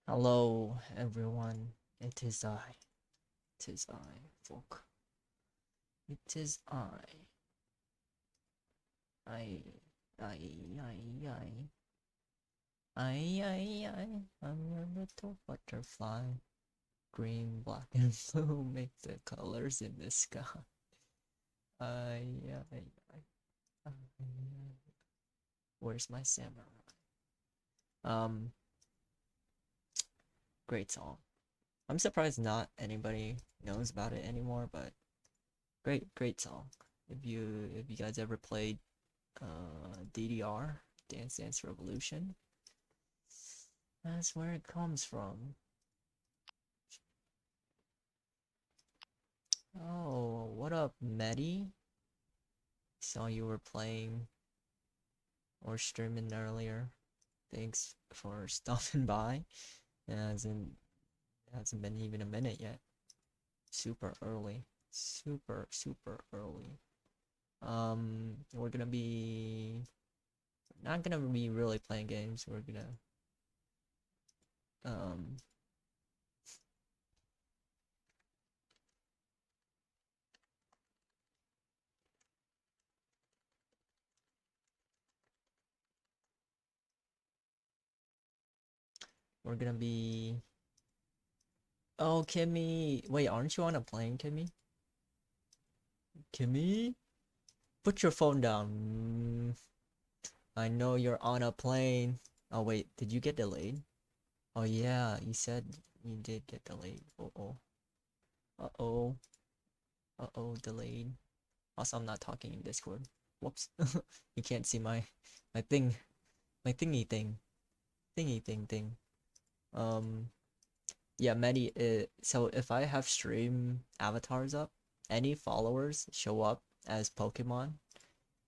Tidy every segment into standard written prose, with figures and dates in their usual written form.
Hello, everyone. It is I, folk. It is I, I, I'm a little butterfly. Green, black, and blue make the colors in the sky. I, I. Where's my samurai? Um, Great song. I'm surprised not anybody knows about it anymore, but great song. If you guys ever played DDR, Dance Dance Revolution, that's where it comes from. Oh, what up, Medi? Saw you were playing or streaming earlier. Thanks for stopping by. It hasn't been even a minute yet. Super early. Super early. We're gonna be not gonna be really playing games. Um we're gonna be Oh, Kimmy. Wait, aren't you on a plane, Kimmy? Kimmy? Put your phone down. I know you're on a plane. Oh, wait, did you get delayed? Oh, yeah, you said you did get delayed. Uh-oh. Uh-oh. Uh-oh, delayed. Also, I'm not talking in Discord. Whoops. You can't see my thing. My thingy thing. Thingy thing. Um, yeah, Medi, so if I have stream avatars up, any followers show up as Pokemon,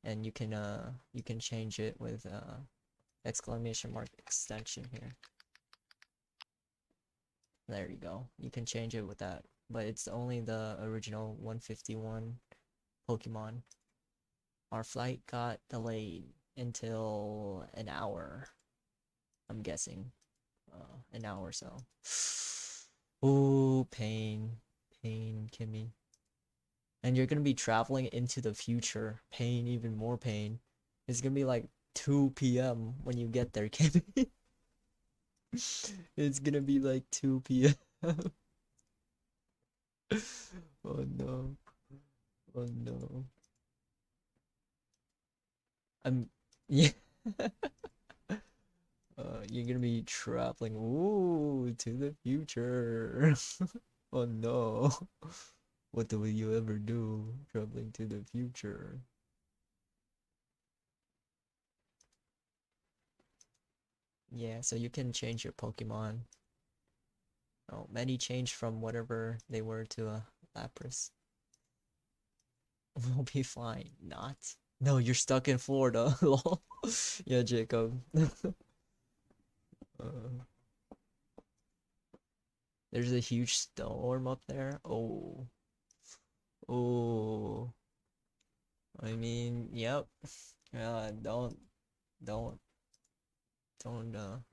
and you can change it with exclamation mark extension here. There you go. You can change it with that, but it's only the original 151 Pokemon. Our flight got delayed until an hour, I'm guessing. An hour or so. Ooh, pain. Pain, Kimmy. And you're gonna be traveling into the future. Pain, even more pain. It's gonna be like 2 p.m. when you get there, Kimmy. It's gonna be like 2 p.m. Oh no. Oh no. I'm yeah. You're gonna be traveling ooh to the future. Oh no. What will you ever do traveling to the future? Yeah, so you can change your Pokemon. Oh, many changed from whatever they were to a Lapras. We'll be fine. Not. No, you're stuck in Florida. Lol. Yeah, Jacob. Uh, there's a huge storm up there. Oh. Oh. I mean, yep. Don't, don't, don't.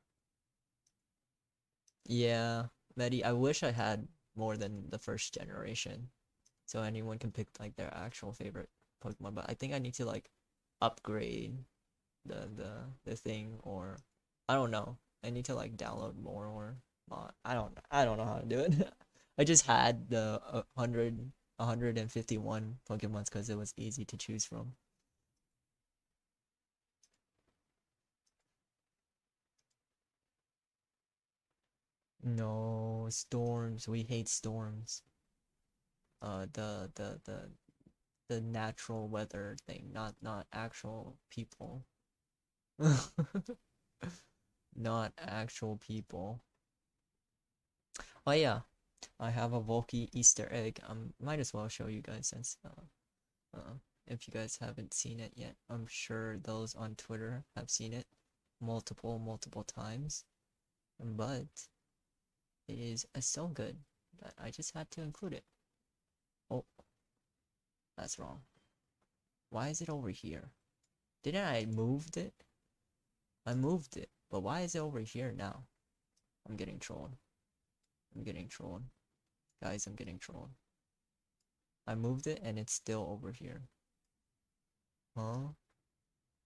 Yeah, Medi, I wish I had more than the first generation, so anyone can pick like their actual favorite Pokemon. But I think I need to like upgrade the thing, or I don't know. I need to like download more or not. I don't know how to do it. I just had the 151 Pokemons because it was easy to choose from. No storms. We hate storms. The natural weather thing, not actual people. Not actual people. Oh yeah, I have a Volky Easter egg. Might as well show you guys since if you guys haven't seen it yet, I'm sure those on Twitter have seen it multiple times. But it is so good that I just had to include it. Oh, that's wrong. Why is it over here? Didn't I moved it? I moved it, but why is it over here now? I'm getting trolled. I'm getting trolled. Guys, I'm getting trolled. I moved it and it's still over here. Huh?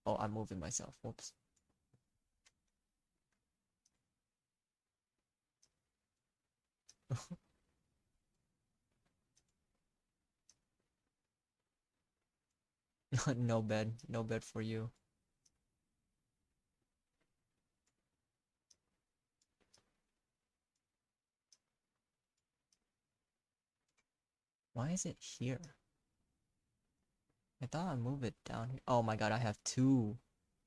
Oh, I'm moving myself. Whoops. No bed. No bed for you. Why is it here? I thought I moved it down here. Oh my god, I have two.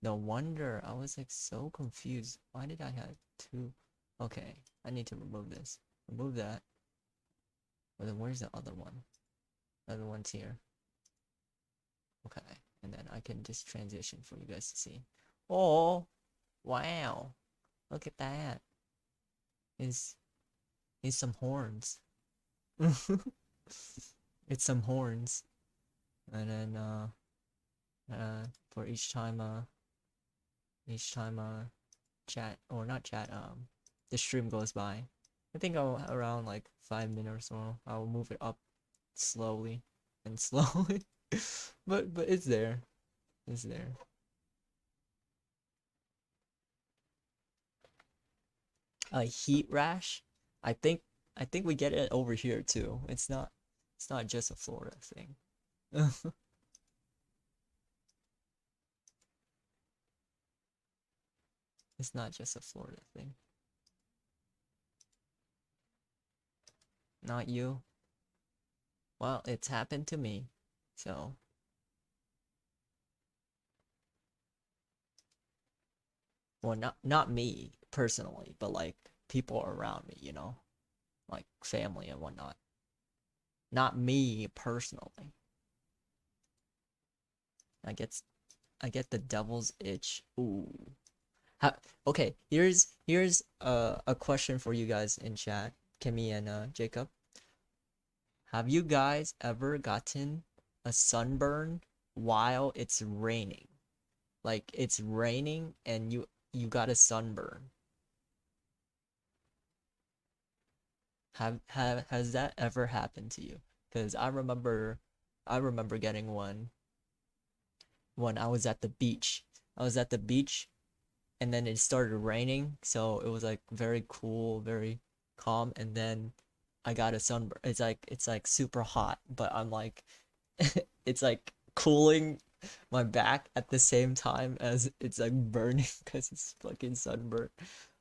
No wonder. I was like so confused. Why did I have two? Okay, I need to remove this. Remove that. But then where's the other one? The other one's here. Okay, and then I can just transition for you guys to see. Oh, wow. Look at that. Is some horns. It's some horns. And then for each time chat or not chat the stream goes by. I think I'll around like 5 minutes or so. I'll move it up slowly and slowly. but it's there. It's there. A heat rash? I think we get it over here too. It's not just a Florida thing. It's not just a Florida thing. Not you. Well, it's happened to me. So, well, not me personally, but like people around me, you know, like family and whatnot. Not me personally. I get I get the devil's itch. Ooh. Okay, here's a question for you guys in chat, Kimmy and Jacob. Have you guys ever gotten a sunburn while it's raining? Like it's raining and you got a sunburn. Has that ever happened to you? Because I remember getting one when I was at the beach. I was at the beach and then it started raining, so it was like very cool, very calm, and then I got a sunburn. It's like super hot, but I'm like it's like cooling my back at the same time as it's like burning because it's fucking sunburnt.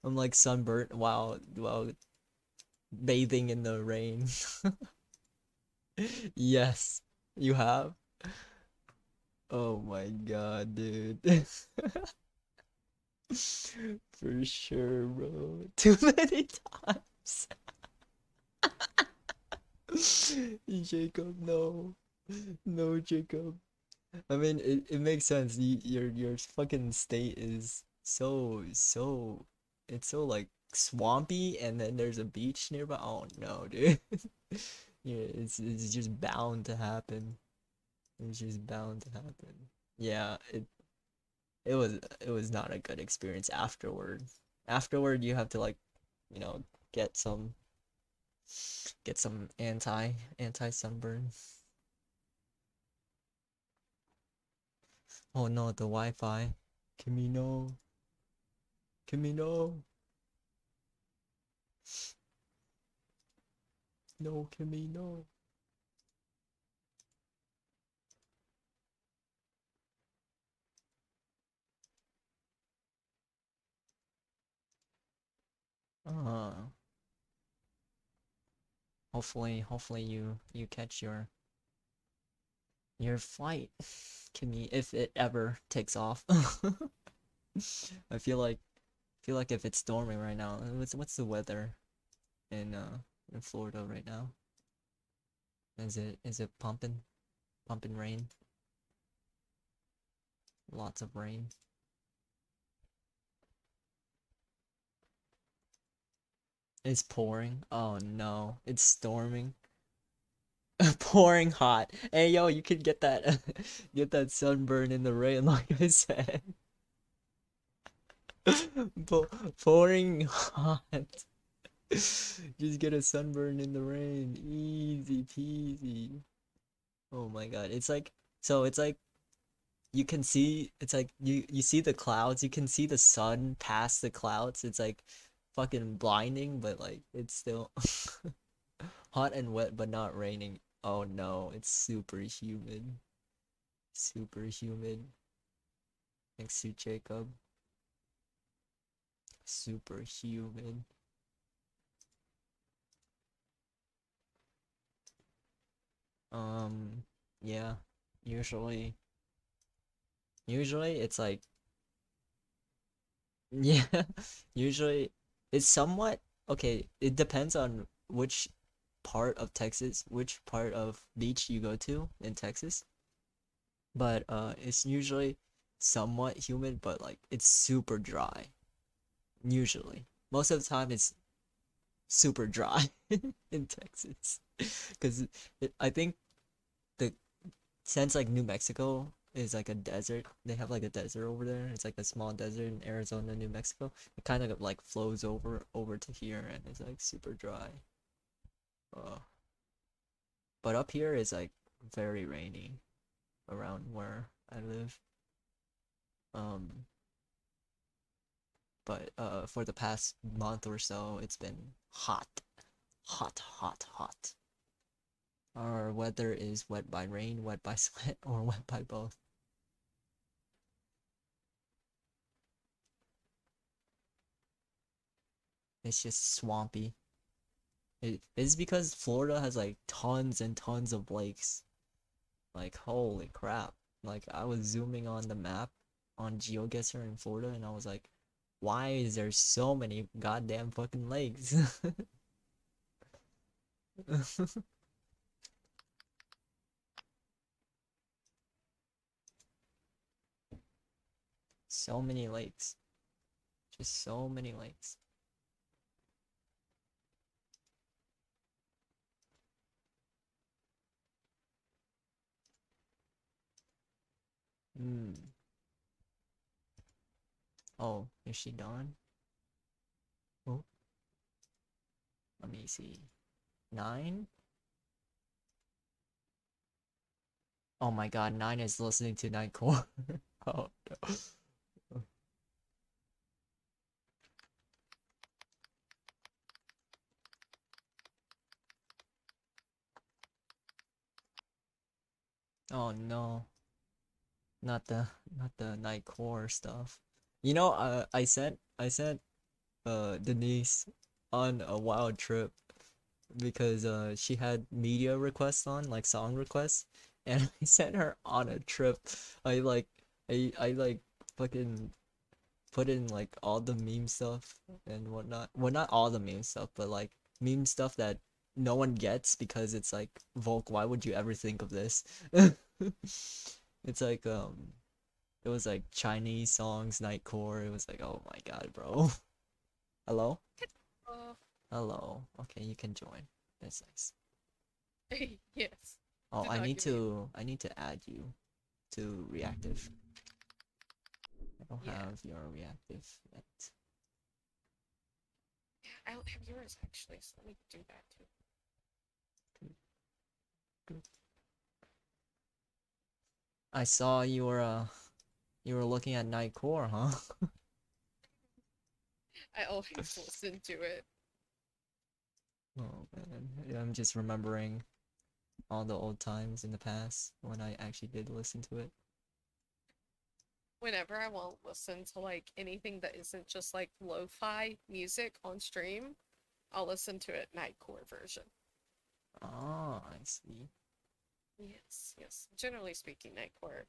I'm like sunburnt while bathing in the rain. Yes, you have. Oh my god, dude. For sure, bro. Too many times. Jacob, no. No, Jacob. I mean, it makes sense. Your fucking state is so it's so like swampy, and then there's a beach nearby. Oh no, dude. Yeah, it's just bound to happen. It's just bound to happen. Yeah, it was not a good experience afterward. Afterward, you have to like, you know, get some anti sunburn. Oh no, the Wi-Fi. Kimi no. Kimi no. No, Kimmy, no. Uh, hopefully you catch your flight, Kimmy, if it ever takes off. I feel like if it's storming right now, what's the weather in Florida right now? Is it pumping rain? Lots of rain. It's pouring. Oh no, it's storming. Pouring hot. Hey yo, you can get that get that sunburn in the rain like I said. Pouring hot. Just get a sunburn in the rain. Easy peasy. Oh my god. It's like so it's like you can see it's like you see the clouds, you can see the sun past the clouds. It's like fucking blinding, but like it's still hot and wet but not raining. Oh no, it's super humid. Super humid. Thanks to Jacob. Super humid. Um, yeah. Usually, usually it's like, yeah. Usually, it's somewhat okay. It depends on which part of Texas, which part of beach you go to in Texas. But it's usually somewhat humid, but like it's super dry. Usually, most of the time it's super dry in Texas, because I think the since like New Mexico is like a desert, they have like a desert over there. It's like a small desert in Arizona, New Mexico. It kind of like flows over to here, and it's like super dry. Uh, but up here is like very rainy around where I live. Um, but for the past month or so, it's been hot, hot, hot, hot. Our weather is wet by rain, wet by sweat, or wet by both. It's just swampy. It is because Florida has like tons and tons of lakes. Like holy crap. Like I was zooming on the map on GeoGuessr in Florida and I was like, why is there so many goddamn fucking lakes? So many lakes. Just so many lakes. Hmm. Oh, is she done? Oh, let me see. 9? Oh my god, 9 is listening to Nightcore. Oh no. Oh no. Not the Nightcore stuff. You know, I sent Denise on a wild trip because she had media requests on, like song requests, and I sent her on a trip. I like I like fucking put in like all the meme stuff and whatnot. Well, not all the meme stuff, but like meme stuff that no one gets because it's like Volk, why would you ever think of this? It's like it was like Chinese songs, Nightcore. It was like, oh my god, bro. Hello? Uh, Hello. Okay, you can join. That's nice. yes. Oh, Did not give me. I need to add you to reactive. I don't Yeah. have your reactive yet. I don't have yours actually, so let me do that too. I saw you were looking at Nightcore, huh? I always listen to it Oh man. Yeah, I'm just remembering all the old times in the past when I actually did listen to it. whenever I want to listen to like anything that isn't just like lo-fi music on stream. I'll listen to it nightcore version. Oh, I see. Yes, yes. Generally speaking, nightcore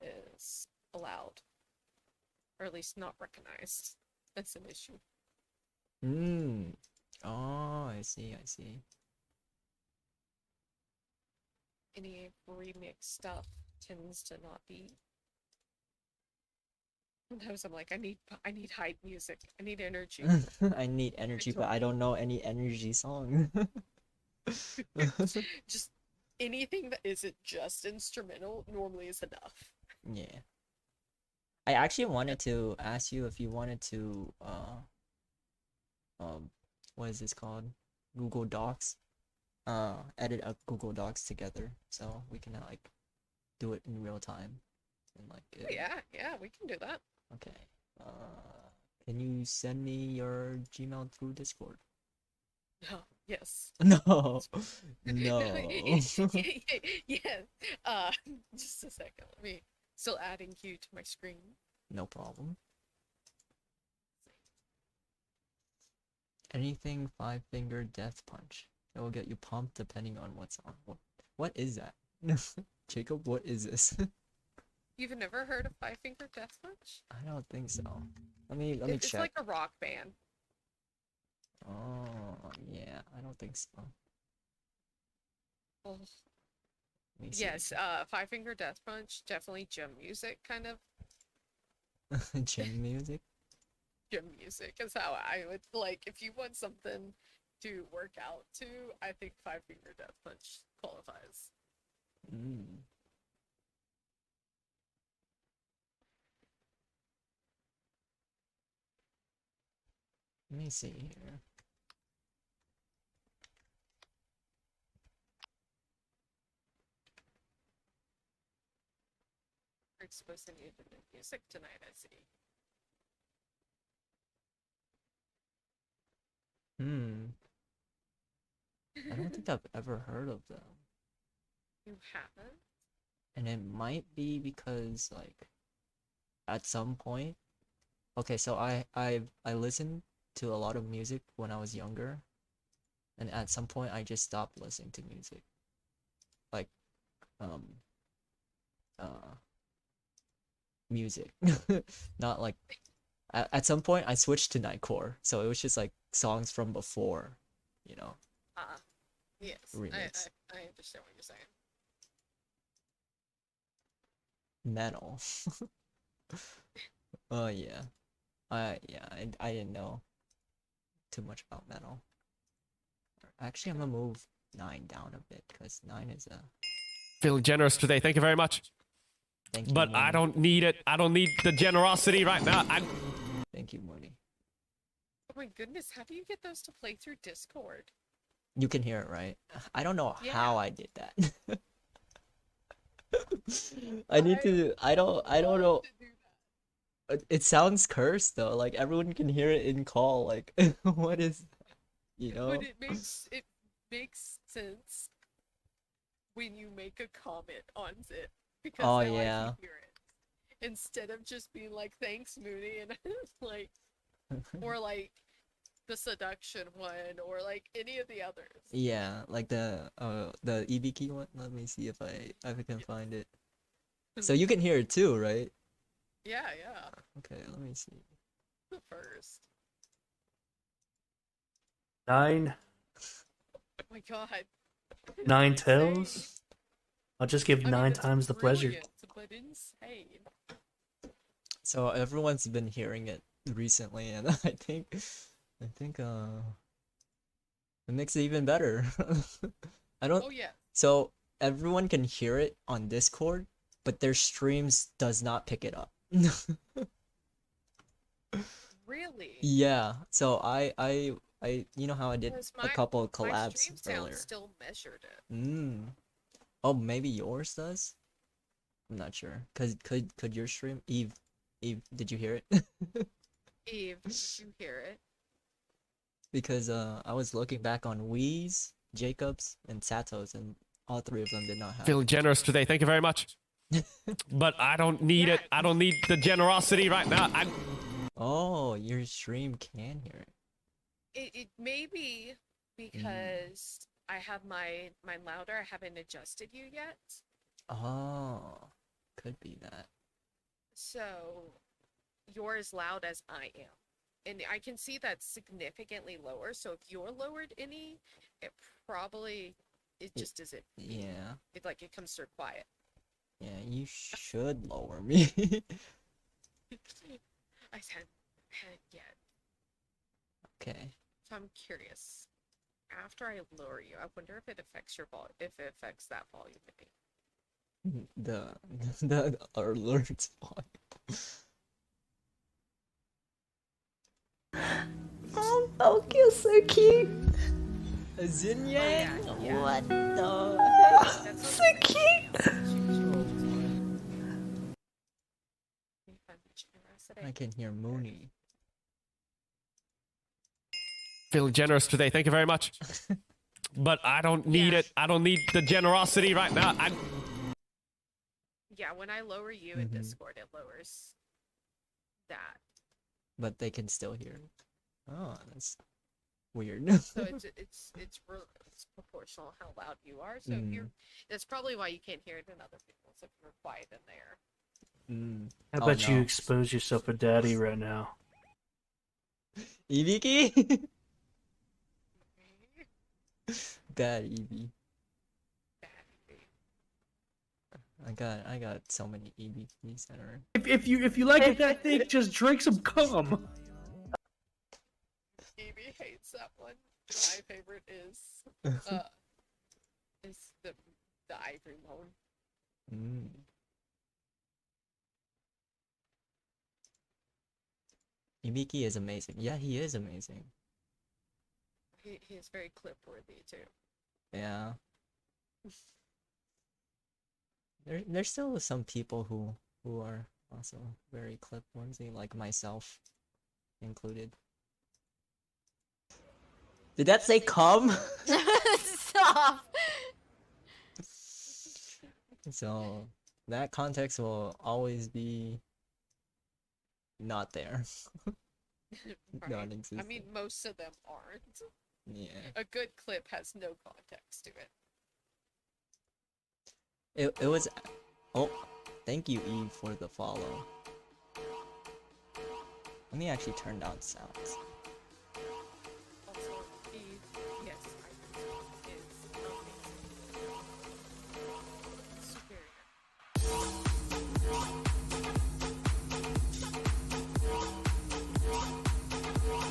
is allowed, or at least not recognized. That's an issue. Hmm. Oh, I see, I see. Any remix stuff tends to not be. Sometimes I'm like, I need hype music. I need energy. I need I energy, but don't I don't know any energy song. just anything that isn't just instrumental normally is enough. Yeah. I actually wanted to ask you if you wanted to um what is this called? Google Docs. Edit a Google Docs together so we can like do it in real time and like Oh, yeah, yeah, we can do that. okay. Uh can you send me your Gmail through Discord? No, yes. No. No, No. yeah. Just a second. Let me still adding you to my screen. No problem. Anything five finger death punch. It will get you pumped depending on what's on. What is that? Jacob, what is this? You've never heard of Five Finger Death Punch? I don't think so. Let me It's check. like a rock band. Oh yeah, I don't think so. Oh, Let me see. yes, Five Finger Death Punch, definitely gym music, kind of. Gym music? Gym music is how I would like if you want something to work out to, I think Five Finger Death Punch qualifies. Mm. Let me see here. We're supposed to need the music tonight, I see. Hmm. I don't think I've ever heard of them. You haven't? And it might be because like at some point. Okay, so I listened to a lot of music when I was younger, and at some point I just stopped listening to music. Like um uh music. Not like at some point I switched to Nightcore, so it was just like songs from before, you know, Uh, yes, remix. I understand what you're saying. Metal. Oh yeah. I didn't know too much about metal. Actually, I'm gonna move 9 down a bit because 9 is a Feeling generous today. Thank you very much. thank you, But I Mooney. don't need it. I don't need the generosity right now. Thank you, Mooney. Oh my goodness, how do you get those to play through Discord? You can hear it, right? I don't know Yeah. how I did that. I need to. I don't know. To do It sounds cursed though. Like everyone can hear it in call. Like what is, you that. But know? it makes sense when you make a comment on it because Oh now I can yeah. hear it instead of just being like thanks Mooney and like or like the seduction one or like any of the others. Yeah, like the EB key one. Let me see if I can find it. So you can hear it too, right? Yeah, yeah. Okay, let me see. The first. 9, Oh my god. 9 Insane. tails? I'll just give I mean, 9 that's times the pleasure. brilliant, but insane. So everyone's been hearing it recently, and I think it makes it even better. I don't. Oh yeah. So everyone can hear it on Discord, but their streams does not pick it up. Really? Yeah. So I you know how I did Because a couple of my collabs stream sound earlier. still measured it. Mm. Oh, maybe yours does? I'm not sure. Could your stream Eve, did you hear it? Eve, did you hear it? Because I was looking back on Wii's, Jacob's, and Sato's, and all three of them did not have Feeling it. generous today. Thank you very much. But I don't need it. I don't need the generosity right now. Oh, your stream can hear it. It may be because I have my louder. I haven't adjusted you yet. Oh, could be that. So you're as loud as I am. And I can see that's significantly lower. So if you're lowered any, it probably it just isn't. Yeah. It like it comes through quiet. Yeah, you should lower me. I hadn't yet. Okay. So I'm curious. After I lower you, I wonder if it affects your volume, if it affects that volume maybe. The the alerts volume. you're so cute. A Yin yeah, Yang? yeah. What the That's So not cute. I can hear Mooney. Feeling generous today. Thank you very much. But I don't need it. I don't need the generosity right now. Yeah, when I lower you in Mhm. Discord, it lowers that. But they can still hear. Oh, that's weird. So it's proportional how loud you are. So if you're, Mm. that's probably why you can't hear it in other people's if you're quiet in there. Mm. I Oh, bet you no. expose yourself for daddy right now. Ibiki? Bad Eevee. I got so many EBPs that are. If you like it that thick, just drink some cum. Evie hates that one. My favorite is the ivory moan. Mm. Ibiki is amazing. Yeah, he is amazing. He is very clip worthy too. Yeah. There's still some people who are also very clip worthy, like myself included. Did that say come? Stop. So that context will always be not there. Right? Non-existent. I mean, most of them aren't. Yeah. A good clip has no context to it. It was. Oh, thank you, Eve, for the follow. Let me actually turn down sounds. Also, Eve, yes, ivory is amazing. Superior.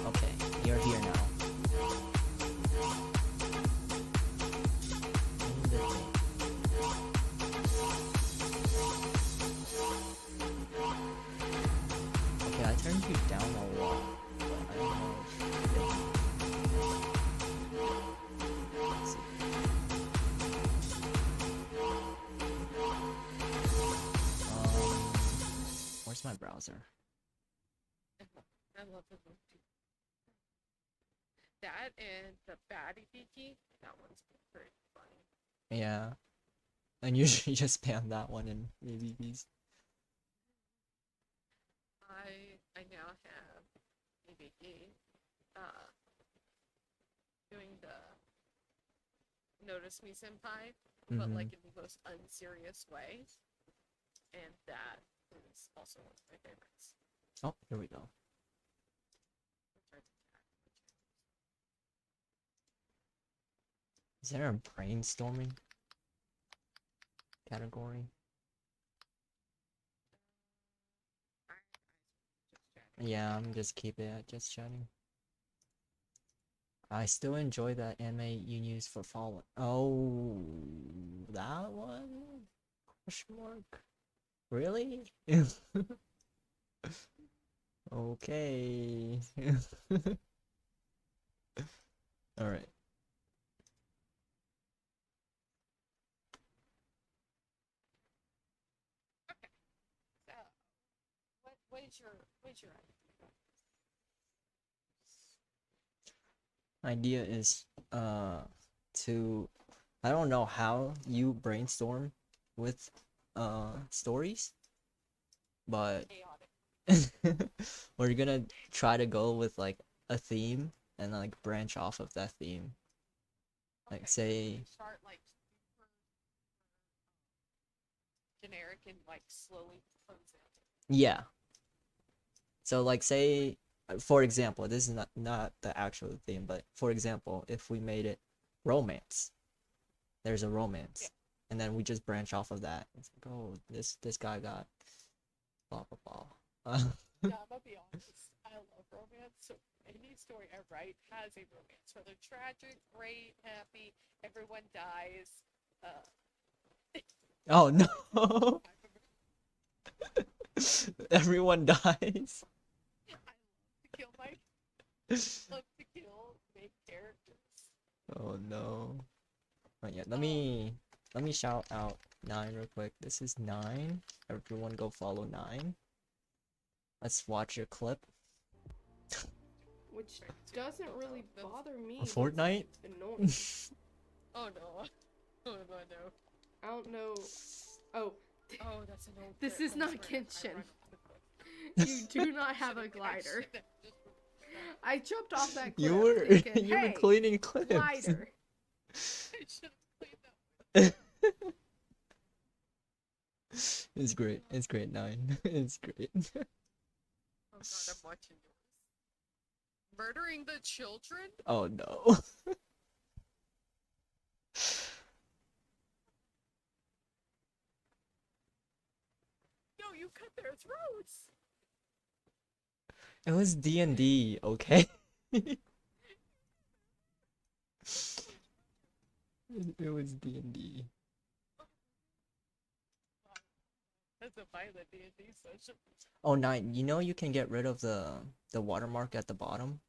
Okay, you're here now. In the thing. Okay, I turned you down a lot, but I don't know if let's see. Where's my browser? I love the movie. That and the baddie beaky, that one's pretty funny. Yeah. And usually just spam that one in ABBs. I now have EBE doing the Notice Me Senpai, but Mhm. like in the most unserious way. And that is also one of my favorites. Oh, here we go. Is there a brainstorming category? Yeah, I'm just keep it at just chatting. I still enjoy that anime you use for Fallen. Oh, that one? Question mark? Really? Okay. Alright. So, what is your Idea is to I don't know how you brainstorm with stories, but chaotic? we're gonna try to go with like a theme and like branch off of that theme. Like Okay, say so start like super generic and like slowly close in. yeah. So like say for example, this is not the actual theme, but for example, if we made it romance, there's a romance, Yeah. and then we just branch off of that. It's like, oh, this guy got blah blah blah. Yeah, I'm gonna be honest. I love romance, so any story I write has a romance, whether tragic, great, happy, everyone dies. Oh no! Everyone dies. I love to kill my love to kill characters. Oh no. Oh yeah, let me shout out 9 real quick. This is 9. Everyone go follow 9. Let's watch your clip. Which doesn't really bother me. A Fortnite? It's annoying. Oh no. Oh no, no. I don't know. Oh, Oh, that's an old this clip, is I not swear. I Genshin. run the clip. You do not have a glider. I jumped off that cliff You were thinking, you were hey, cleaning clips. glider. I should have played that. It's great. It's great, 9. It's great. Oh god, I'm watching yours. Murdering the children? Oh no. Yo, you cut their throats! It was D&D, okay? It was D&D. That's a violent D&D session. Oh, 9, you know you can get rid of the watermark at the bottom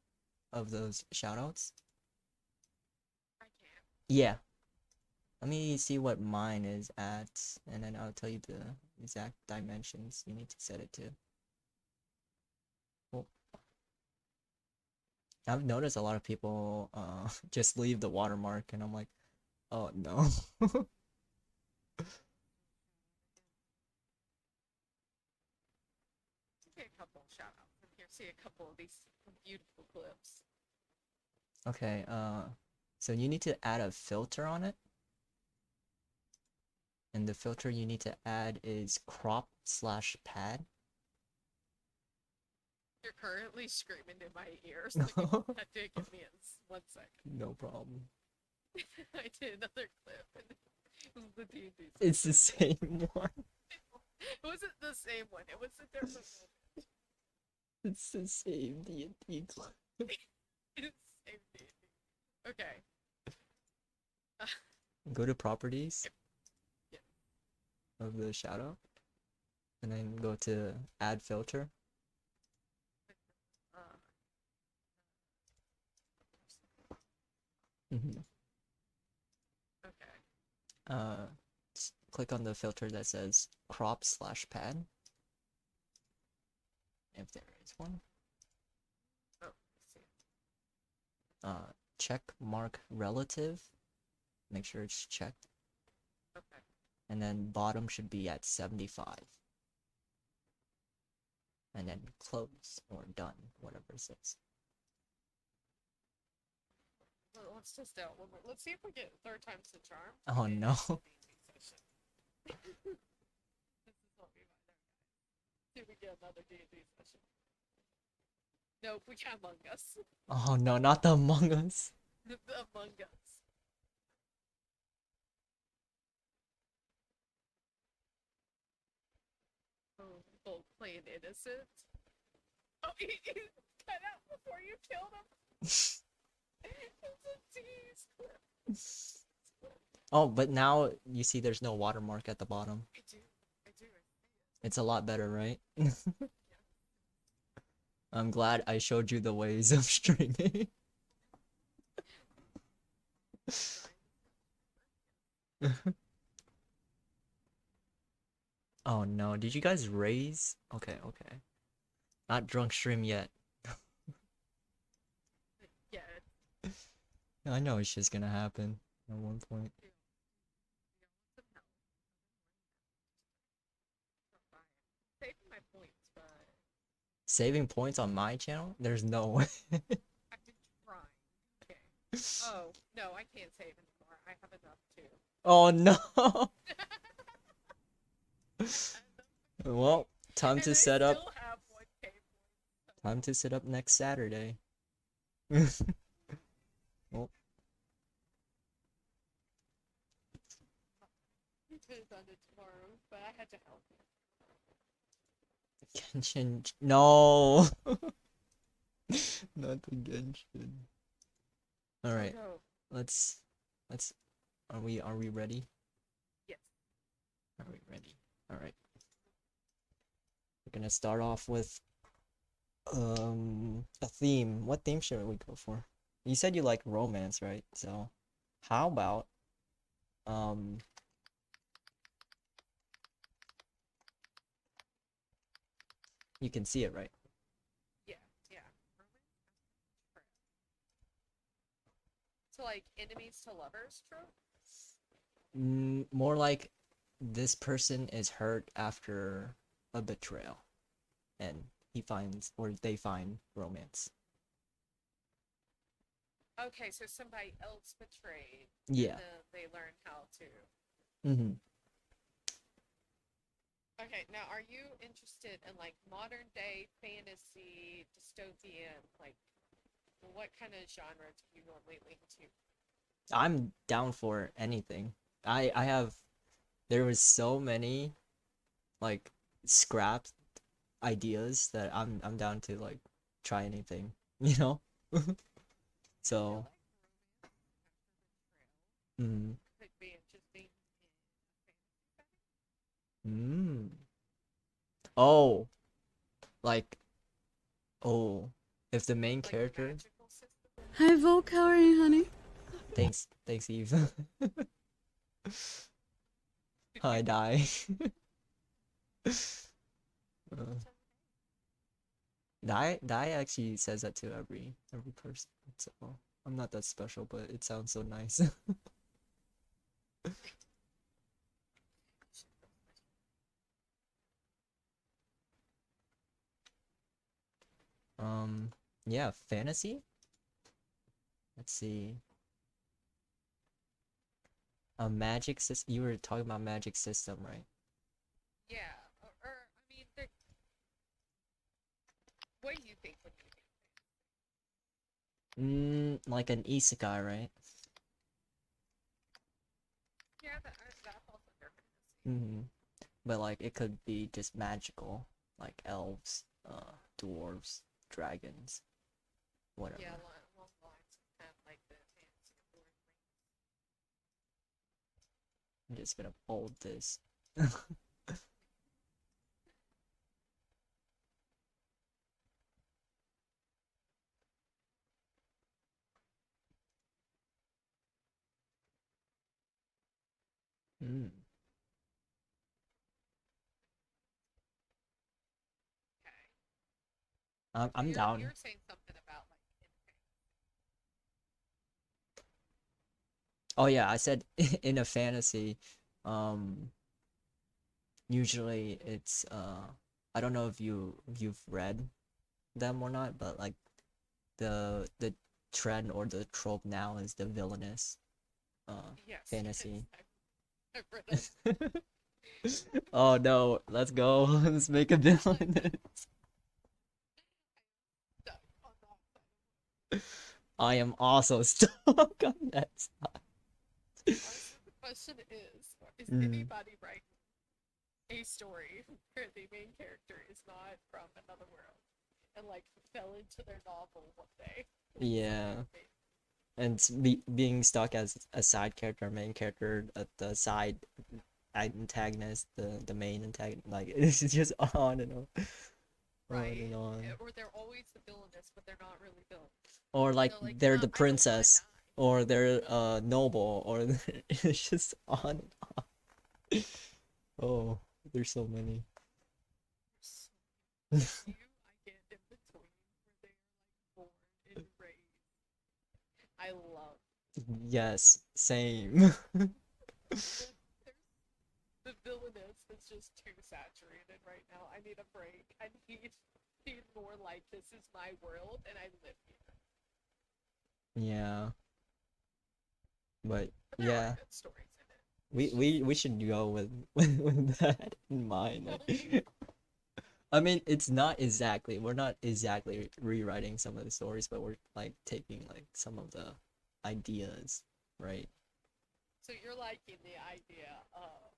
of those shoutouts? I can't. Yeah. Let me see what mine is at, and then I'll tell you the exact dimensions you need to set it to. Cool. I've noticed a lot of people just leave the watermark, and I'm like, oh no. See a couple shout outs from here. See a couple of these beautiful clips. Okay, so you need to add a filter on it. And the filter you need to add is crop/pad. You're currently screaming in my ears. Like, you have to give me 1 second. No problem. I did another clip and it was the D&D. It's the same one. It wasn't the same one. It was a different one. It's the same D&D clip. It's the same D&D. Okay. Go to properties Yeah. of the shadow, and then go to add filter. Okay. Click on the filter that says crop/pad, if there is one. Oh, let's see. Check mark relative. Make sure it's checked, Okay. and then bottom should be at 75. And then close or done, whatever it says. Well, let's test out one more. Let's see if we get third time's the charm. Oh no. This is what we want there, guys. See if we get another D&D session. Nope, we got Among Us. Oh no, not the Among Us. The Among Us. Oh, playing innocent. Oh, he cut out before you killed him. It's a tease clip. Oh, but now you see there's no watermark at the bottom. I do. I see it. It's a lot better, right? I'm glad I showed you the ways of streaming. Oh no, did you guys raise? Okay, okay. Not drunk stream yet. Yeah. I know it's just gonna happen at one point. Saving my points, but Saving points on my channel? There's no way. I've been trying. Okay. Oh, no, I can't save anymore. I have enough too. Oh no. Well, time to set up. Still have 1K points. Time to set up next Saturday. Well, We could have done it tomorrow, but I had to help you. Genshin. No. Not the Genshin. All right. No. Let's. Are we ready? Yes. Are we ready? All right. We're gonna start off with a theme. What theme should we go for? You said you like romance, right? So, how about um you can see it, right? Yeah, yeah. So like enemies to lovers trope? More like this person is hurt after a betrayal, and he finds or they find romance. Okay, so somebody else betrayed, Yeah. and then they learn how to. Mm-hmm. Okay, now are you interested in like modern day fantasy, dystopian, like what kind of genre do you normally lean to? I'm down for anything. I have there was so many like scrapped ideas that I'm down to like try anything, you know? I feel So, like mm, could be interesting in a fantasy mm. Oh, like oh, if the main setting, like a character, magical system. Hi, Volk. How are you, honey? thanks Eve. I die. Uh, Die actually says that to every person, so I'm not that special, but it sounds so nice. Um, yeah, fantasy. Let's see. A magic system. You were talking about magic system, right? Yeah, or I mean, what do you think would be? Like an isekai, right? Yeah, that falls under fantasy. Mm-hmm. But like it could be just magical, like elves, dwarves, dragons, whatever. Yeah, along the lines of kind of like the fantasy of Lord of the Rings. I'm just gonna bold this. Mm. Okay. I'm You're down. you're saying something about like Oh yeah, I said in a fantasy, um, usually it's I don't know if you've read them or not, but like the trend or the trope now is the villainous yes, fantasy. I've read it. Oh no, let's go. Let's make a villainous. Stuck on that. I am also stuck on that side. Honestly, the question is Mm. anybody writing a story where the main character is not from another world and like fell into their novel one day? Yeah. And being stuck as a side character, main character, the side antagonist, the main antagonist, like it's just on and on, Right. and on. Or they're always the villainous, but they're not really villains. Or like They're like, they're nah, the I don't want to princess, die. or they're noble, or it's just on and on. Oh, there's so many. So you, I get in between where they are like born and raised. I love. Yes, same. There's the villainous is just too saturated right now. I need a break. I need more like this is my world and I live here. Yeah, but But there yeah, are good stories in it. we should go with with that in mind. Like, I mean, it's not exactly we're not exactly rewriting some of the stories, but we're like taking like some of the ideas, right? So you're liking the idea of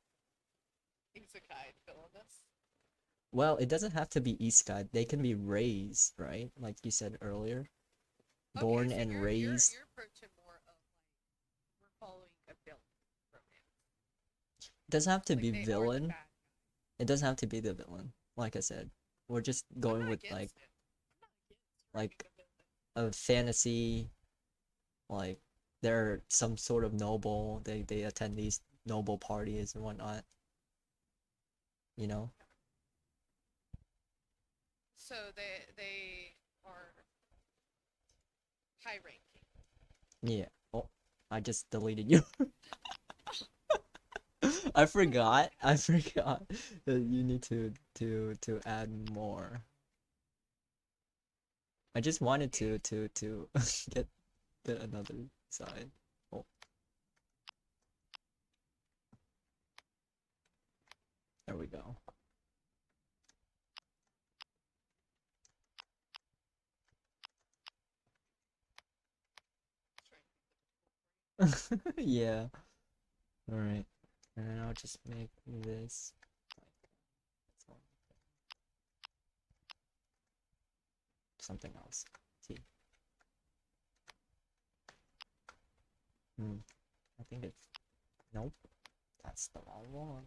isekai and villainous? Well, it doesn't have to be isekai. They can be raised, right? Like you said earlier, born Okay, so and you're raised. you're approaching more of like we're following a villain romance. It doesn't have to Like be they are the villain. bad guy. It doesn't have to be the villain. Like I said, we're just I'm going not with against it. I'm not against writing like a villain. a fantasy Like they're some sort of noble. They attend these noble parties and whatnot. You know? So they are high ranking. Yeah. Oh, I just deleted you. I forgot. I forgot that you need to add more. I just wanted to get the another side. Oh. There we go. Yeah. All right. And then I'll just make this like something else. See. I think it's nope. That's the wrong one.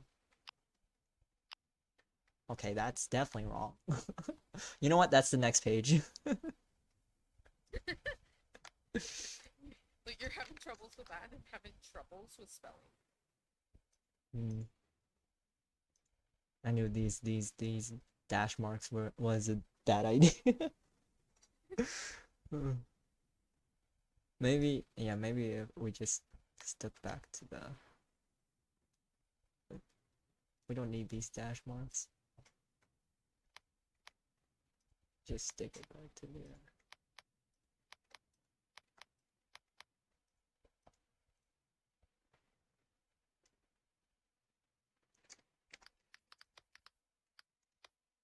Okay, that's definitely wrong. You know what? That's the next page. Like you're having troubles with that and having troubles with spelling. I knew these dash marks was a bad idea. Maybe yeah, maybe if we just stuck back to the we don't need these dash marks. Just stick it back to there.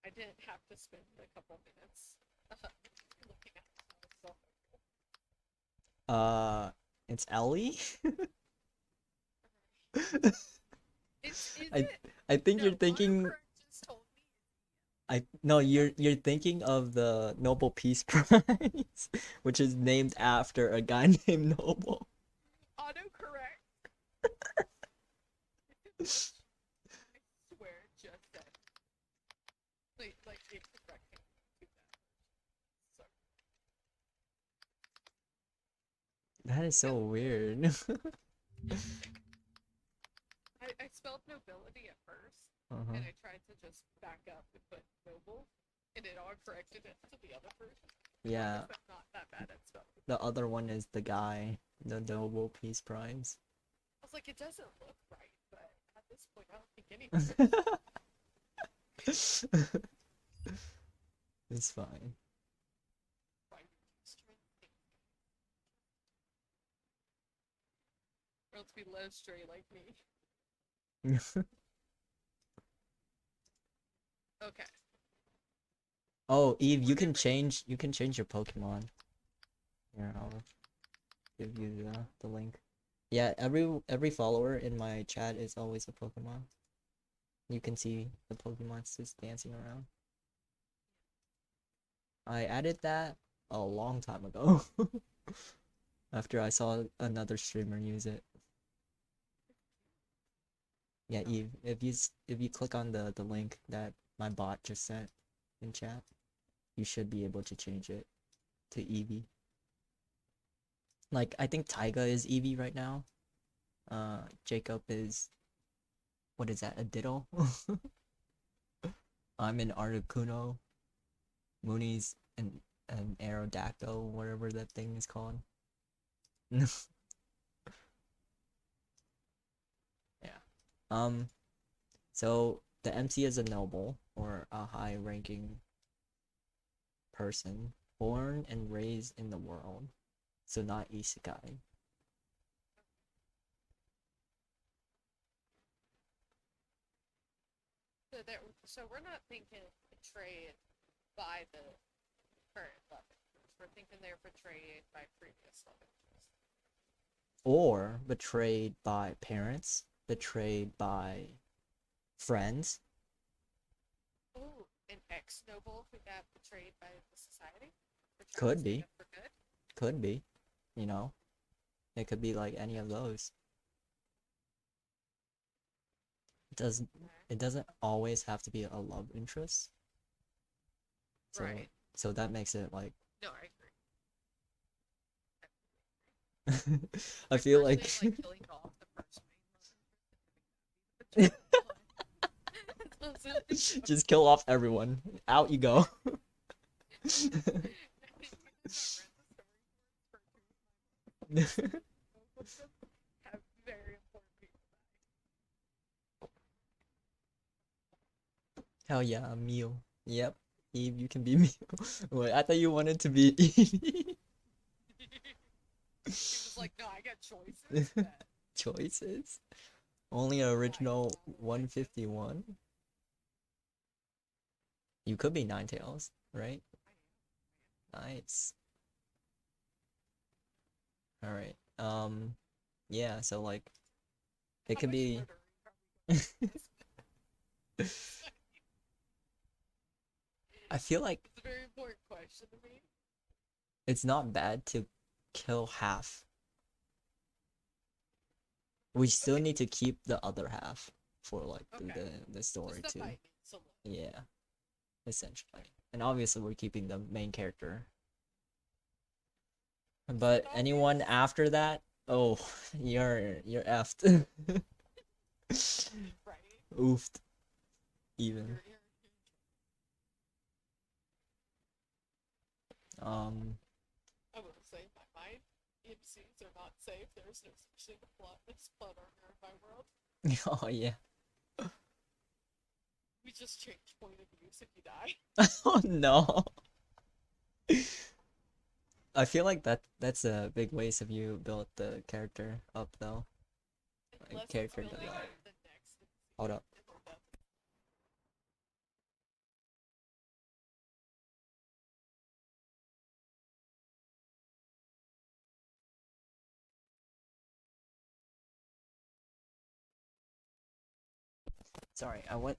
I didn't have to spend a couple minutes looking at myself. It's Ellie. Is I it? I think No, you're thinking autocorrect just told me. no, you're thinking of the Nobel Peace Prize, which is named after a guy named Nobel. Autocorrect. I swear it just said. Like incorrecting. Sorry. That is so weird. I spelled nobility at first, Uh-huh. and I tried to just back up and put noble, and it corrected it to the other version. Yeah, I'm not that bad at spelling. the other one is the guy, the Nobel Peace Prize. I was like, it doesn't look right, but at this point, I don't think anything. It's fine. Or else be low stray like me. Okay. Oh, Eve, you can change your Pokemon. Here, I'll give you the link. Yeah, every follower in my chat is always a Pokemon. You can see the Pokemons just dancing around. I added that a long time ago. After I saw another streamer use it. Yeah, Eve, if you click on the link that my bot just sent in chat, you should be able to change it to Eevee. Like I think Taiga is Eevee right now. Jacob is what is that? A Diddle? I'm an Articuno. Mooney's an Aerodactyl, whatever that thing is called. Yeah. So the MC is a noble or a high-ranking person born and raised in the world. So not isekai. So we're not thinking betrayed by the current love interest. We're thinking they're betrayed by previous love interest. Or betrayed by parents, betrayed by friends. Ooh, an ex-noble who got betrayed by the society? Could be. For good? Could be. You know? It could be like any of those. It doesn't always have to be a love interest. So Right. so that makes it like No, I agree. I feel like personally like killing off the first main one. just kill off everyone. Out you go. Have very important people. Hell yeah, Mew. Yep. Eve, you can be Mew. Wait, I thought you wanted to be Eve. He was like, no, I got choices. That Choices? Only original 151? You could be Ninetales, right? Nice. Alright. Yeah, so like it How could much be murdering are we I feel like It's a very important question to me. it's not bad to kill half. We still need to keep the other half for like Okay. the story Just too. the fight needs to look. Yeah, essentially. And obviously we're keeping the main character. But anyone after that, oh, you're effed. Right? Oofed. Even. You're I will say, in my mind, EMCs are not safe. There is no such thing as blood armor in my world. Oh yeah. We just change point of views if you die. Oh no. I feel like that's a big waste if you built the character up though. Unless character it's building development. the next Hold up. Sorry, I went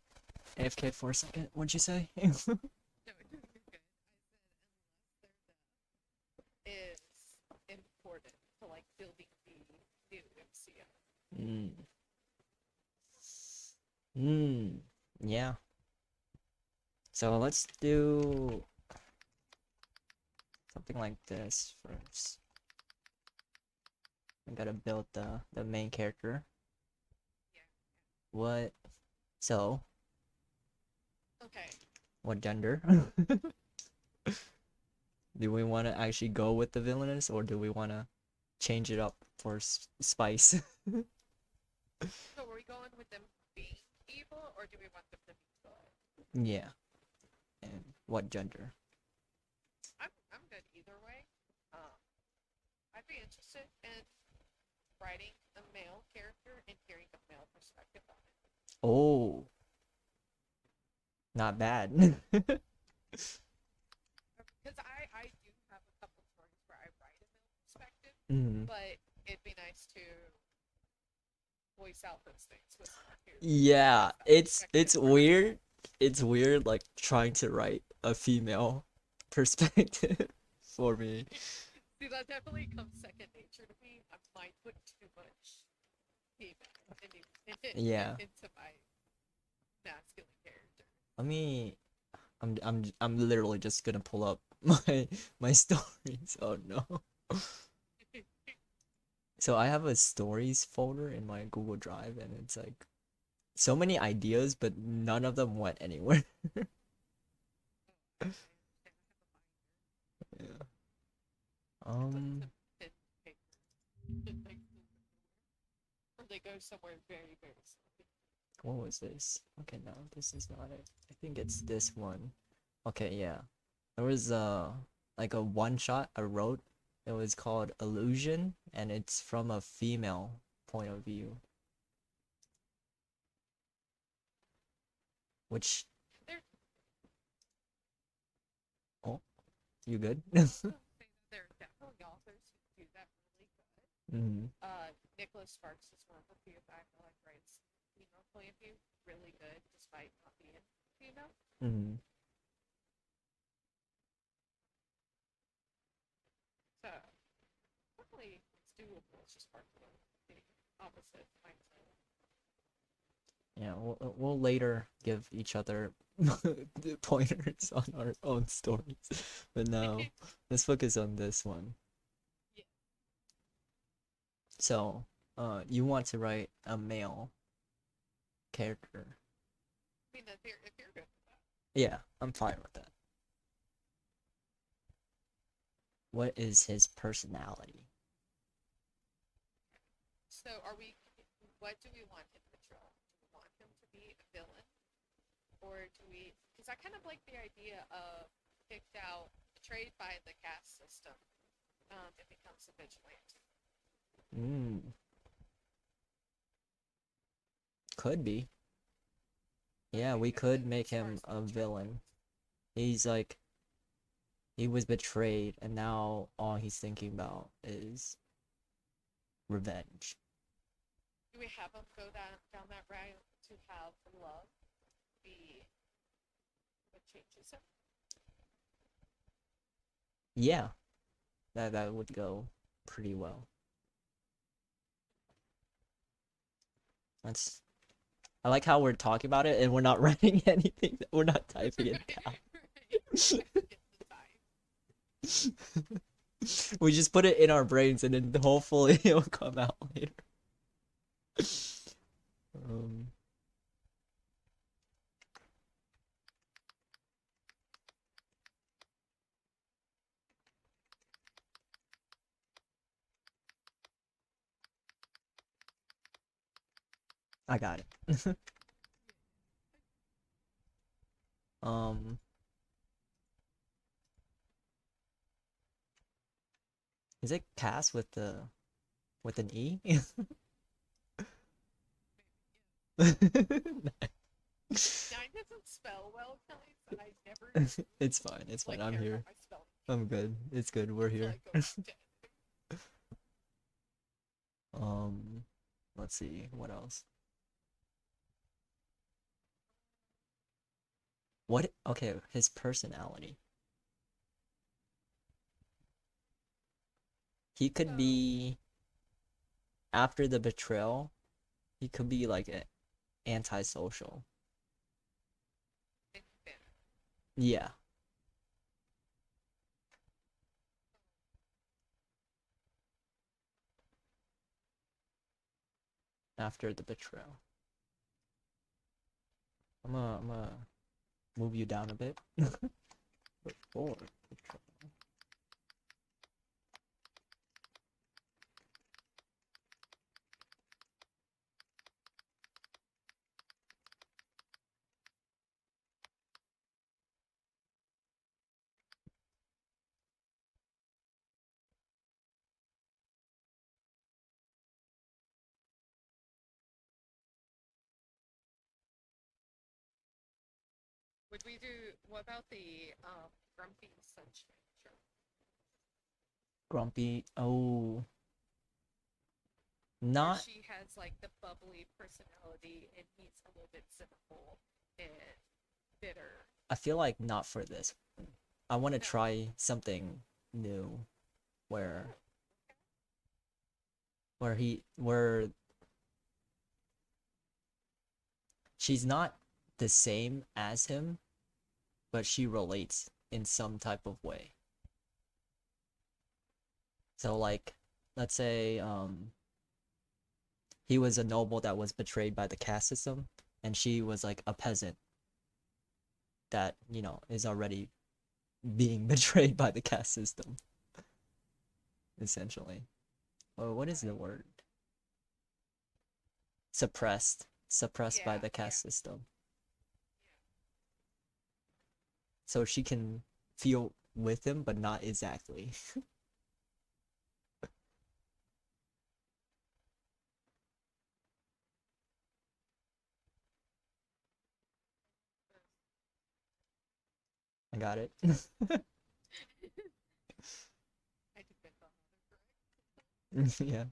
AFK for a second. What'd you say? No, you're good. I said unless is important to like building the new MCO. Yeah. So let's do something like this first. I gotta build the main character. Yeah. What? So, Okay. what gender? Do we want to actually go with the villainous, or do we want to change it up for spice? So are we going with them being evil, or do we want them to be good? Yeah. And what gender? I'm good either way. I'd be interested in writing a male character and hearing a male perspective on it. Oh, not bad. Because I do have a couple stories where I write a male perspective, Mm. but it'd be nice to voice out those things with someone who Yeah, voice that it's perspective. weird. It's weird like trying to write a female perspective for me. See, that definitely comes second nature to me. I might put too much female Yeah. into my masculine character. Let me I'm literally just gonna pull up my stories. Oh no. So I have a stories folder in my Google Drive and it's like so many ideas but none of them went anywhere. Yeah. Or they go somewhere very, very slow. What was this? Okay, no, this is not it. I think it's this one. Okay, yeah. There was like a one shot I wrote. It was called Illusion and it's from a female point of view. Which There- Oh, you good? There are definitely authors who do that really good. Mm-hmm. Nicholas Sparks is one of the few that I feel like writes female point of view really good despite not being female. Mm-hmm. So definitely it's doable. It's just hard to the opposite mindset. Yeah, we'll later give each other pointers on our own stories. But now let's focus on this one. Yeah. So, you want to write a male character? I mean, if you're good with that. Yeah, I'm fine with that. What is his personality? So what do we want him to patrol? Do we want him to be a villain? Or do we, because I kind of like the idea of picked out, betrayed by the caste system, it becomes a vigilante. Hmm, could be. Yeah, we could make him a villain. He's like, he was betrayed, and now all he's thinking about is revenge. Do we have him go down that route to have love be what changes him? Yeah, that would go pretty well. That's. I like how we're talking about it and we're not writing anything. We're not typing it down. We just put it in our brains and then hopefully it'll come out later. Um, I got it. Um, is it Cass with an E? Nine doesn't spell well, guys, and I never. It's fine. It's fine. Like, I'm care here. about my spelling. I'm good. It's good. We're Until here. I go dead. Let's see. What else? What? Okay, his personality. He could So, be after the betrayal. He could be like antisocial. and bitter. Yeah. After the betrayal. I'm gonna move you down a bit. Before betrayal. Would we do? What about the grumpy sunshine? Sure. Grumpy. Oh, Where not. she has like the bubbly personality, and he's a little bit cynical and bitter. I feel like not for this. I want to No. try something new, where where she's not the same as him, but she relates in some type of way. So like, let's say he was a noble that was betrayed by the caste system, and she was like a peasant that, is already being betrayed by the caste system, essentially. Or what is the word? Suppressed by Yeah, the caste system. So she can feel with him, but not exactly. I got it. I depend on other. Yeah.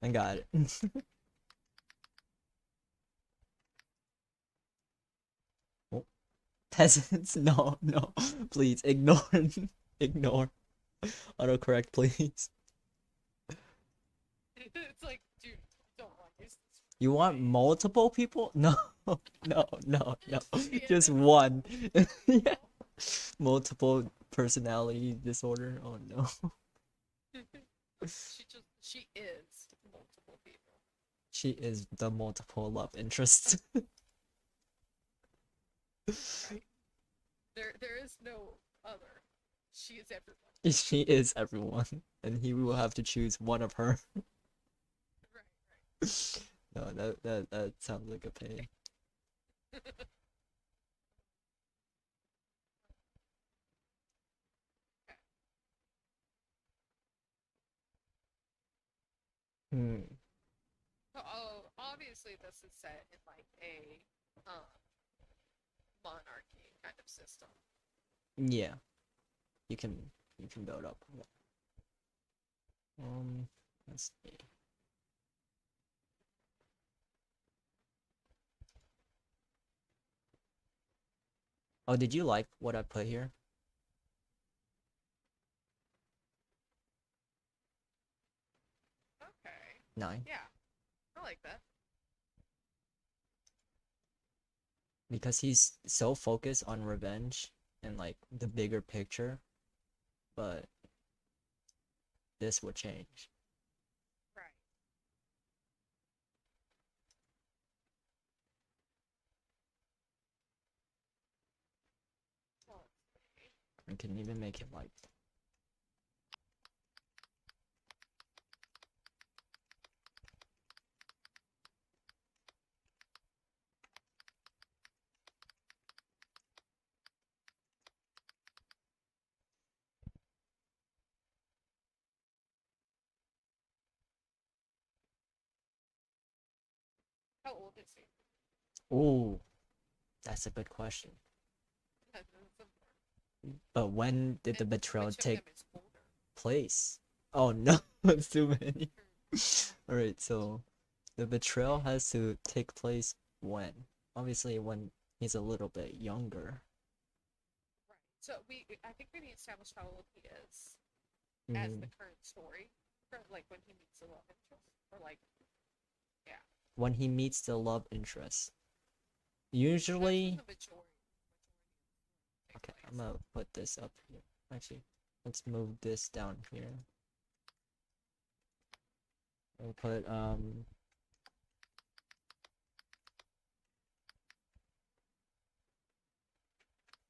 I got it. Oh, peasants, no, no, please ignore, ignore. Autocorrect, please. It's like, dude, you don't want to use this. You want multiple people? No, no, no, no. Yeah, Just no. one. Yeah. Multiple personality disorder. Oh no. She is multiple people. She is the multiple love interest. There is no other. She is everyone. She is everyone, and he will have to choose one of her. Right. No, that sounds like a pain. Hmm. Oh, obviously this is set in like a monarchy kind of system. Yeah. You can build up. Let's see. Oh, did you like what I put here? Okay. 9? Yeah, I like that. Because he's so focused on revenge and like the bigger picture, but this will change. Right. Well, I can even make him like how old is he? ooh, that's a good question. That's important. But when did the And betrayal which of take them is older? place? Oh no, it's too many. Alright, so the betrayal has to take place when? Obviously when he's a little bit younger. Right. So I think we need to establish how old he is as Mhm. the current story, for like when he meets the love interest, or like, yeah. When he meets the love interest. That's when Usually, the majority takes okay, place. I'm gonna put this up here. Actually, let's move this down here. We'll put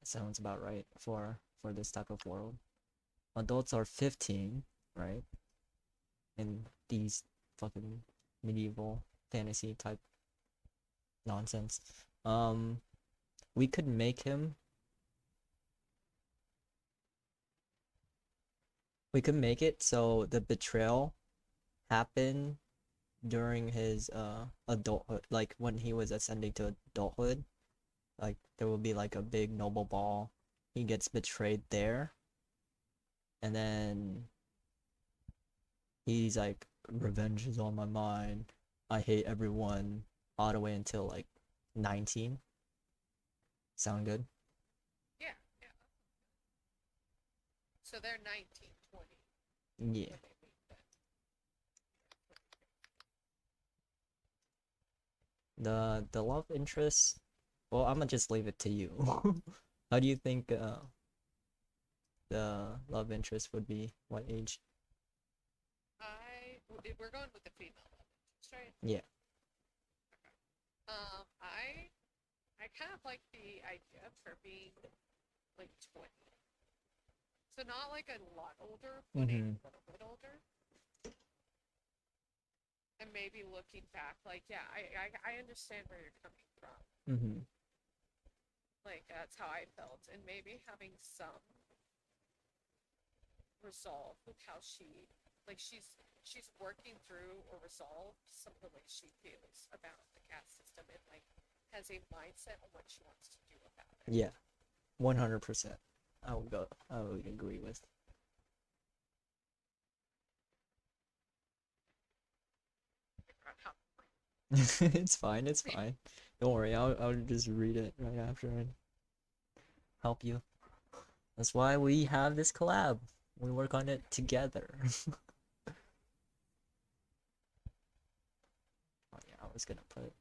sounds about right for this type of world. Adults are 15, right? In these fucking medieval fantasy type nonsense. We could make him. We could make it so the betrayal happened during his adulthood, like when he was ascending to adulthood. Like there will be like a big noble ball. He gets betrayed there, and then he's like, revenge is on my mind. I hate everyone all the way until like 19. Sound good? Yeah, yeah. So they're 19, 20 Yeah. when they meet then. The love interest. Well, I'm gonna just leave it to you. How do you think the love interest would be? What age? We're going with the female love interest, right? Yeah. I kind of like the idea for being like 20. So not like a lot older, but a little bit older. And maybe looking back, like, yeah, I understand where you're coming from. Mm-hmm. Like, that's how I felt. And maybe having some resolve with how she's working through or resolved some of the ways she feels about the caste system, and like has a mindset on what she wants to do about it. Yeah. 100%. I would agree with. It's fine, it's fine. Don't worry, I'll just read it right after and help you. That's why we have this collab. We work on it together. Oh yeah, I was gonna put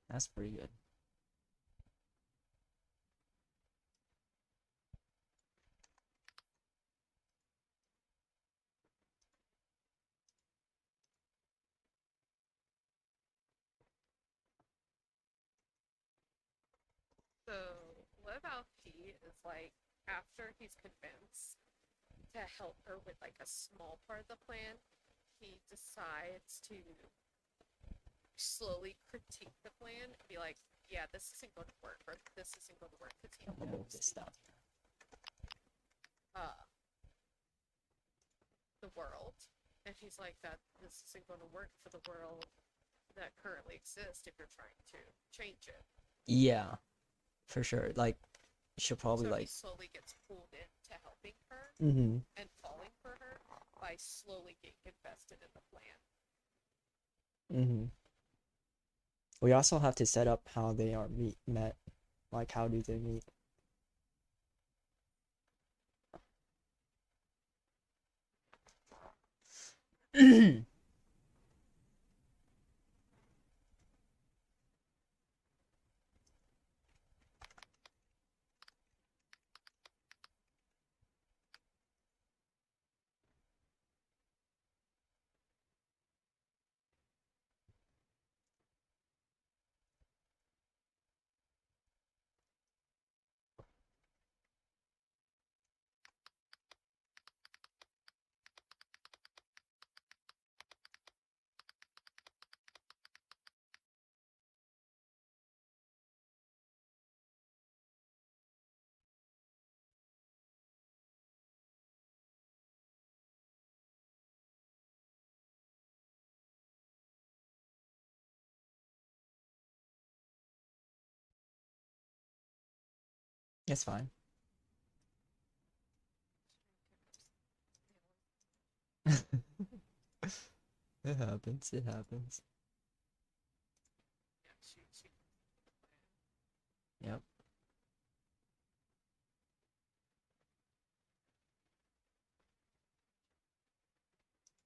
that's pretty good. So lmfao is like after he's convinced to help her with like a small part of the plan, he decides to slowly critique the plan and be like, yeah, this isn't going to work, or this isn't going to work, because he Move knows this down. uh, the world. And he's like, that this isn't going to work for the world that currently exists if you're trying to change it. Yeah, for sure. Like, you should probably So he like. slowly gets pulled into helping her Mm-hmm. and falling for her by slowly getting invested in the plan. Mm-hmm. We also have to set up how they are met. Like, how do they meet? It's fine. It happens. It happens. Yeah, she Yep.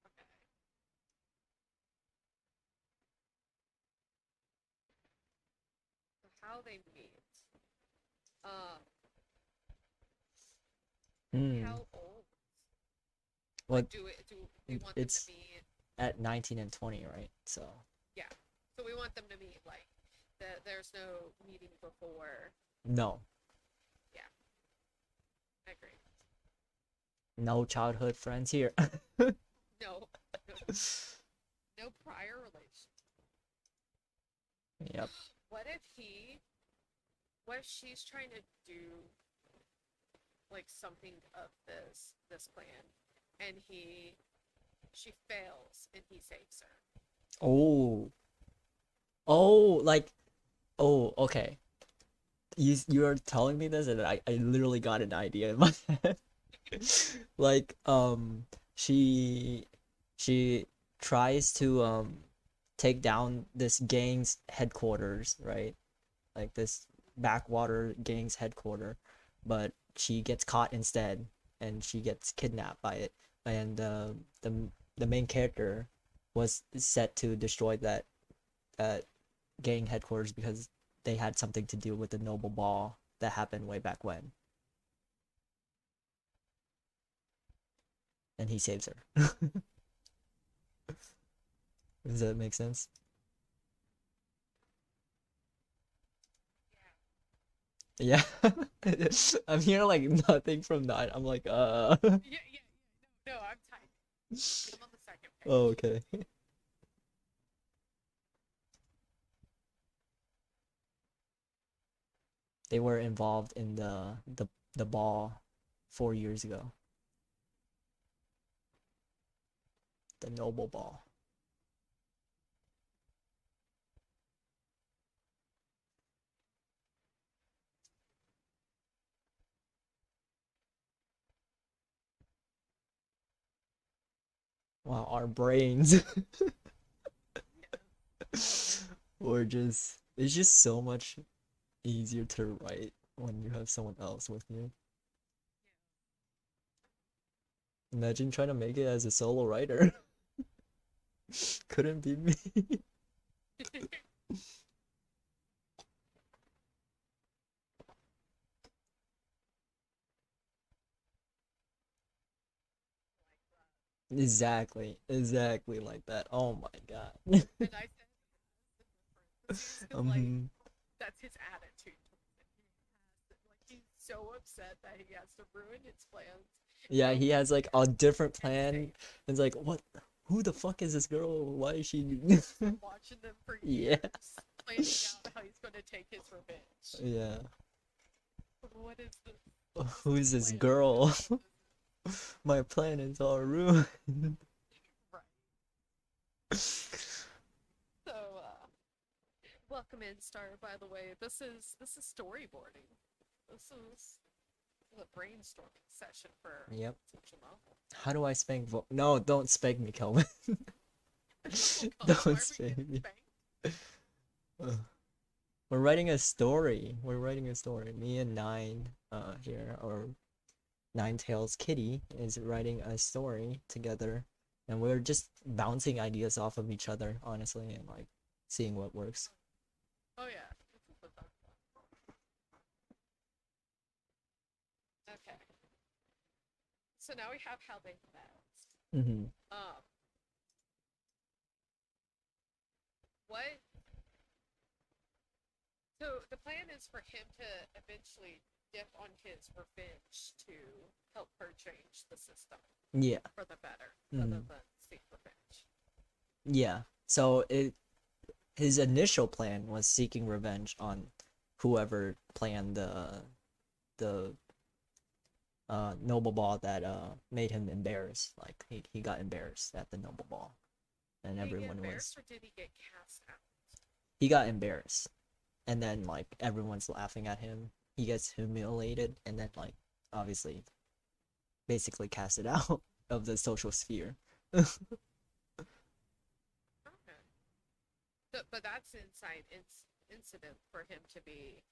okay. So how they meet. Um, Hmm. how old? Well, Like, do we want them to it's meet? at 19 and 20, right? So. Yeah. So we want them to meet like that. There's no meeting before. No. Yeah, I agree. No childhood friends here. No, no, no prior relation. Yep. What if he? What if she's trying to do like something of this plan, and she fails and he saves her. Oh. Oh, like, oh, okay. You're telling me this, and I literally got an idea in my head. Like, she she tries to take down this gang's headquarters, right? Like this backwater gang's headquarter, but she gets caught instead, and she gets kidnapped by it. And the main character was set to destroy that gang headquarters because they had something to do with the noble ball that happened way back when. And he saves her. Does that make sense? Yeah. I'm hearing like nothing from that. I'm like, Yeah, yeah, yeah. No, I'm typing. I'm on the second page. Oh, okay. They were involved in the ball 4 years ago. The noble ball. Wow, our brains were just, it's just so much easier to write when you have someone else with you. Imagine trying to make it as a solo writer. Couldn't be me. Exactly like that. Oh my god. And I said, like, Um, that's his attitude towards it. Like, he's so upset that he has to ruin his plans. yeah, and he has like a different and plan. save It's like, what? Who the fuck is this girl? Why is she? been watching them for Yeah. years, planning out how he's going to take his revenge. Yeah. What is this? Who's this plan? girl? My plan is all ruined. Right. So, welcome in, Star. By the way, this is storyboarding. This is the brainstorming session for Yep. such a novel. How do I spank No, don't spank me, Kelvin. Oh, God, why Don't are we spank getting me. spanked? Ugh. We're writing a story. We're writing a story. Me and Nine, here, or Nine Tails Kitty, is writing a story together, and we're just bouncing ideas off of each other, honestly, and like seeing what works. Oh yeah. This is what's up. Okay. So now we have how they met. Mm-hmm. What? So the plan is for him to eventually dip on his revenge to help her change the system Yeah. for the better, rather Mhm. than seek revenge. Yeah. So his initial plan was seeking revenge on whoever planned the noble ball that made him embarrassed. Like he got embarrassed at the noble ball, and Did he get everyone was embarrassed, or did he get cast out? he got embarrassed, and then like everyone's laughing at him. He gets humiliated, and then like obviously basically casted out of the social sphere. Okay. But that's inside incident for him to be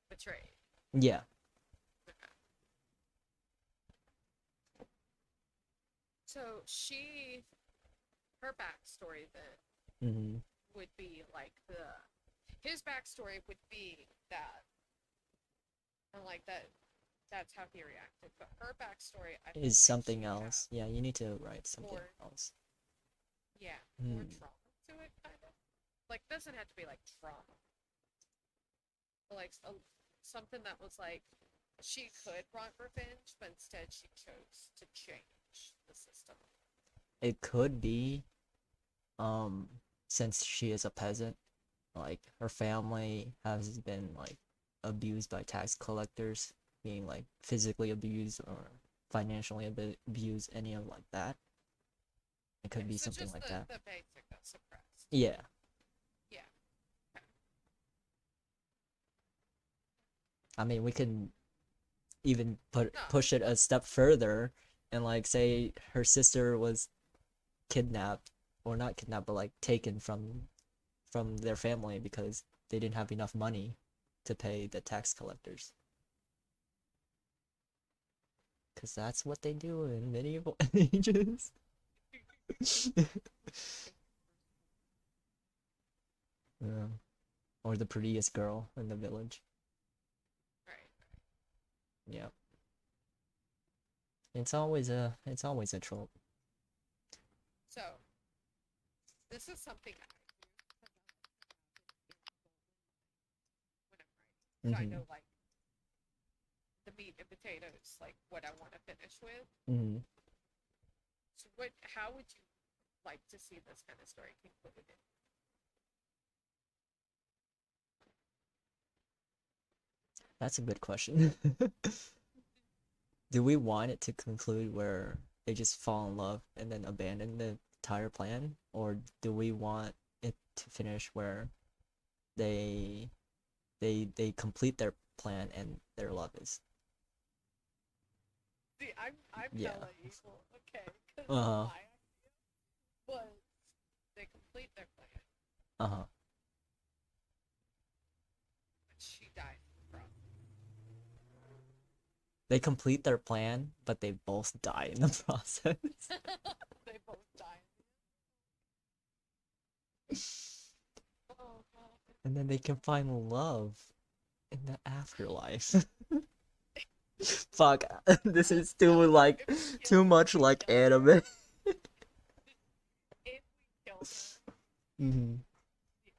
betrayed. Yeah. Okay. So her backstory then Mm-hmm. would be like his backstory would be that, and like that's how he reacted. But her backstory, I feel Is like something she else. has Yeah, you need to write something more- else. more Hmm. trauma to it, kind of. Like, doesn't have to be like trauma, but like something that was like she could want revenge, but instead she chose to change the system. It could be, since she is a peasant, like her family has been like abused by tax collectors, being like physically abused or financially abused, any of like that. It could Okay, be so something just like that. the basic of suppressed. Yeah. Yeah. Okay. I mean, we can even No. push it a step further and like say her sister was kidnapped, or not kidnapped, but like taken from their family because they didn't have enough money to pay the tax collectors. Because that's what they do in medieval ages. Yeah. Or the prettiest girl in the village. Right. Yeah. It's always a trope. So, this is something I do when I'm writing. So I Mm-hmm. know like the meat and potatoes, like what I want to finish with. Mm-hmm. So how would you like to see this kind of story concluded? That's a good question. Do we want it to conclude where they just fall in love and then abandon the entire plan? Or do we want it to finish where they they complete their plan and their love is See, I'm yeah. hella evil, okay? Because Uh-huh. my idea was they complete their plan, Uh-huh. but she died in the process. They complete their plan, but they both die in the process. They both died. Oh god. And then they can find love in the afterlife. Fuck, this is too like too much like anime. If we kill her, Mm-hmm. the only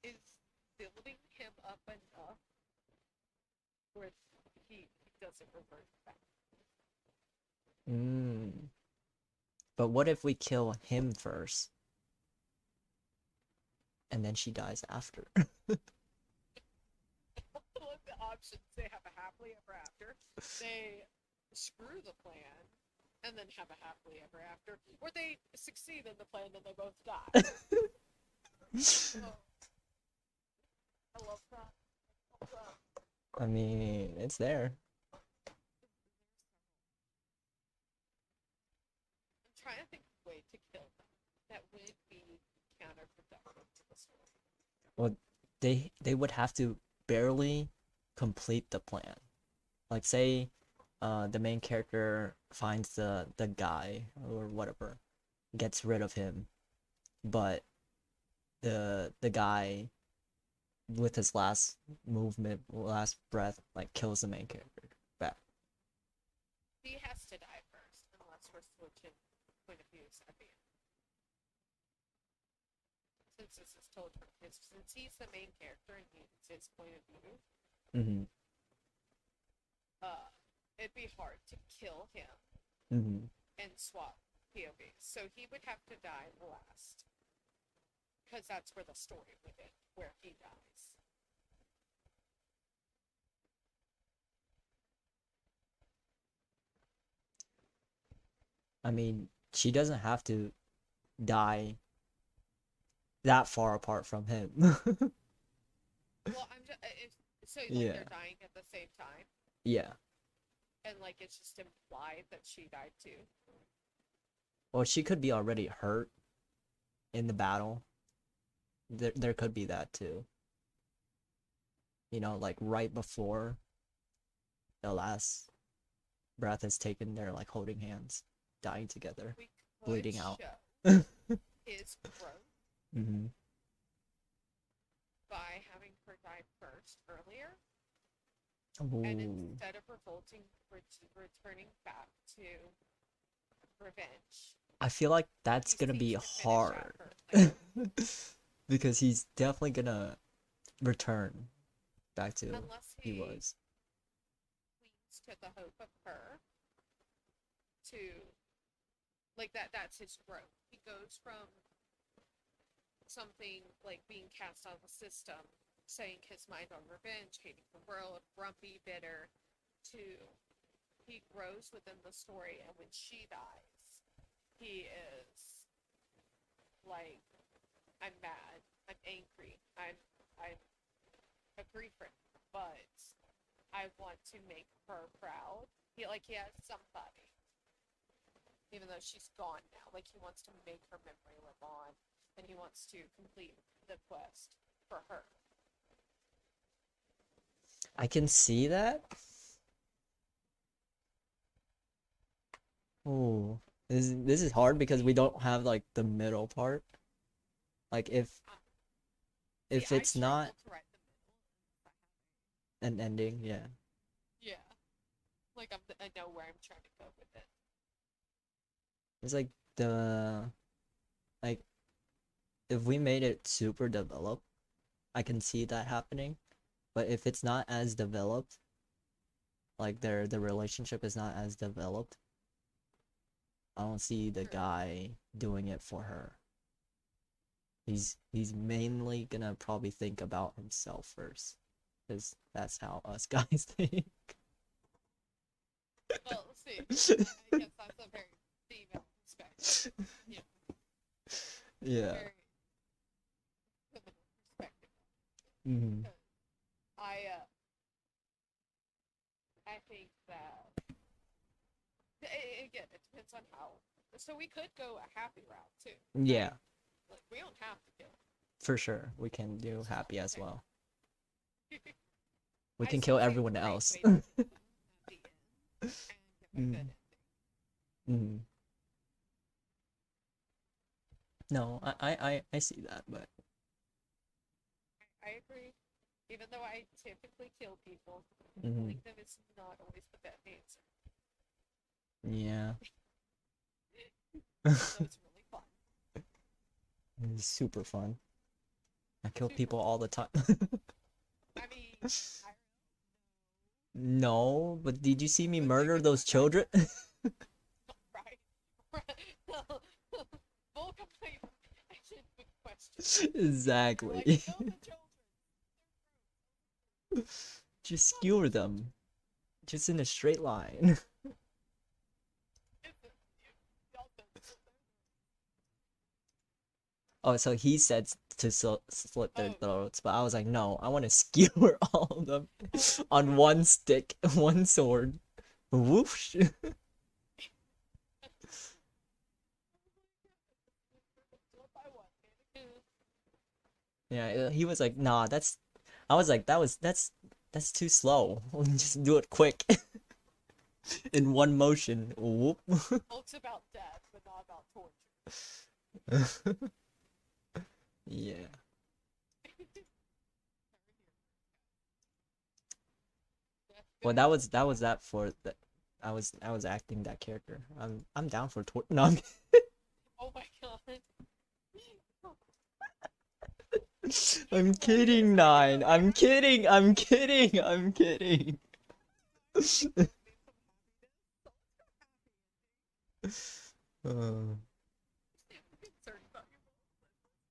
issue is building him up enough where he doesn't revert back. Mm. But what if we kill him first? And then she dies after. Look, the options, they have a happily ever after, they screw the plan and then have a happily ever after, or they succeed in the plan and they both die. Oh, I love that. I mean, it's there. I'm trying to think of a way to kill them that wouldn't be counterproductive to the story. Well, they would have to barely complete the plan. Like say the main character finds the guy or whatever, gets rid of him, but the guy with his last movement, last breath, like kills the main character back. He has to die first, unless we're switching point of views at the end. Since this is told from his, since he's the main character and it's his point of view, Mm-hmm. it'd be hard to kill him Mm-hmm. and swap POVs. So he would have to die last, because that's where the story would end, where he dies. I mean, she doesn't have to die that far apart from him. Well, I'm just so like Yeah. they're dying at the same time, Yeah. and like it's just implied that she died too. Or she could be already hurt in the battle. There could be that too. You know, like right before the last breath is taken, they're like holding hands, dying together, We could bleeding out. show his growth Mm-hmm. by having her die first earlier, Ooh. and instead of revolting, returning back to revenge. I feel like that's he gonna be seeks to finish out hard. her plan. Because he's definitely gonna return back to Unless he he was. clings to the hope of her to like that's his growth. He goes from something like being cast out of the system, setting his mind on revenge, hating the world, grumpy, bitter, to he grows within the story, and when she dies, he is like, I'm mad, I'm angry, I'm a griefer, but I want to make her proud. He has somebody, even though she's gone now. Like he wants to make her memory live on, and he wants to complete the quest for her. I can see that. Oh, This is hard because we don't have like the middle part. Like if See, I it's not struggle to write the middle. an ending, yeah. Yeah. Like I know where I'm trying to go with it. It's like like if we made it super developed, I can see that happening. But if it's not as developed, like the relationship is not as developed, I don't see the Sure. guy doing it for her. He's mainly gonna probably think about himself first, because that's how us guys think. Well, let's see. I guess that's a very female perspective. You know, Yeah. very feminine perspective. Hmm. I think that again, it depends on how. So we could go a happy route too. Yeah, Like we don't have to kill. for sure. We can do happy as well. We I can still kill think everyone great else. way to at the end and give a Mm. good ending. Hmm. No, I see that, but I agree. Even though I typically kill people, Mhm. killing them is not always the best answer. yeah, So it's really fun. it's super fun. I kill Super people all the time. I mean, I No, but did you see me But murder think those about children? right. Full complete action with question. You're Exactly. like, kill the children. Just skewer them. Just in a straight line. Y'all don't so Oh, so he said to slit their Oh. throats, but I was like, no, I want to skewer all of them on one stick, one sword. Whoosh. One by one. Yeah, he was like, nah, that's. I was like, that's too slow. Just do it quick. In one motion. Whoop. Folks about death, but not about torture. Yeah. Well, that was that for that. I was acting that character. I'm down for no. Oh my god. I'm kidding, Nine. I'm kidding. I'm kidding. I'm kidding. Uh, Concerned about your goals.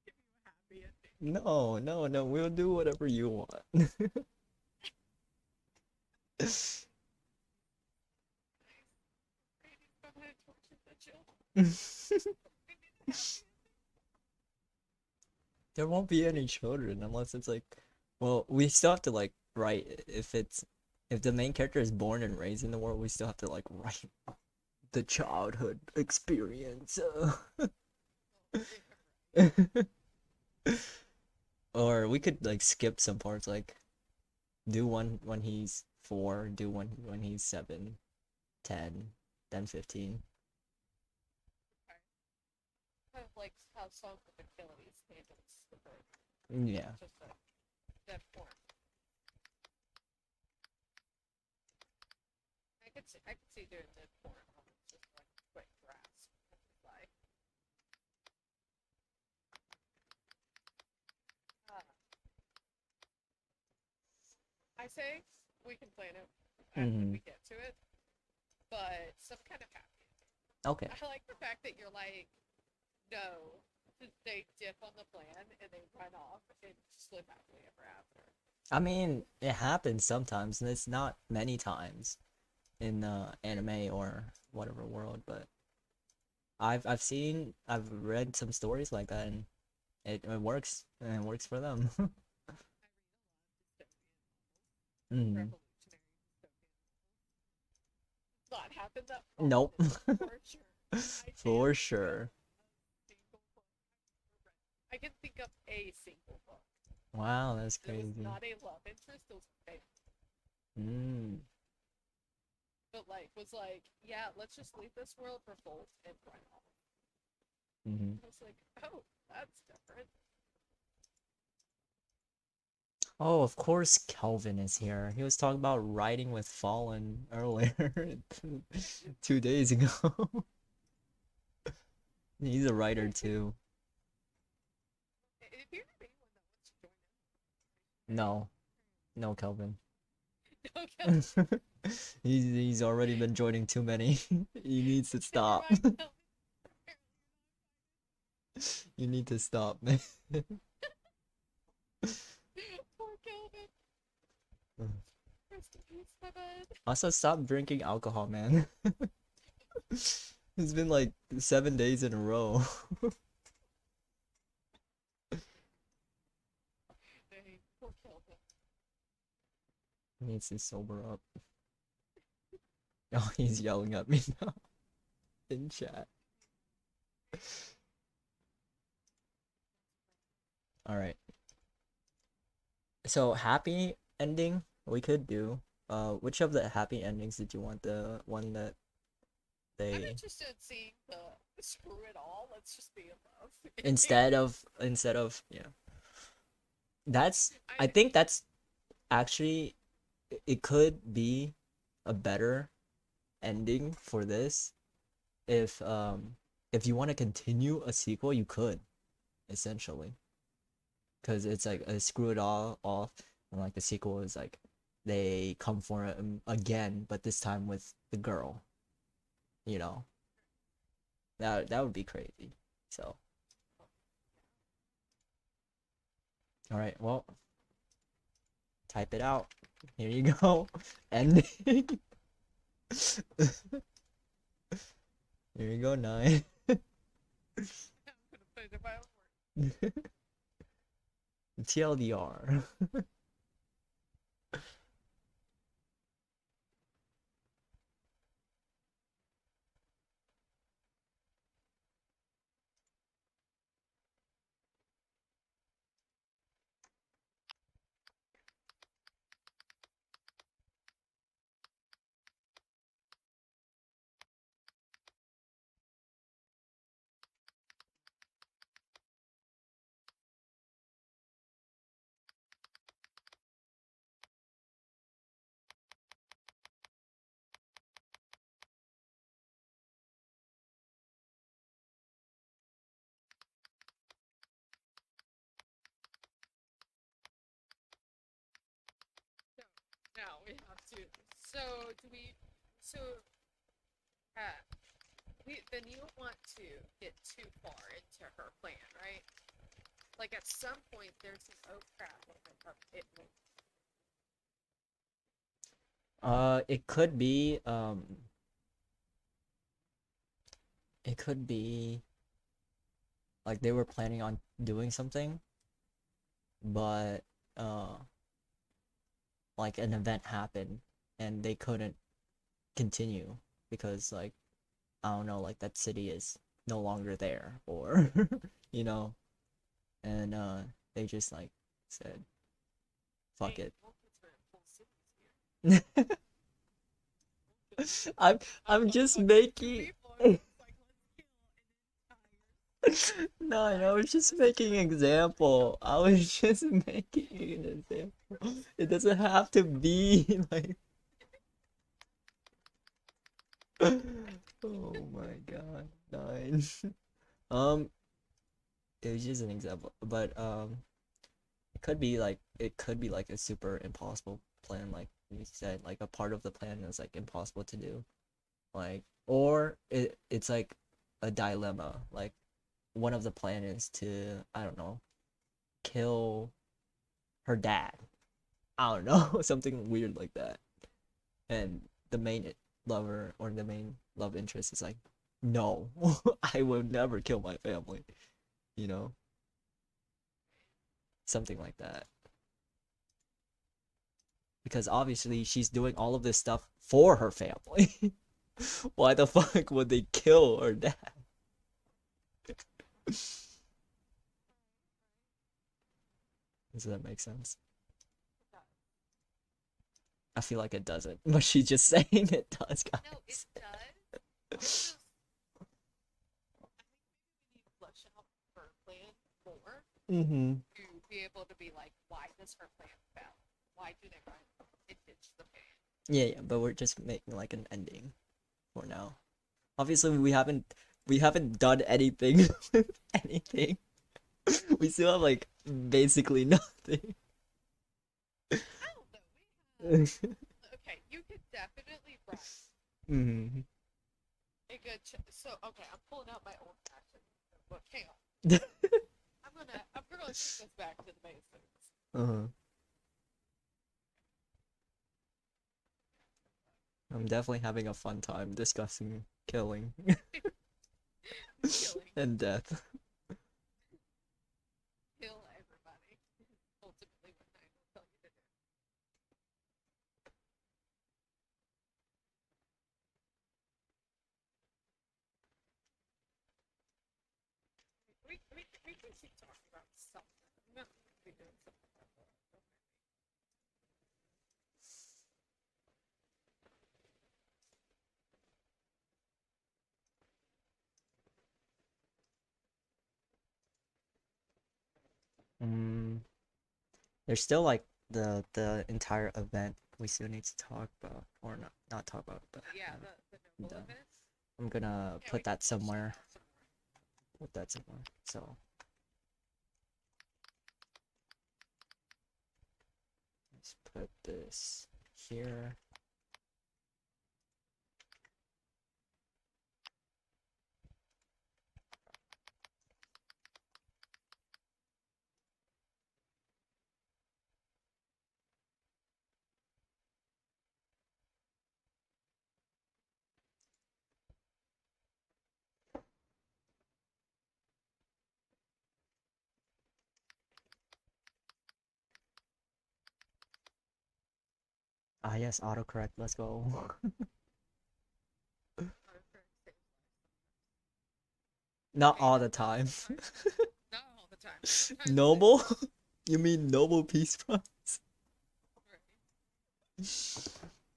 Give you a happy ending. no, no, no. We'll do whatever you want. Brady's gonna torture the children. There won't be any children unless it's like, well, we still have to like write if the main character is born and raised in the world, we still have to like write the childhood experience. Or we could like skip some parts, like do one when he's 4, do one when he's 7, 10, then 15. Kind of like how Song of Achilles handles the bird. Yeah. Just a dead form. I could see doing dead form. Just like quick grasp. Like, I say we can plan it when we get to it, but some kind of happy ending. Okay. I like the fact that you're like, no, they dip on the plan and they run off and just live happily ever after. I mean, it happens sometimes, and it's not many times in anime or whatever world, but I've read some stories like that, and it works, and it works for them. Revolutionary Mm. dystopian. Not happened that Nope. often, for sure. I For can't sure. think of a single book I've ever read. I can think of a single book. Wow, that's There was crazy. not a love interest. It was a Mm. but like was like, yeah, let's just leave this world for Volt and run off. Mm-hmm. I was like, oh, that's different. Oh, of course Kelvin is here. He was talking about riding with Fallen earlier, 2 days ago. He's a writer too. If you're not anyone that wants to join No, no, Kelvin. in, okay. He's already been joining too many. He needs to stop. Never mind, You need to stop, man. poor Kelvin. Rest in peace, my bud. Also, stop drinking alcohol, man. It's been like 7 days in a row. Dang, poor Kelvin. He needs to sober up. Oh, he's yelling at me now in chat. All right. So happy ending we could do. Which of the happy endings did you want? The one that I'm they interested in seeing the screw it all. Let's just be in love. instead of yeah. I think that's actually it could be a better ending for this if you want to continue a sequel you could essentially because it's like a screw it all off and like the sequel is like they come for him again but this time with the girl, you know, that would be crazy. So all right, well, type it out. Here you go. Ending. Here you go, 9. I'm gonna put it in my own words. TLDR. Now we have to. So do we? So, then you don't want to get too far into her plan, right? Like at some point, there's an oh crap moment of it. It could be like they were planning on doing something, but like an event happened and they couldn't continue because like I don't know, like that city is no longer there or you know, and they just like said fuck it. I'm just making no, I was just making an example. I was just making an example. It doesn't have to be like oh my god, 9. Um, it was just an example, but it could be like a super impossible plan, like you said, like a part of the plan is like impossible to do, like or it's like a dilemma, like one of the plan is to I don't know kill her dad. I don't know, something weird like that, and the main lover or the main love interest is like, no, I will never kill my family, you know, something like that. Because obviously she's doing all of this stuff for her family. Why the fuck would they kill her dad? Does that make sense? I feel like it doesn't, but she's just saying it does, guys. No, it does. It's just, I think we need to flesh out her plan more Mm-hmm. to be able to be like, why does her plan fail? Why do they run and ditch the plan? Yeah, but we're just making like an ending for now. Obviously, we haven't done anything with anything. We still have like basically nothing. I don't know. We have, okay, you could definitely run Mm-hmm. a good. So okay, I'm pulling out my old fashioned book. Hang on. I'm gonna take this back to the basics. Uh-huh. I'm definitely having a fun time discussing killing Killing. and death. Kill everybody. Ultimately, what I will tell you to do. We can keep talking about something. I'm not going to be doing something about that. Mm, there's still like the entire event we still need to talk about, or not talk about, but Yeah, the noble done. event. I'm gonna Yeah, we put can that flesh somewhere. out some more. Put that somewhere. So let's put this here. Ah yes, autocorrect. Let's go. Not all the time. Not all the time. Sometimes Noble? You mean Nobel Peace Prize? right.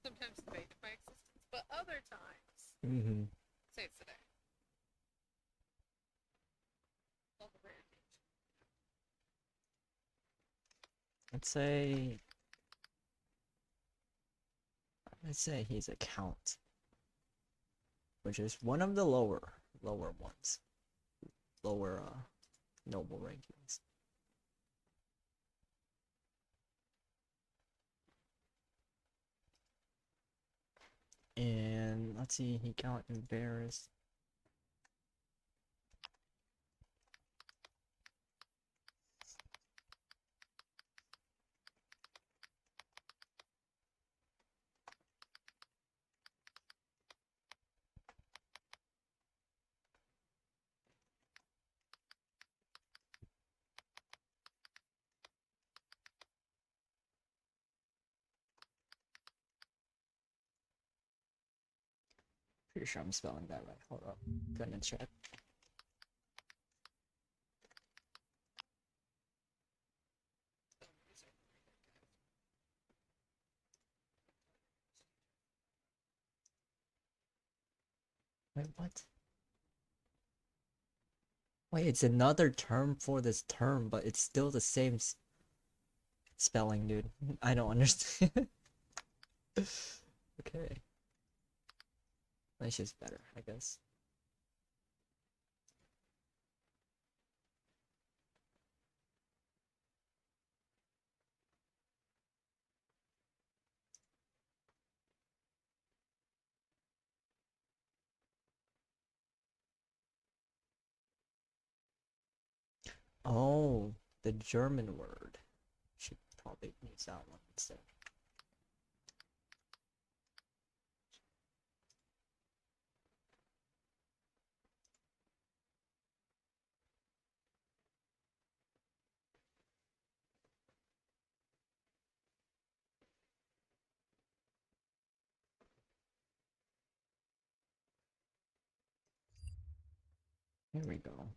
Sometimes debated my existence, but other times Mm-hmm. saves the day. All the rare occasion. Let's say he's a count, which is one of the lower ones, lower noble rankings. And let's see, he got embarrassed. Pretty sure I'm spelling that right. Hold up. Gonna check. Wait, what? Wait, it's another term for this term, but it's still the same spelling, dude. I don't understand. Okay. That's just better, I guess. Oh, the German word. Should probably use that one instead. Here we go.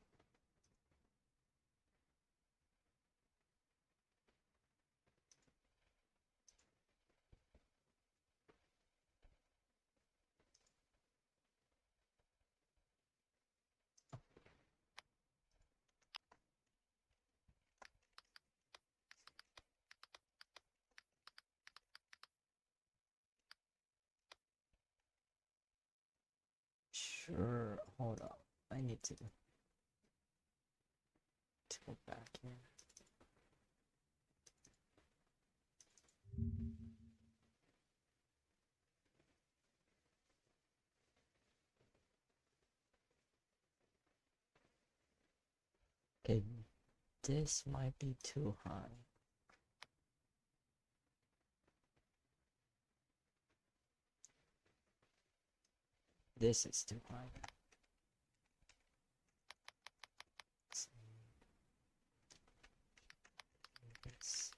Sure. Hold up. I need to go back here. Okay, this might be too high. This is too high. Let's see. This.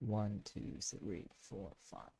One, two, three, four, five.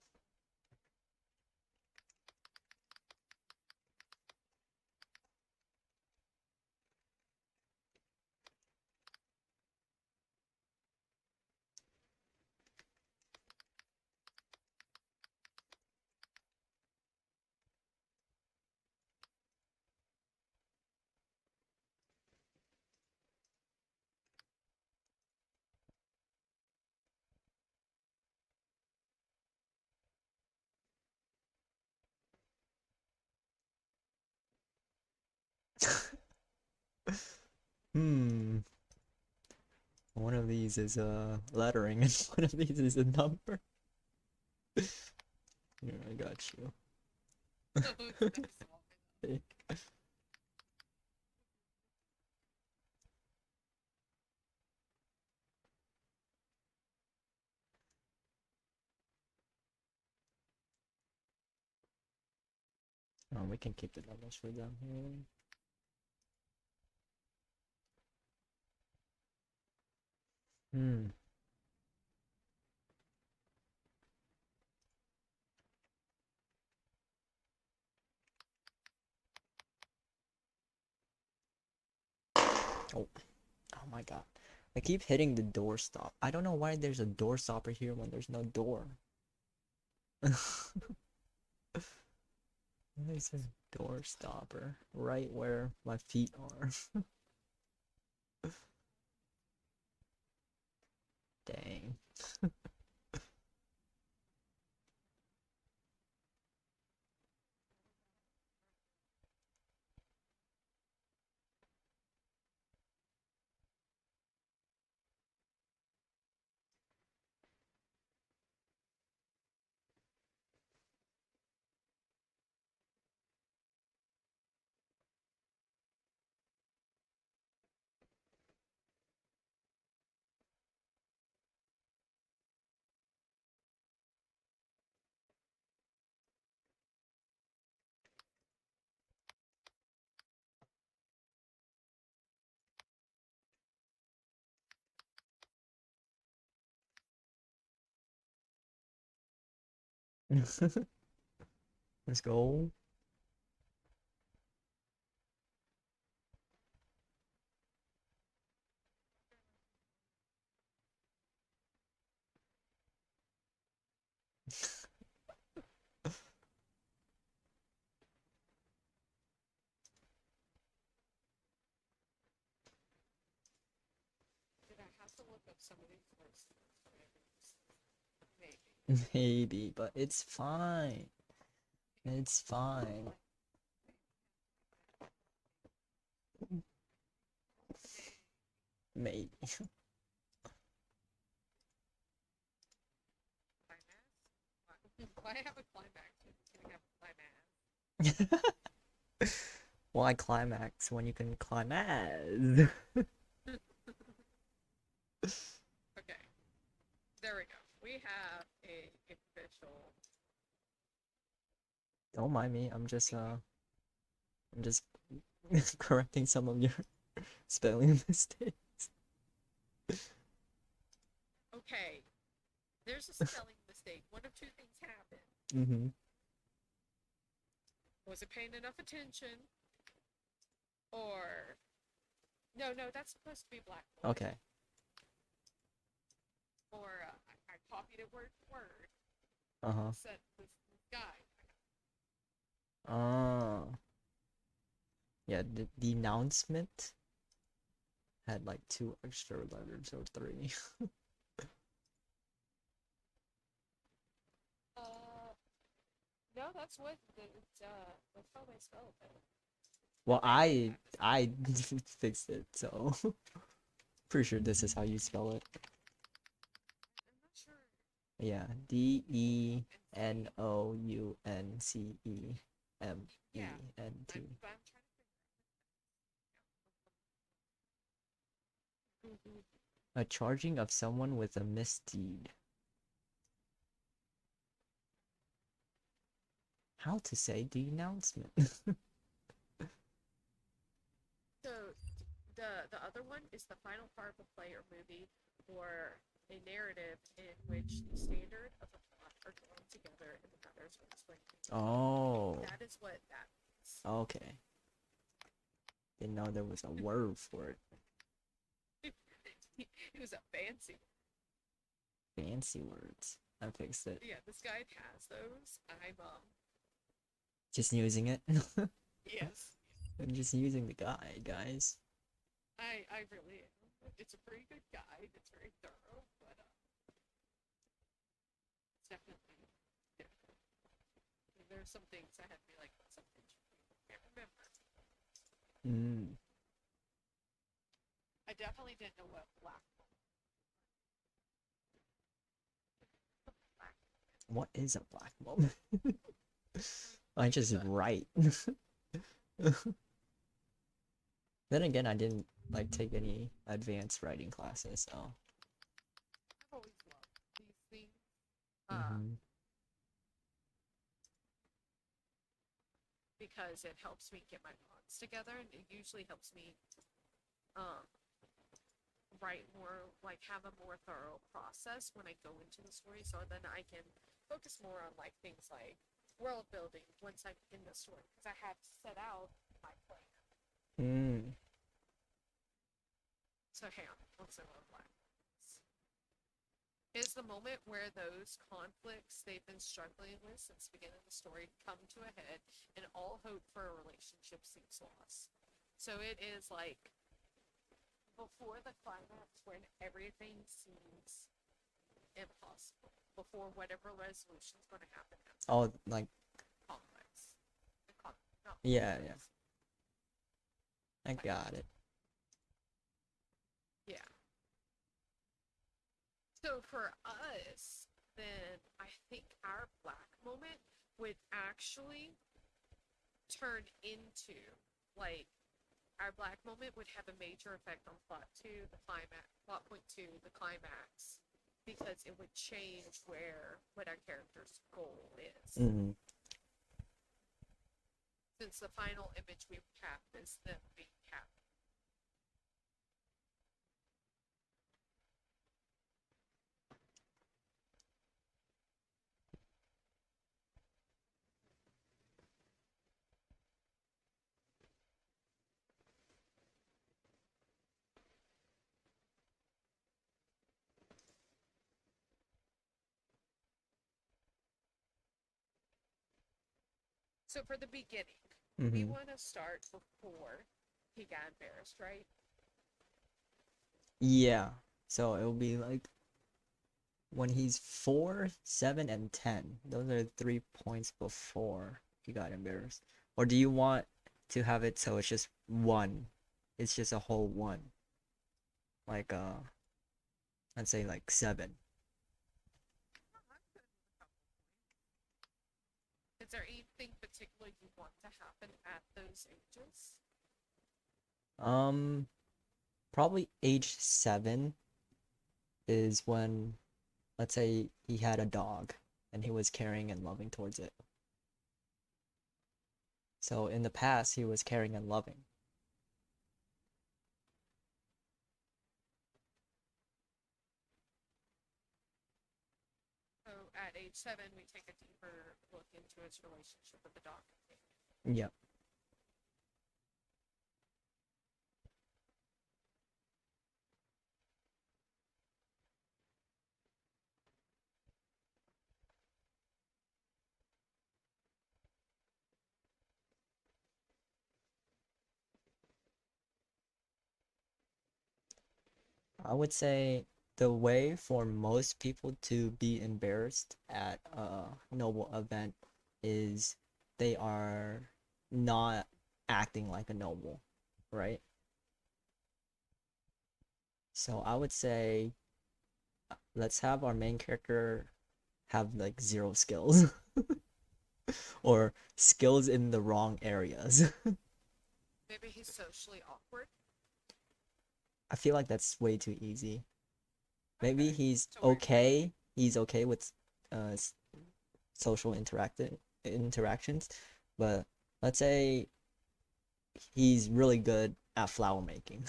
Hmm. One of these is lettering and one of these is a number. Here, I got you. Okay. Oh, we can keep the numbers for them here. Hmm. Oh. Oh my god. I keep hitting the door stop. I don't know why there's a door stopper here when there's no door. There's a door stopper right where my feet are. Dang. Let's go. Did I have to look up some of these words? Maybe. Maybe, but it's fine. It's fine. Maybe. Climax? Why have a climax when you can have a climax? Why climax when you can climax? Okay. There we go. We have a official. Don't mind me. I'm just I'm just correcting some of your spelling mistakes. Okay, there's a spelling mistake. One of two things happened. Mm-hmm. Was it paying enough attention? Or no, that's supposed to be black. Okay. Or I copied it word for word. Uh-huh. Said this guy. Yeah, the announcement had like 2 extra letters or 3. No, that's what that's how they spell it. Well, I fixed it, so pretty sure this is how you spell it. I'm not sure. Yeah, DENOUNCEMENT. Yeah, I'm trying to figure out. A charging of someone with a misdeed. How to say denouncement? So the other one is the final part of a play or movie or a narrative in which the standard of a plot are joined together and the matters are explained. Oh, That is what that means. okay. Didn't know there was a word for it. It was a fancy. Fancy words. I fixed it. Yeah, this guy has those. I'm Just using it. yes. I'm just using the guide, guys. I really am. It's a pretty good guide. It's very thorough, but it's definitely different. There are some things I had to be like, some things you can't remember. Mm. I definitely didn't know what black What is a black moment? I just write. Then again, I didn't like take any advanced writing classes, so. I've always loved these things. Because it helps me get my thoughts together, and it usually helps me write more, like have a more thorough process when I go into the story, so then I can focus more on like things like world building once I'm in the story, because I have set out my plan. Mm. So hang on, what's the word black? Is the moment where those conflicts they've been struggling with since the beginning of the story come to a head and all hope for a relationship seems lost. So it is like before the climax when everything seems impossible, before whatever resolution is going to happen. Oh, like, Complex. yeah, yeah. I got it. Yeah. So for us, then I think our black moment would actually turn into like our black moment would have a major effect on plot two, the climax, plot point two, the climax, because it would change what our character's goal is. Mm-hmm. Since the final image we have is them being happy. So for the beginning, we Mm-hmm. want to start before he got embarrassed, right? Yeah. So it'll be like when he's 4, 7, and 10. Those are 3 points before he got embarrassed. Or do you want to have it so it's just 1? It's just a whole 1. Like let's say like 7. Is there anything particular you want to happen at those ages? Probably age 7 is when, let's say he had a dog and he was caring and loving towards it. So in the past, he was caring and loving. So at age 7, we take a deeper look into his relationship with the dog. Yep. I would say the way for most people to be embarrassed at a noble event is they are not acting like a noble, right? So I would say let's have our main character have like zero skills or skills in the wrong areas. Maybe he's socially awkward. I feel like that's way too easy. Maybe Okay. he's So we're- okay. He's okay with social interactions, but let's say he's really good at flower making.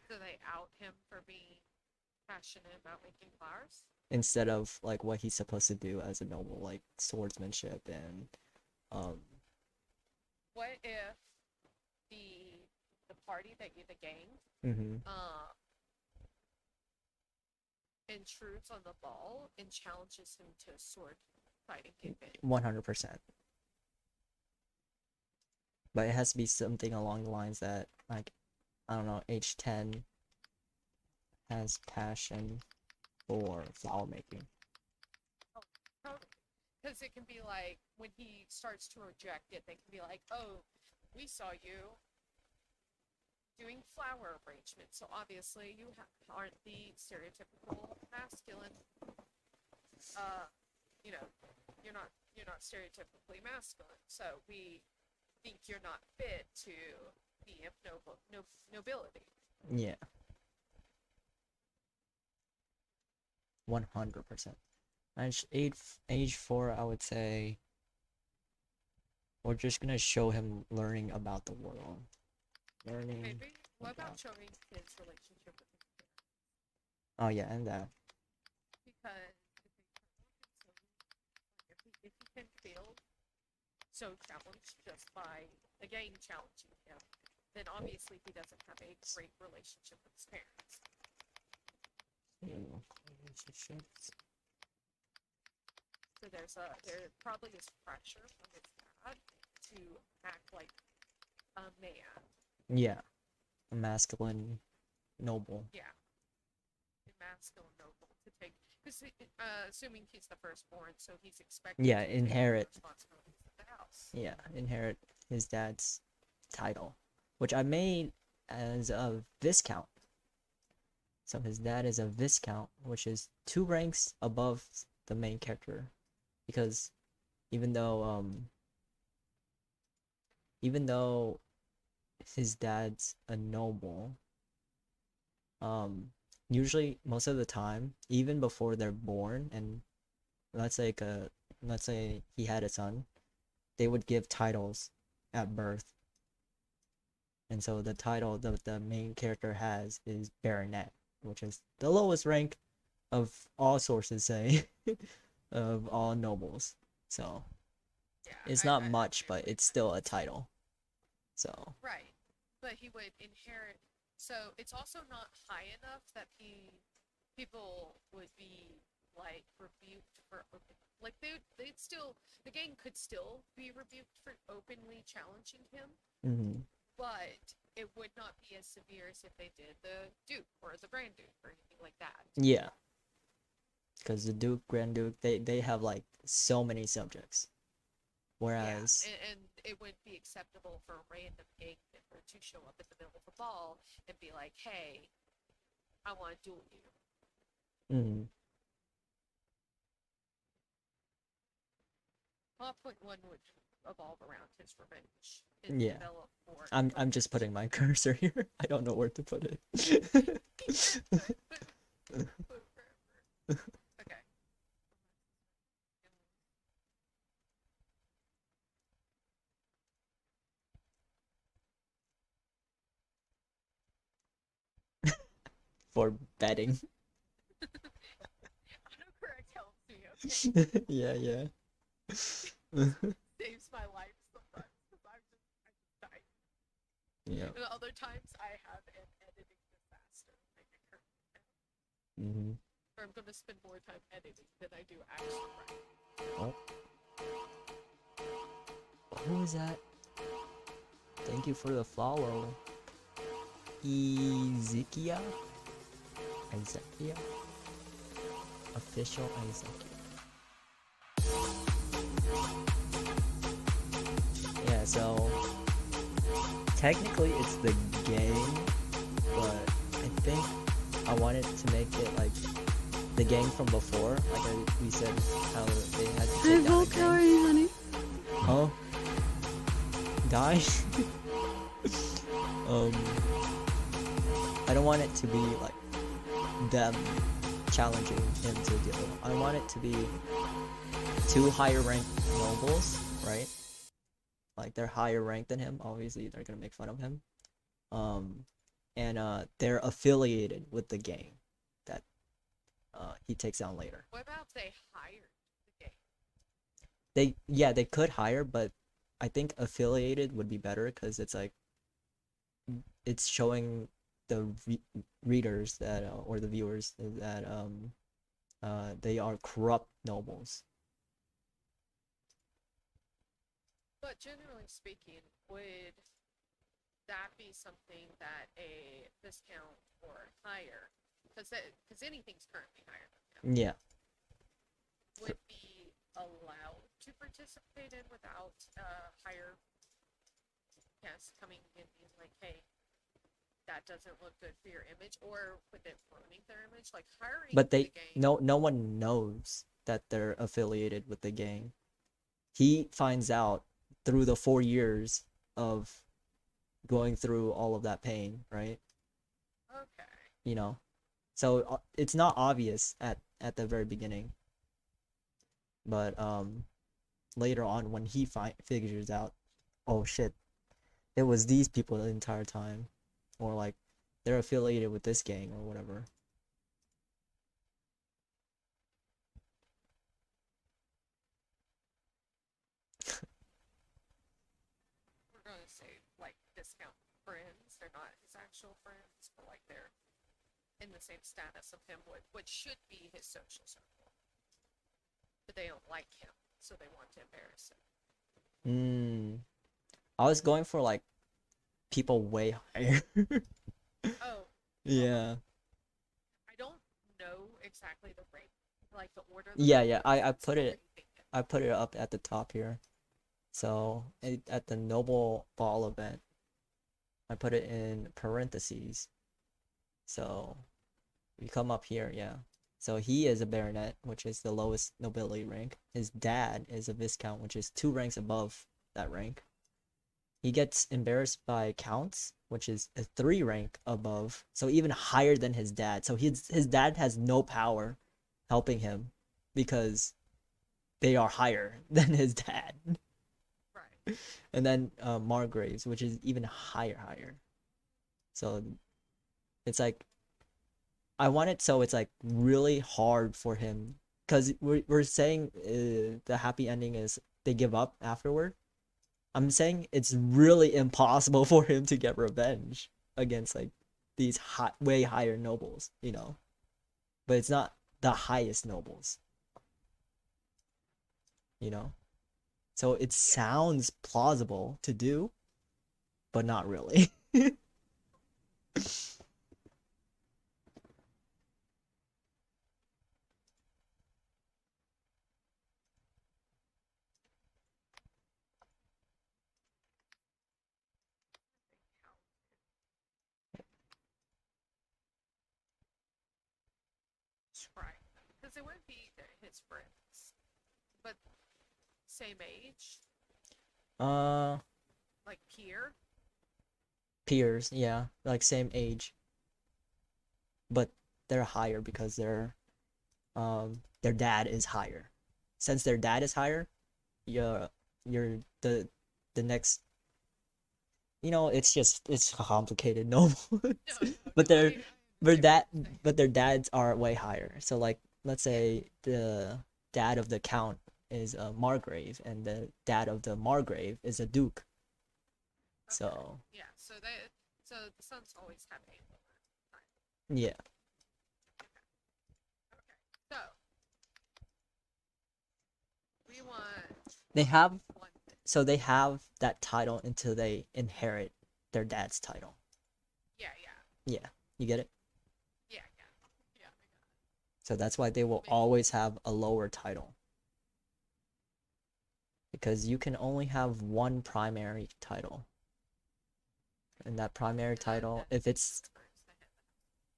Do they out him for being passionate about making flowers? Instead of like what he's supposed to do as a noble, like swordsmanship and um What if the party that you the gang mhm, intrudes on the ball and challenges him to a sword fighting event? 100%. But it has to be something along the lines that like I don't know, age 10 has passion for flower making. Totally. Because it can be like when he starts to reject it, they can be like, "Oh, we saw you doing flower arrangement, so obviously you aren't the stereotypical masculine. You know, you're not stereotypically masculine. So we think you're not fit to be of nobility." Yeah. 100%. Age 4, I would say we're just gonna show him learning about the world. Learning. Maybe. What about about- showing his relationship with his parents? Oh yeah, and that. Because if he can feel so challenged just by again challenging him, then obviously he doesn't have a great relationship with his parents. Relationships. So there probably is pressure from his dad to act like a man. Yeah, a masculine noble. Yeah. A masculine noble to take, because assuming he's the firstborn, so he's expected Yeah, to take inherit. the responsibilities of the house. Yeah, inherit his dad's title, which I made as a viscount. So his dad is a viscount, which is 2 ranks above the main character, because even though his dad's a noble, usually most of the time, even before they're born, and let's say he had a son, they would give titles at birth. And so the title that the main character has is baronet, which is the lowest rank of all sources say of all nobles. So Yeah, it's I not agree much, with but you. it's still a title. So Right. But he would inherit. So it's also not high enough that people would be like rebuked for like they'd still the gang could still be rebuked for openly challenging him, mhm. but it would not be as severe as if they did the Duke or the Grand Duke or anything like that. Yeah, because the Duke, Grand Duke, they have like so many subjects, whereas Yeah, and it wouldn't be acceptable for a random gang member to show up in the middle of a ball and be like, "Hey, I want to duel you." mhm, Plot point 1 would evolve around his revenge and Yeah. develop more. I'm just putting my cursor here. I don't know where to put it. Okay. for betting. Autocorrect helps me, okay? Yeah, yeah. Saves my life sometimes because I'm just dying. Yeah. And other times I have an editing disaster. Like a Mm-hmm. or I'm gonna spend more time editing than I do actually writing. Oh. Who is that? Thank you for the follow. Ezekia? Ezekia? Official Ezekia. Yeah, so technically it's the game, but I think I wanted to make it like the gang from before, like we said how they had to take down a How are gang. you, honey? Oh, die. I don't want it to be like them challenging him to deal. I want it to be two higher ranked nobles, right? Like they're higher ranked than him. Obviously, they're gonna make fun of him. And they're affiliated with the gang that he takes down later. What about if they hired the game? They could hire, but I think affiliated would be better because it's like it's showing the readers that or the viewers that they are corrupt nobles. But generally speaking, would that be something that a discount or higher, because anything's currently higher than that, Yeah. would be allowed to participate in without higher guests coming in being like, hey, that doesn't look good for your image, or with it ruining their image, like hiring But the they game. no one knows that they're affiliated with the gang. He finds out through the 4 years of going through all of that pain, right? Okay. You know, so it's not obvious at the very beginning, but later on when he figures out, oh shit, it was these people the entire time, or like they're affiliated with this gang or whatever. We're gonna say like discount friends. They're not his actual friends, but like they're in the same status of him, which should be his social circle. But they don't like him, so they want to embarrass him. I was going for like people way higher. Oh, Yeah. I don't know exactly the rank, like the order. Yeah. I What put are it you thinking? up at the top here. So at the Noble Ball event, I put it in parentheses. So we come up here, yeah. So he is a baronet, which is the lowest nobility rank. His dad is a viscount, which is 2 ranks above that rank. He gets embarrassed by counts, which is a 3 rank above, so even higher than his dad. So his dad has no power helping him because they are higher than his dad. Right. And then Margraves, which is even higher. So it's like I want it so it's like really hard for him because we're saying the happy ending is they give up afterward. I'm saying it's really impossible for him to get revenge against like these way higher nobles, you know. But it's not the highest nobles, you know. So it sounds plausible to do, but not really. Right. Because it wouldn't be his friends, but same age, uh like peer. Peers, yeah, like same age. But they're higher because their dad is higher. Since their dad is higher, you're the next, you know, it's complicated. No. No, But they're I But that, Interesting. but their dads are way higher. So like, let's say the dad of the count is a margrave, and the dad of the margrave is a duke. Okay. So Yeah. So the sons always have a lower title. yeah, Okay. So we want they have one thing. so they have that title until they inherit their dad's title. Yeah. Yeah, you get it? Yeah. I got it. So that's why they will Maybe. always have a lower title. Because you can only have one primary title. And that primary title, if it's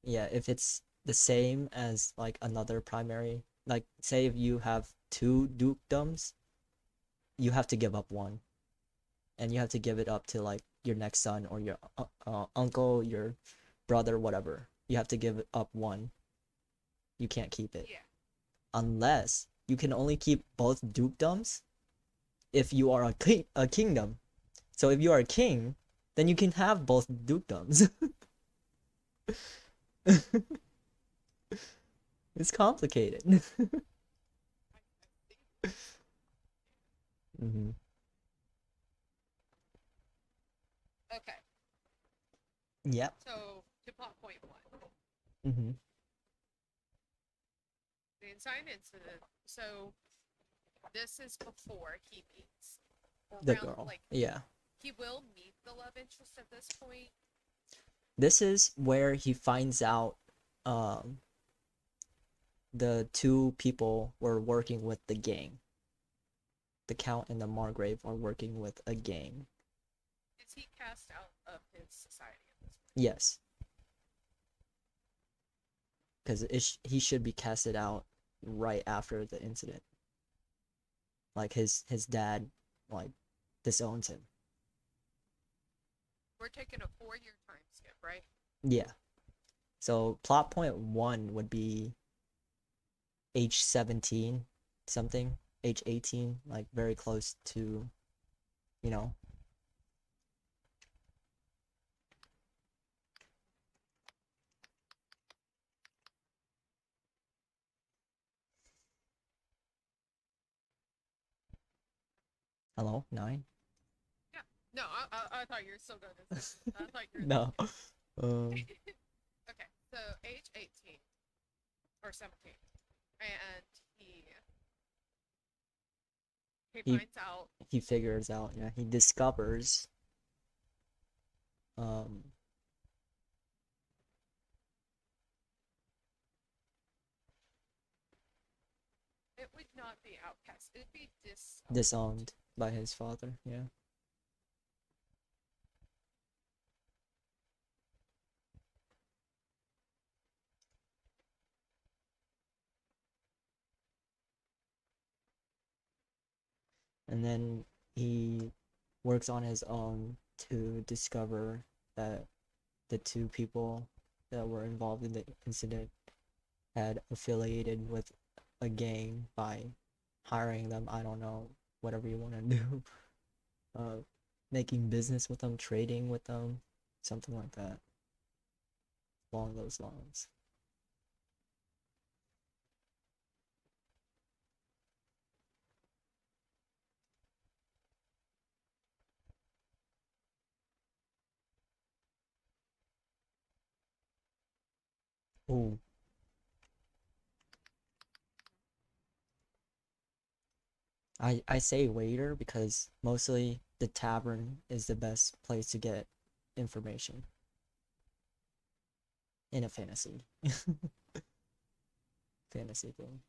yeah, if it's the same as like another primary, like say if you have two dukedoms, you have to give up one. And you have to give it up to like your next son or your uncle, your brother, whatever. You have to give up one. You can't keep it. Yeah. Unless you can only keep both dukedoms if you are a kingdom. So if you are a king, then you can have both dukedoms. It's complicated. hmm Okay. Yep. So to plot point one, hmm the insane incident. So this is before he meets The around girl. like Yeah. he will meet the love interest at this point. This is where he finds out um the two people were working with the gang. The Count and the Margrave are working with a gang. Is he cast out of his society at this point? Yes. Because he should be casted out right after the incident. Like his dad like disowns him. We're taking a 4-year time skip, right? Yeah. So plot point 1 would be age 17 something, age 18, like very close to, you know. Hello, 9? Yeah. No, I thought you were still going to. I thought you were. No. Okay, so age 18 or 17, and he He- finds out. He figures out, yeah, he discovers um It would not be outcast. It'd be disowned by his father, yeah. And then he works on his own to discover that the two people that were involved in the incident had affiliated with a gang by hiring them, I don't know, whatever you want to do. Making business with them, trading with them, something like that. Along those lines. Ooh. I say waiter because mostly the tavern is the best place to get information in a fantasy game.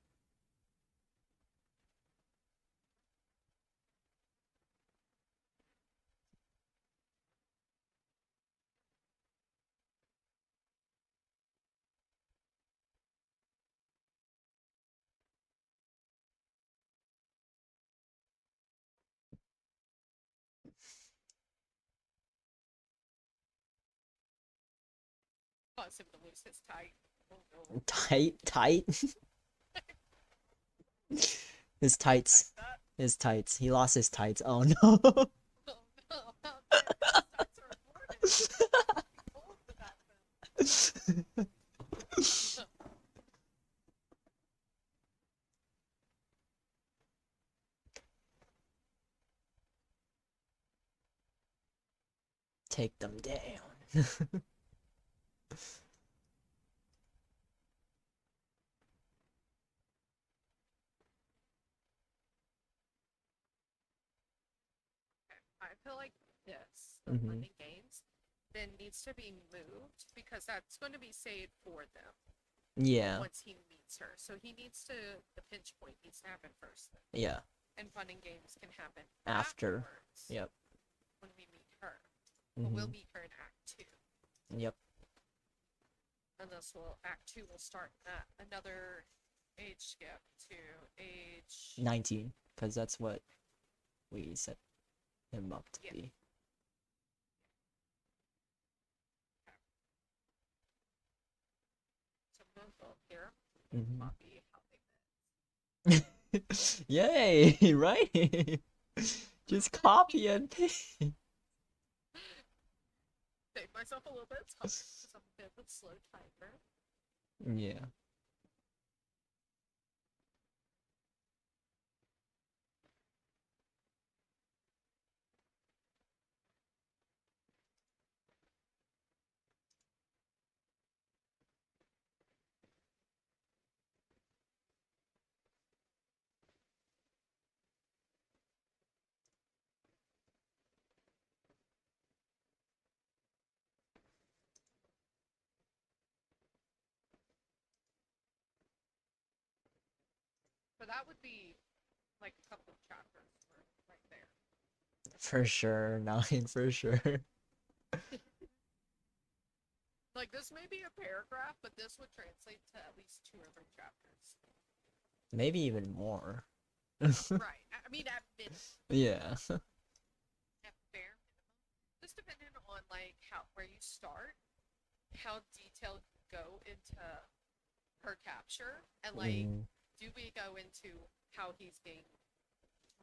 Cause him to lose his tight. Oh no. Tight. His tights. Like that. His tights. He lost his tights. Oh no. Oh no. How dare his tights are important. Hold that then. take them down. I feel like this, the Mhm. London Games, then needs to be moved because that's going to be saved for them Yeah. once he meets her. So he needs to, the pinch point needs to happen first. Then. Yeah. And Fun and Games can happen After. afterwards. Yep. When we meet her. But we'll Mhm. meet her in Act 2. Yep. And Act 2 will start at another age skip to age 19, because that's what we set him up to Yeah. be. So I'm gonna go up here. Mhm. Copy how they met. Yay! Right? Just copy and paste. Save myself a little bit of time because I'm a bit of a slow typer. Yeah. So that would be like a couple of chapters right there. For sure. 9 for sure. Like this may be a paragraph, but this would translate to at least 2 or 3 chapters. Maybe even more. Right. I mean, at minimum. Yeah. At bare minimum. Just depending on like where you start, how detailed you go into her capture, and like, Mm. do we go into how he's being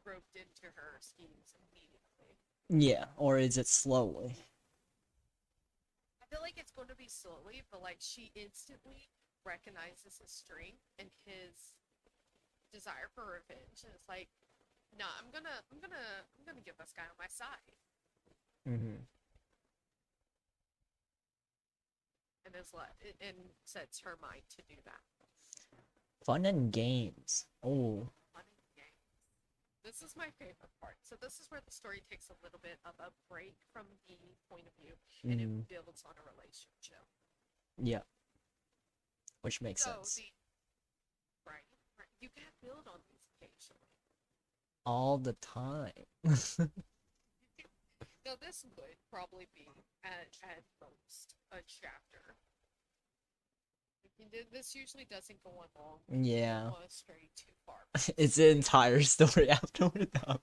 roped into her schemes immediately? Yeah. Or is it slowly? I feel like it's going to be slowly, but like she instantly recognizes his strength and his desire for revenge, and it's like, nah, I'm gonna get this guy on my side, Mm-hmm. and sets her mind to do that. Fun and games. Oh. Fun and games. This is my favorite part. So this is where the story takes a little bit of a break from the point of view, and it builds on a relationship. Yeah. Which makes So sense. Right. You can build on these occasionally. All the time. Now this would probably be at most a chapter. This usually doesn't go on long. Yeah. You don't want to stray too far. It's the entire story afterward though.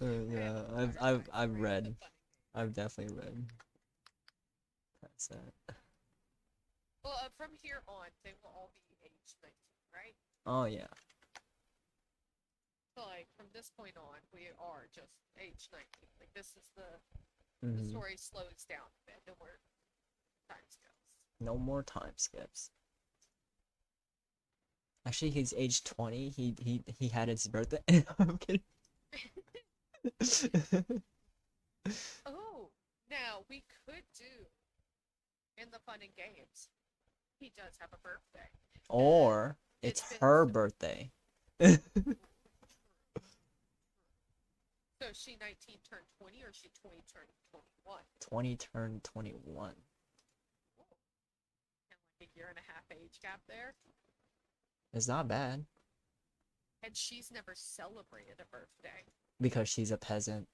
Yeah, I've read. I've definitely read. That's it. Well, from here on, they will all be age 19, right? Oh yeah. So, like, from this point on, we are just age 19. Like, this is the story slows down a bit. No more time skips. No more time skips. Actually, he's age 20. He had his birthday. I'm kidding. Oh, now we could do in the fun and games. He does have a birthday. Or it's it's been her so- birthday. So is she 19 turned 20 or is she 20 turned 21? 20 turned 21. And like a year and a half age gap there. It's not bad And she's never celebrated a birthday. because she's a peasant.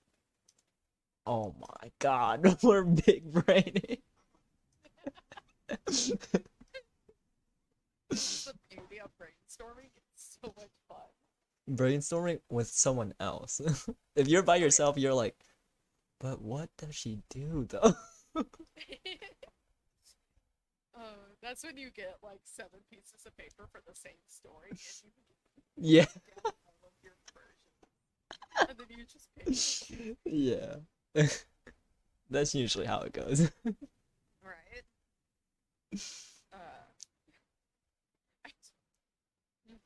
Oh my god, we're big brainy. This is the beauty of brainstorming. It's so much fun. Brainstorming with someone else. If you're by yourself, you're like, but what does she do though? That's when you get like 7 pieces of paper for the same story, and you Yeah. down all of your versions, and then you just pick. Yeah. That's usually how it goes. Right.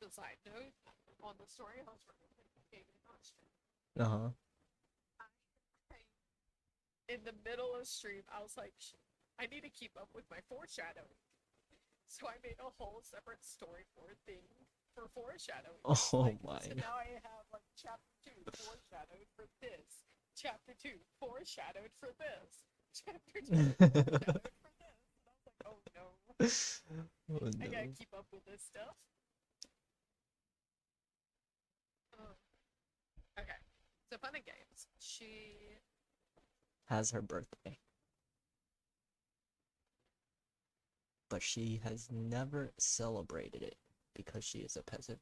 The side note on the story, I was working with a game in Austria. Uh-huh. in the middle of stream, I was like, I need to keep up with my foreshadowing. So I made a whole separate storyboard thing for foreshadowing. Oh Like, my so god. now I have like chapter 2 foreshadowed for this. Chapter 2 foreshadowed for this. Chapter 2 foreshadowed for this. And I was like, oh no. Oh I gotta no. keep up with this stuff. Okay. So fun and games. She Has her birthday. But she has never celebrated it because she is a peasant.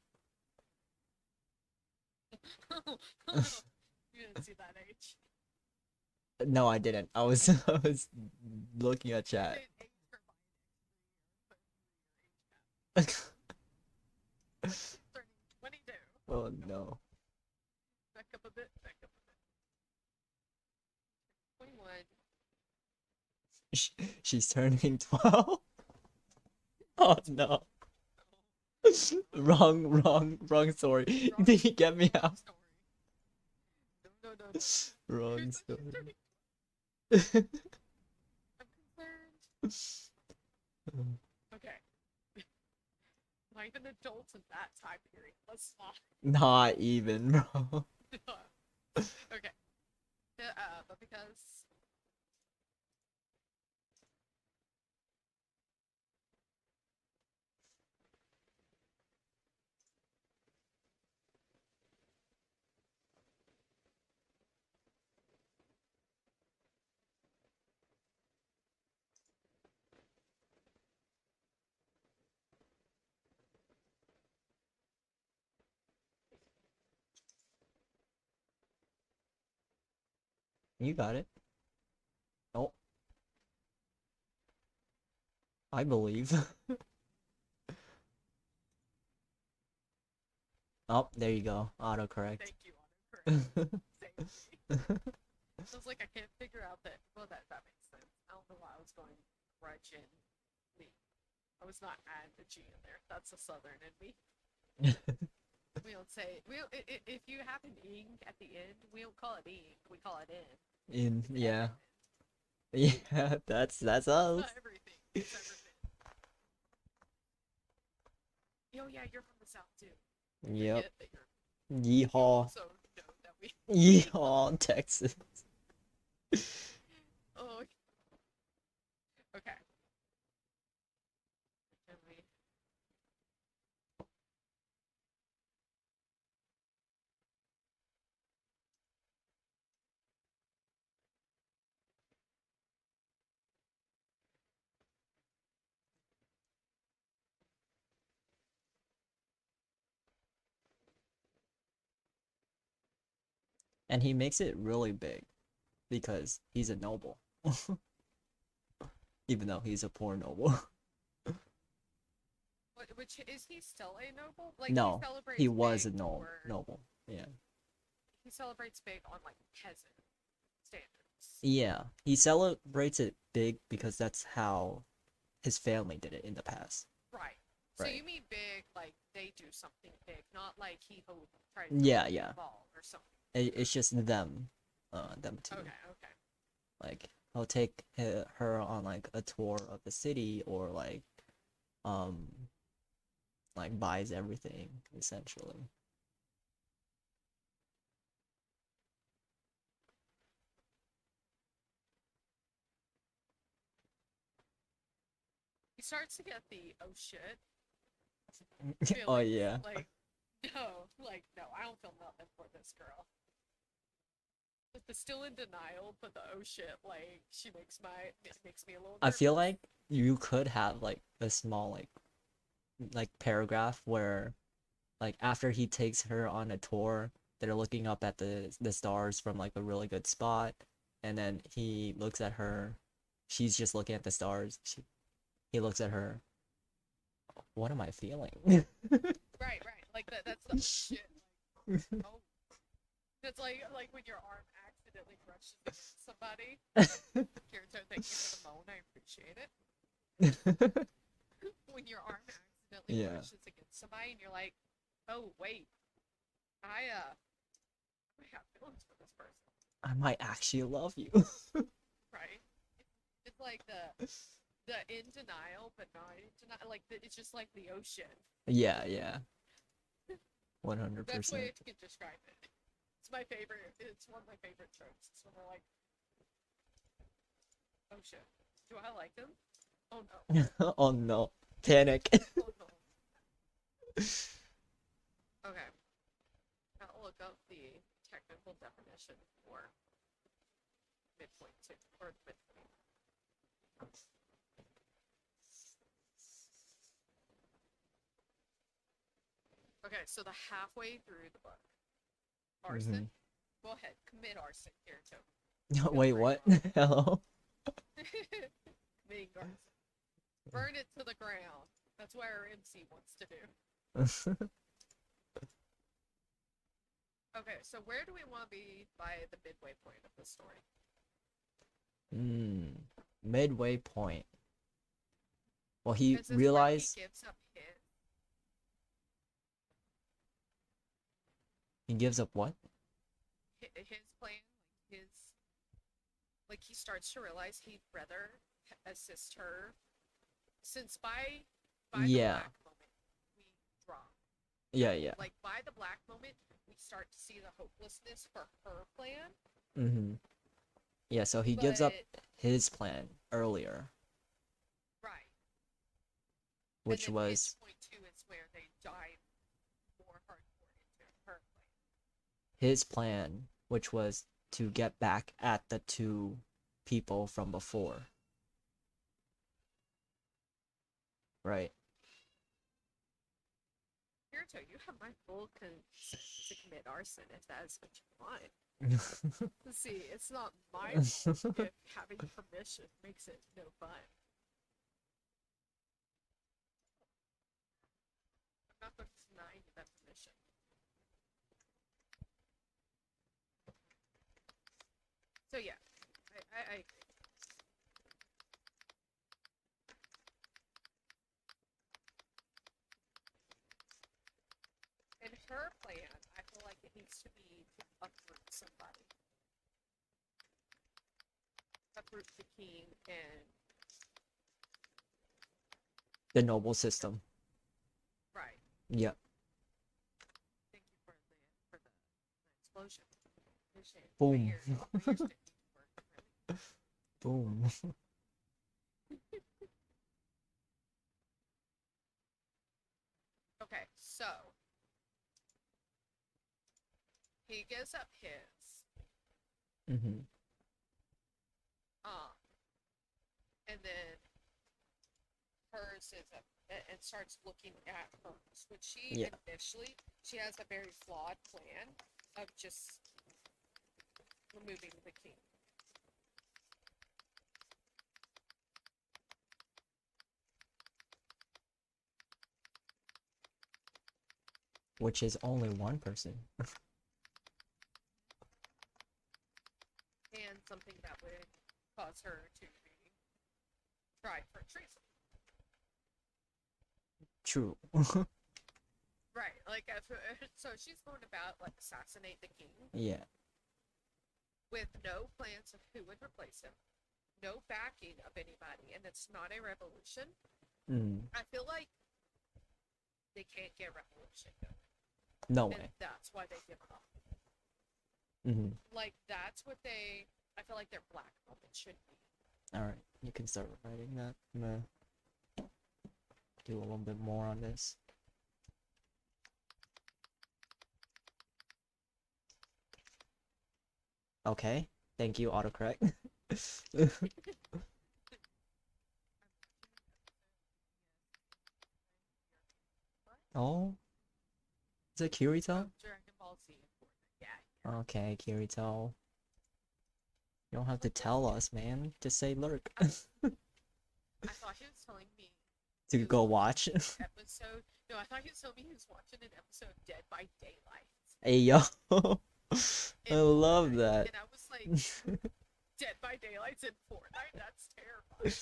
You didn't see that age. No, I didn't. I was I was looking at chat. Didn't age her by an extra year, but age gap. Turning 22. Oh no. Back up a bit, back up a bit. 21. She's turning 12. Oh no. Wrong story. Wrong- Get me wrong out. story. No, no, no, no. Wrong Who's story. turning? I'm concerned. Okay. Not even adults in that time period. Let's not. Not even, bro. Okay. But because You got it. Oh, I believe. Oh, there you go. Autocorrect. thank you, autocorrect. Thank you. So it's like I can't figure out that. Well, that makes sense. I don't know why I was going Gretchen Lee. I was not adding the G in there. That's a Southern in me. We don't say if you have an ing at the end, we don't call it ing. We call it in. Yeah. Yeah, that's us. Not everything. It's everything. Yo, yeah, you're from the South too. Yep. Forget that you're Yeehaw. so know that we. Yeehaw, Texas. Oh. Okay. Can we? And he makes it really big because he's a noble. Even though he's a poor noble. Which is he still a noble? Like No, he celebrates he was a big for- noble. Yeah. He celebrates big on like peasant standards. Yeah, he celebrates it big because that's how his family did it in the past. Right. So Right. you mean big like they do something big, not like he tried Yeah, to yeah. ball or something. It's just them two. Okay, okay. Like he'll take her on like a tour of the city or um like buys everything essentially. He starts to get the oh shit. Oh feelings, yeah. Like no, I don't feel nothing for this girl. But still in denial, but the oh shit, like she makes me a little. I feel nervous. like you could have like a small like paragraph where like after he takes her on a tour, they're looking up at the stars from like a really good spot, and then he looks at her, she's just looking at the stars. He looks at her. What am I feeling? Right. Like that's the shit. Like, oh, it's like when your arm accidentally brushes against somebody. Kirito, thank you for the moan. I appreciate it. When your arm accidentally Yeah. brushes against somebody, and you're like, oh wait, I have feelings for this person. I might actually love you. like the in denial, but not in denial. Like it's just like the ocean. Yeah, yeah. 100%. That's the way you can describe it. It's my favorite. It's one of my favorite tropes. It's when they're like, "Oh shit, do I like him? Oh no, Oh no. Panic. oh no." Okay, I'll look up the technical definition for midpoint two or midpoint. Okay, so the halfway through the book, arson. Go ahead, commit arson here too. Wait, what? Hello? Committing arson. Burn it to the ground. That's what our MC wants to do. Okay, so where do we want to be by the midway point of the story? Midway point. Well, he Is this where realized he gives up he gives up what? his plan, like he starts to realize he'd rather assist her, since by the Yeah. black moment we drop. Yeah, yeah. Like by the black moment we start to see the hopelessness for her plan. Yeah, so he gives up But- his plan earlier, Right. which and then was point two is where they dive more hardcore into her plan. his plan, which was to get back at the two people from before. Right. Kirito, you have my full consent to commit arson if that is what you want. See, it's not my fault if having permission makes it no fun. I'm not going to deny you that permission. So yeah, I agree. In her plan, I feel like it needs to be to uproot somebody. Uproot the king and The noble system. right. Yep. Thank you for the explosion. Appreciate it. Boom. My ears didn't need to work, really. Boom. Okay, so he gives up his, and then hers is up and starts looking at hers, which she initially she has a very flawed plan of just removing the king. Which is only one person. And something that would cause her to be tried for treason. True. Right, like so she's going about like assassinate the king. Yeah. With no plans of who would replace him, no backing of anybody, and it's not a revolution. I feel like they can't get revolution going. No And way. that's why they give up. Like that's what I feel like their black moment should be. Alright, you can start writing that. I'm gonna do a little bit more on this. Okay, thank you, autocorrect. Oh, is it Kirito? Dragon Ball Z. Yeah. Okay, Kirito. You don't have to tell us, man. Just say lurk. I thought he was telling me To go watch. episode. No, I thought he was telling me he was watching an episode of Dead by Daylight. Hey yo. I love Fortnite. that. And I was like, Dead by Daylight's in Fortnite? That's terrifying.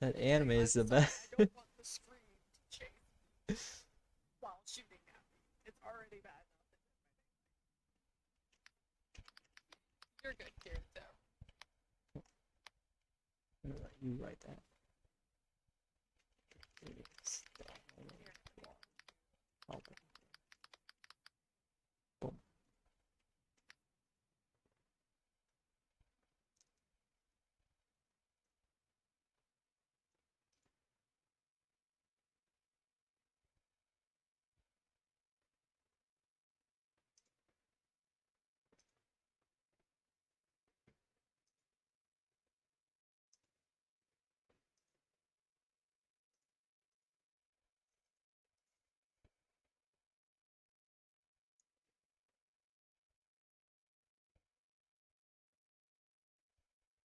That anime is the I'm sorry, best. I don't want the screen to chase me while shooting at me. It's already bad enough. You're good, Kirito. You write that. Boom.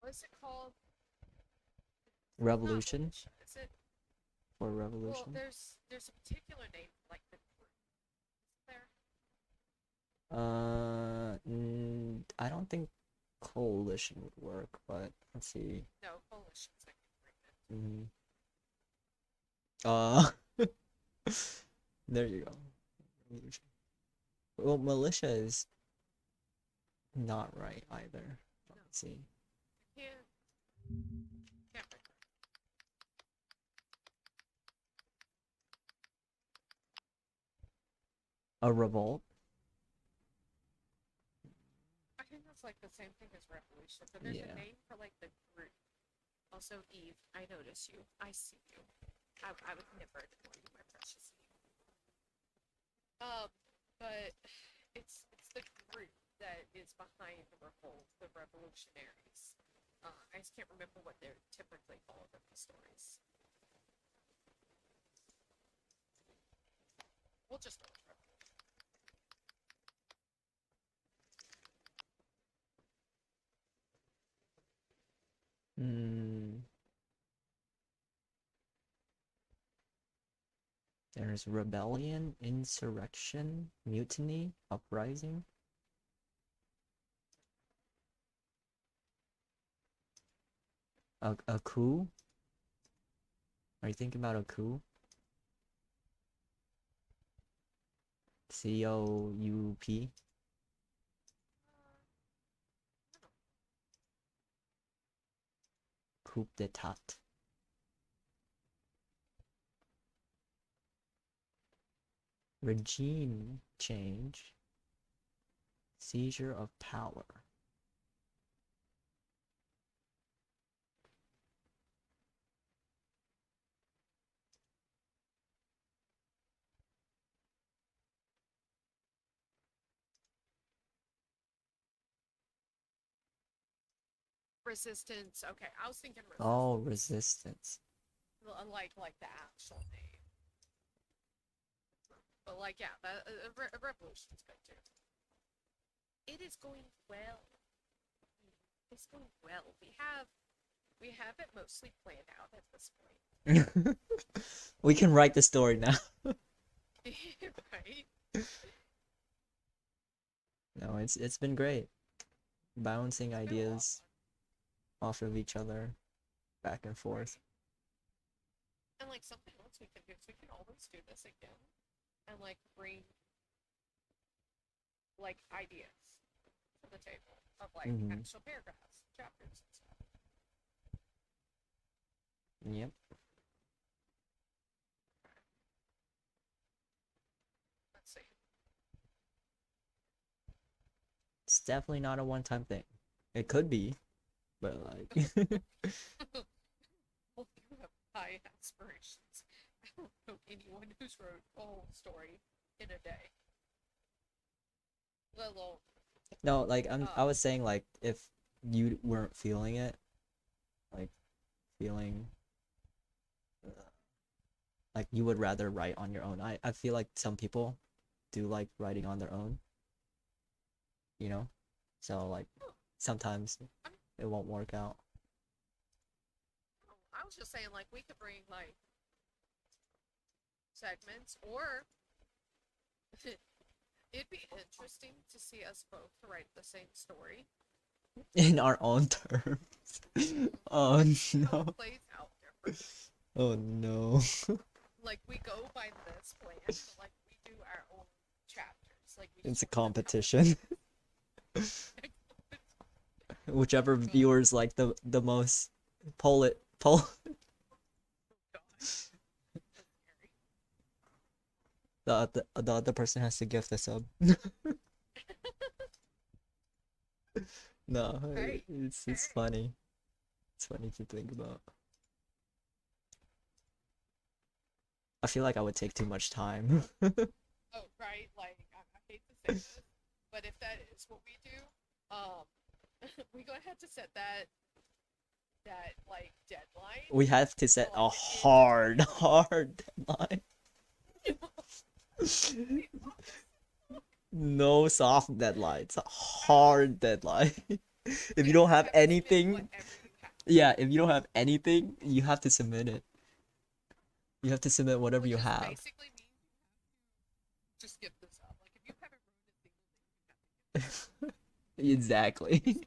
What is it called? Revolution Militia, is it? or Well, revolution? there's a particular name for like the group. Is there? I don't think coalition would work, but let's see. No, coalition's like agreement. There you go. Revolution. Well, militia is not right either. Let's see. Can't remember. A revolt. I think that's like the same thing as revolution, but there's Yeah. a name for like the group. Also, Eve, I notice you. I see you. I would never ignore you, my precious Eve. But it's the group that is behind the revolt, the revolutionaries. I just can't remember what they're typically called in the stories. We'll just go with revolution. There's rebellion, insurrection, mutiny, uprising. A coup? Are you thinking about a coup? COUP? Coup d'etat. Regime change. Seizure of power. Resistance. Okay, I was thinking resistance. Oh, resistance. Like the actual name. But like, yeah, a revolution's good too. It is going well. It's going well. We have it mostly planned out at this point. We can write the story now. Right? No, it's been great. Bouncing It's been a lot of ideas fun. off of each other, back and forth. And like something else we can do is we can always do this again and like bring like ideas to the table of like actual paragraphs, chapters and stuff. Yep. Let's see. It's definitely not a one-time thing. It could be, but like Well, you have high aspirations. I don't know anyone who's wrote a whole story in a day. Let alone no, like I was saying, like, if you weren't feeling it, like feeling like you would rather write on your own. I feel like some people do like writing on their own, you know? So like sometimes it won't work out. I was just saying, like, we could bring like segments, or it'd be interesting to see us both write the same story. In our own terms. Oh How no. it plays out different. Oh no. Like, we go by this plan, but like we do our own chapters. Like, we It's a sort them out. competition. Whichever viewers like the most Poll. The other person has to gift the sub. No, Right. it's funny. It's funny to think about. I feel like I would take too much time. Oh, right. Like I hate to say this, but if that is what we do, we're gonna have to set that like deadline. We have to set So, a like, the end of hard deadline. No soft deadlines, a hard deadline. If you don't have anything, yeah, if you don't have anything, you have to submit it. You have to submit whatever you have. Basically means you have to just skip this up. Like if you haven't ruined a single thing, you have to Exactly.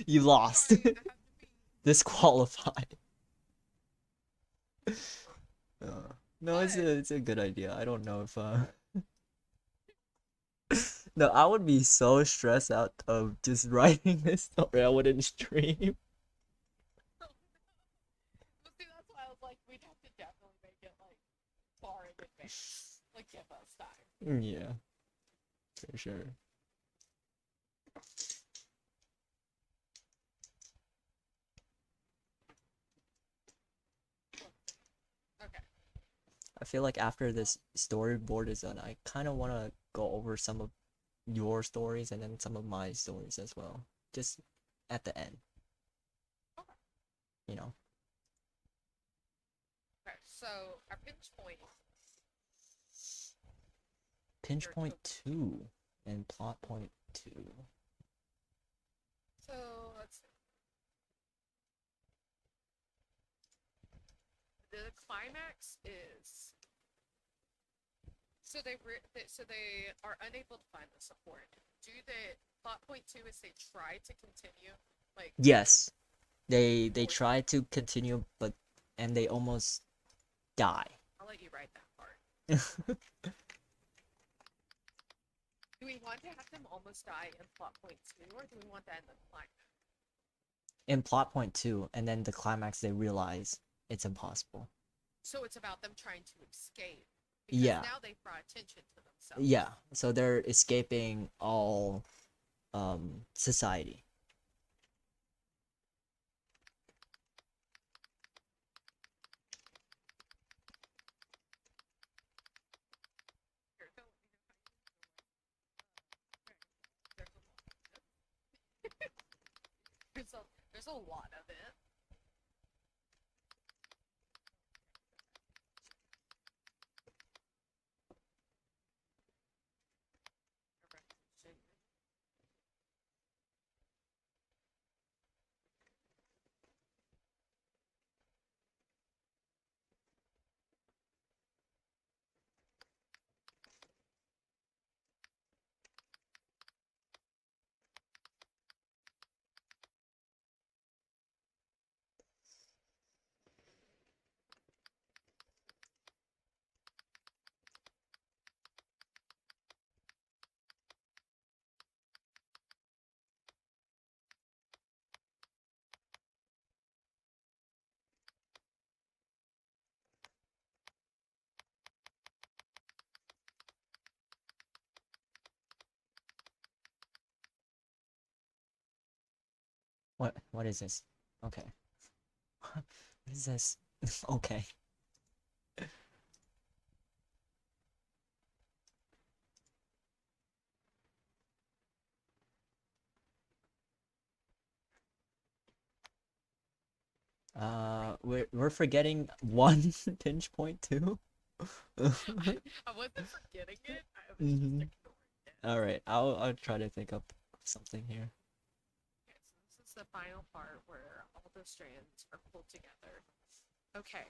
You lost. Sorry, that has to be. Disqualified. No, But it's a good idea. I don't know if no, I would be so stressed out of just writing this story. I wouldn't stream. Well, see, that's why I was like, we'd have to definitely make it like far in advance. Like give us time. Yeah, for sure. Okay. I feel like after this storyboard is done, I kind of want to go over some of your stories and then some of my stories as well. Just at the end. You know. Okay. So our pinch point. Pinch point 2 and plot point 2. So let's see. The climax is so they are unable to find the support. Do the plot point 2 is they try to continue like Yes. They try to continue and they almost die. I'll let you write that part. Do we want to have them almost die in plot point 2 or do we want that in the climax? In plot point 2 and then the climax they realize it's impossible. So it's about them trying to escape. Because Yeah. now they've brought attention to themselves. Yeah. So they're escaping all society. Here, don't let me know how you feel. There's a lot of it. What is this? Okay. What is this? Okay. We're forgetting one pinch point too. I wasn't forgetting it. I was just ignoring it. All right, I'll try to think up something here. Okay, so this is the final part where all the strands are pulled together. Okay.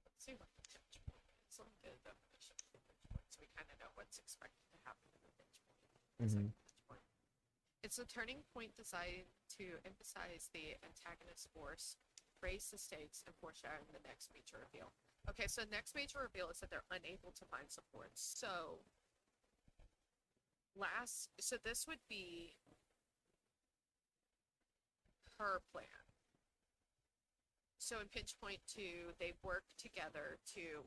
Let's see what the pinch point is. Let me get a definition of the pinch point so we kind of know what's expected to happen in the pinch point. It's like a pinch point. It's a turning point designed to emphasize the antagonist's force, raise the stakes, and foreshadow the next major reveal. Okay, so the next major reveal is that they're unable to find support. So this would be her plan. So in Pinch Point 2, they work together to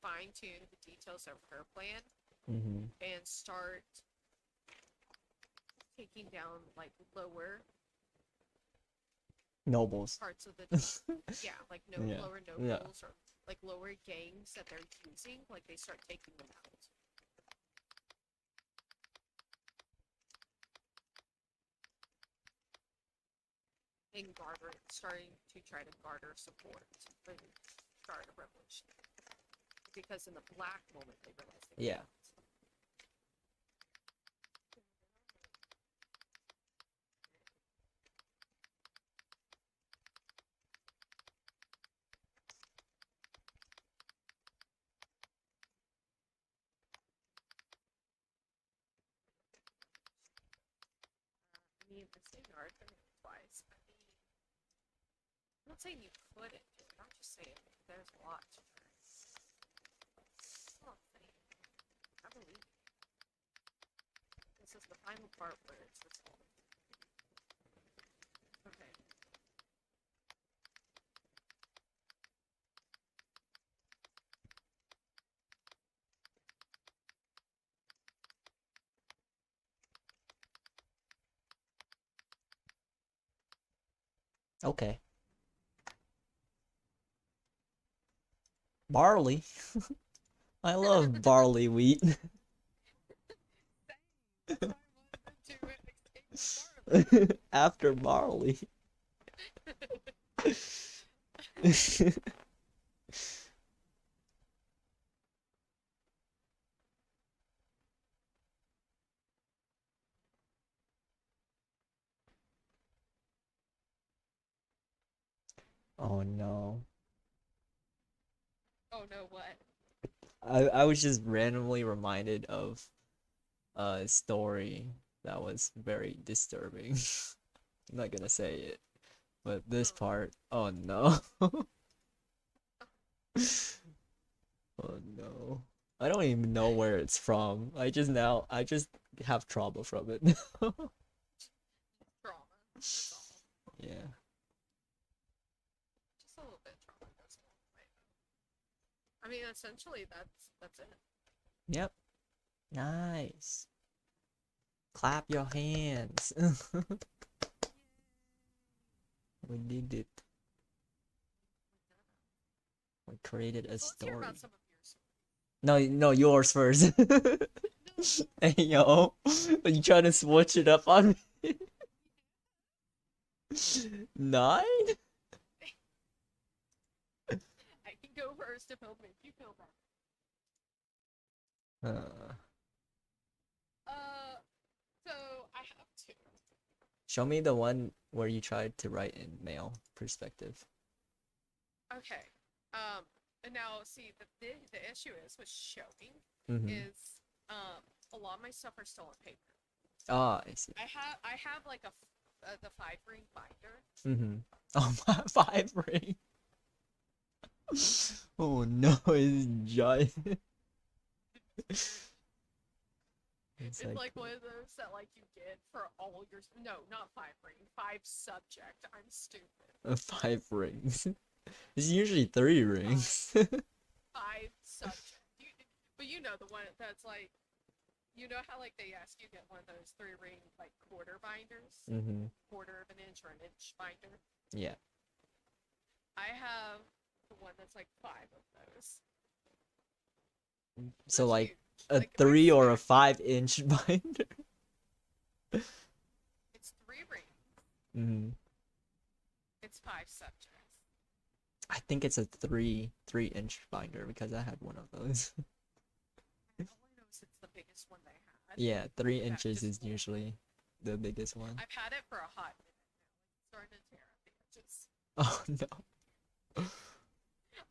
fine-tune the details of her plan Mm-hmm. and start taking down like lower Nobles. parts of the yeah, like Yeah. lower Yeah. nobles or like lower gangs that they're using, like they start taking them out. And starting to try to garner support and start a revolution. Because in the black moment they realized they Yeah. can't. I mean, the same argument twice. I mean, I'm not saying you couldn't do it. I'm just saying there's a lot to learn. That's all I'm saying. I believe you. This is the final part where it's resolved. Okay. Okay. Barley. I love barley wheat. That's why I wanted to escape barley. After barley. Oh no. Oh no, what? I was just randomly reminded of a story that was very disturbing. I'm not gonna say it, but this Oh. part, oh no. Oh no. I don't even know where it's from. I just have trauma from it. Trauma. That's all. Yeah. Just a little bit of trauma goes a long way. I mean, essentially, that's it. Yep. Nice. Clap your hands. We did it. We created a So let's hear story. about some of yours. No, yours first. Hey yo, are you trying to switch it up on me? 9? I can go first if it'll make you feel better. So I have two. Show me the one where you tried to write in male perspective. Okay. And now see the issue is with showing Mm-hmm. is a lot of my stuff are still on paper. Ah, I see. I have like the 5-ring binder. Mm-hmm. Oh, my 5 ring. Oh no, it's giant. It's like one of those that like you get for all your no, not 5-ring, 5 subject. I'm stupid. 5 rings. It's usually 3 rings. 5 subject. But you know the one that's like, you know how like they ask you to get one of those 3-ring like quarter binders, Mm-hmm. quarter of an inch or an inch binder. Yeah. I have the one that's like 5 of those. So Not like huge. a Like, 3 or a stack. 5-inch binder. It's 3 rings. Mm-hmm. It's 5 subjects. I think it's a 3-inch binder because I had one of those. All I know is it's the biggest one they had. Yeah, 3 Yeah, inches just is usually the biggest one. I've had it for a hot minute now. It's starting to tear up the edges. Oh no.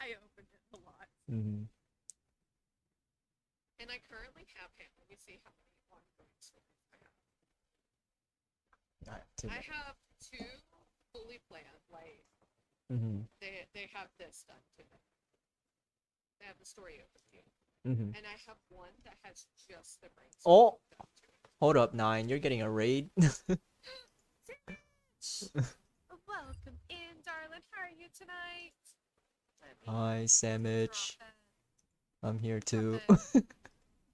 I opened it a lot. Mm-hmm. And I currently have him. Let me see how many ongoing stories I have. I have 2 fully planned. Like Mm-hmm. they have this done to them. They have the story overview. Mm-hmm. And I have one that has just the rings. Oh! done to it. Hold up, 9. You're getting a raid. Okay. Welcome in, darling. How are you tonight? Let me Hi, Sandwich. drop that. I'm here Drop too. that.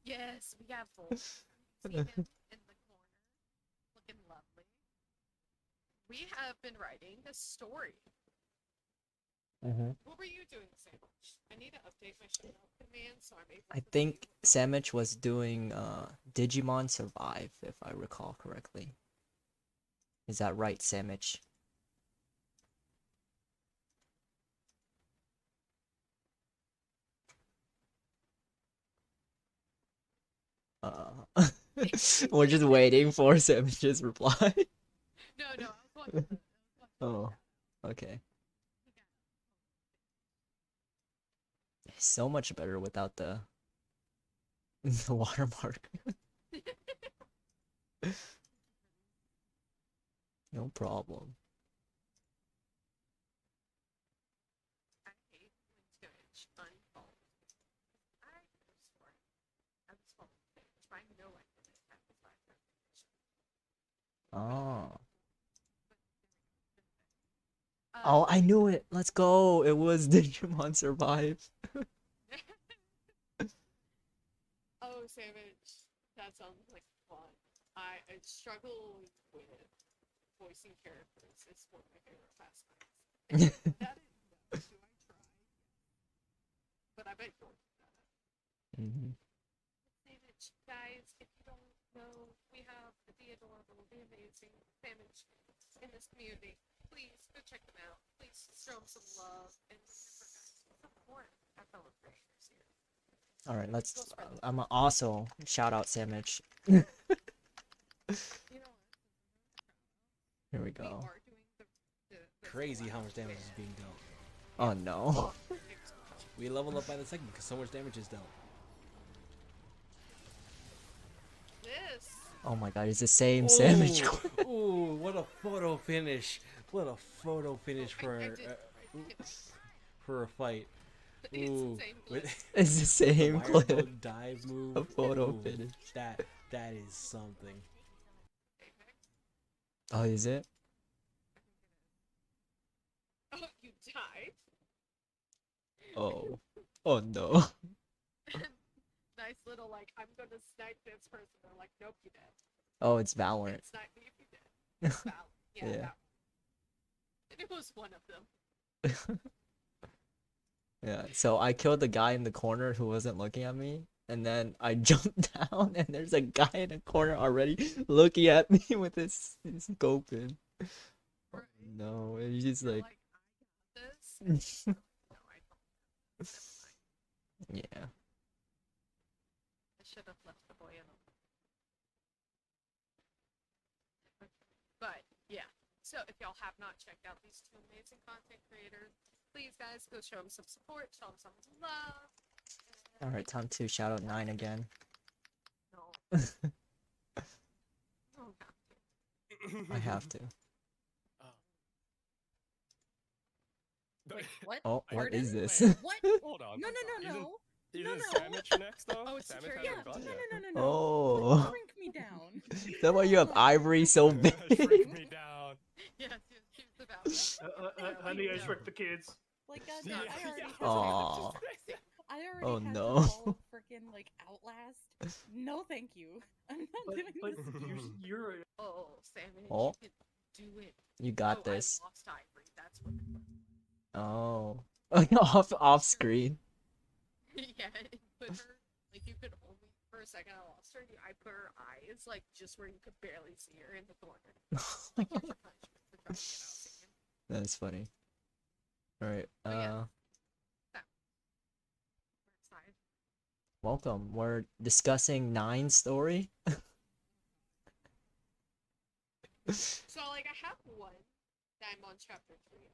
Yes, we have both. See him in the corner, looking lovely. We have been writing a story. Mhm. What were you doing, Sandwich? I need to update my show note command so I'm able I to think see what Sandwich was doing Digimon Survive, if I recall correctly. Is that right, Sandwich? Uh, we're just waiting for Sandwich's reply. No, I was watching the Oh, okay. So much better without the the watermark. No problem. I hate when Twitch unfollows. I swear I was following Twitch, but I know I didn't have the 5 Oh. Uh, Oh, I knew it. Let's go. It was Digimon Survive. oh, Savage, that sounds like fun. I struggle with voicing characters. It's one of my favorite pastimes. That is, no. Do I try? But I bet you'll do that. Mhm. Savage, guys, if you don't know, we have the adorable, the amazing Savage in this community. Please go check them out. Please show them some love and remember, guys, support our fellow creators here. All right, let's. Go spread the I'm also shout out Sandwich. You know what? Here we We go. are doing the Crazy how much damage is being dealt. Oh no. We level up by the second because so much damage is dealt. This. Oh my god, it's the same Sandwich. Ooh, what a photo finish! What a photo finish I for did. for a fight. It's the Ooh, same clip. It's the the same wire clip. bug dive move. A photo Ooh, finish. That is something. Oh, is it? Oh, you died? Oh. Oh no. Nice little, like, I'm gonna snipe this person. They're like, nope, you dead. Oh, it's Valorant. And snipe me if you did. It's valid. Yeah, Yeah. that one. And it was one of them. Yeah, so I killed the guy in the corner who wasn't looking at me, and then I jumped down, and there's a guy in the corner already looking at me with his scope in. Oh, Right? no, and he's just You're like, like, I got this. No, I don't. yeah. I should have left the boy alone. But yeah, so if y'all have not checked out these two amazing content creators, please guys go show them some support, show them some love. All right, time to shout out 9 again. No. No, I have to. Wait, what? Oh, what Pardon? is this? What? Hold on. No, no, no, no. Isn't No, no. Sandwich next though? Oh, it's Sandwich security. hasn't Yeah, gone no, yet. no, no, no, no. Oh. Shrink me down. Is that why you have ivory so big? Shrink me down. Yes, here's the value. Honey, I shrunk the kids. Like, God, Yeah. I already have Aw. I already Oh, had no. to call freaking like Outlast. No, thank you. I'm not But doing but this. you're Oh, Sandwich, Oh. you can do it. You got Oh, this. I lost Ivory. That's what it was. Oh. Off screen. Yeah, it put her, like, you could only, for a second I lost her, I put her eyes, like, just where you could barely see her in the corner. Like, here's your punishment for trying to get out singing. That's funny. All right. But yeah. We're excited. Welcome. We're discussing 9 story. So, like, I have one that I'm on chapter 3 of.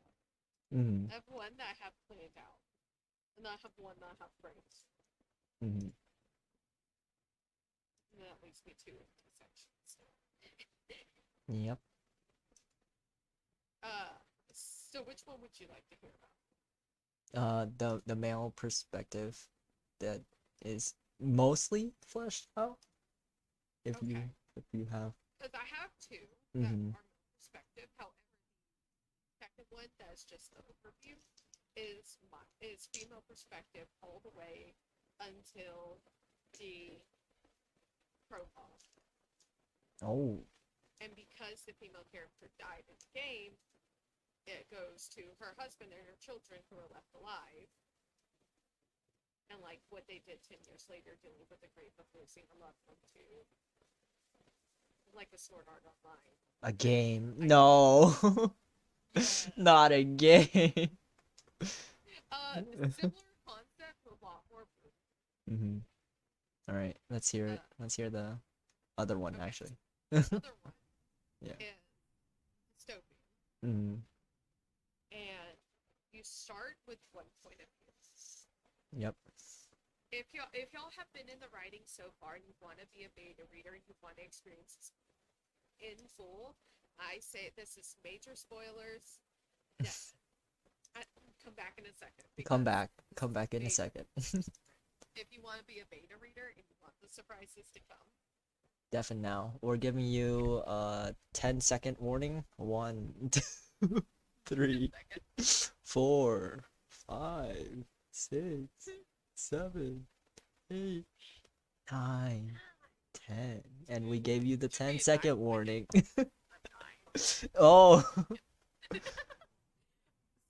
Mm. I have one that I have planned out. And then I have one that I have framed. Mm. And then that leaves me 2 empty sections. Yep. So which one would you like to hear about? The male perspective that is mostly fleshed out. If Okay. you have. Because I have 2 that Mhm. are my perspective. However, the one that's just the overview is female perspective all the way until the prologue. Oh. And because the female character died in the game, it goes to her husband and her children who are left alive. And like what they did 10 years later, dealing with the grief of losing a loved one to like a Sword Art Online. A game. No. Not a game. Similar concept, a lot more brutal. Mm-hmm. All right, let's hear it. Let's hear the other one, Okay. actually. Another one Yeah. is dystopian. Mm-hmm. And you start with one point of view. Yep. If y'all have been in the writing so far and you want to be a beta reader and you want to experience this in full, I say this is major spoilers. Yes. Come back in a second. Come back in a second. If you want to be a beta reader and you want the surprises to come. Deafen now. We're giving you a 10-second warning. 1, 2, 3, 4, 5, 6, 7, 8, 9, 10. And we gave you the 10-second warning. Oh.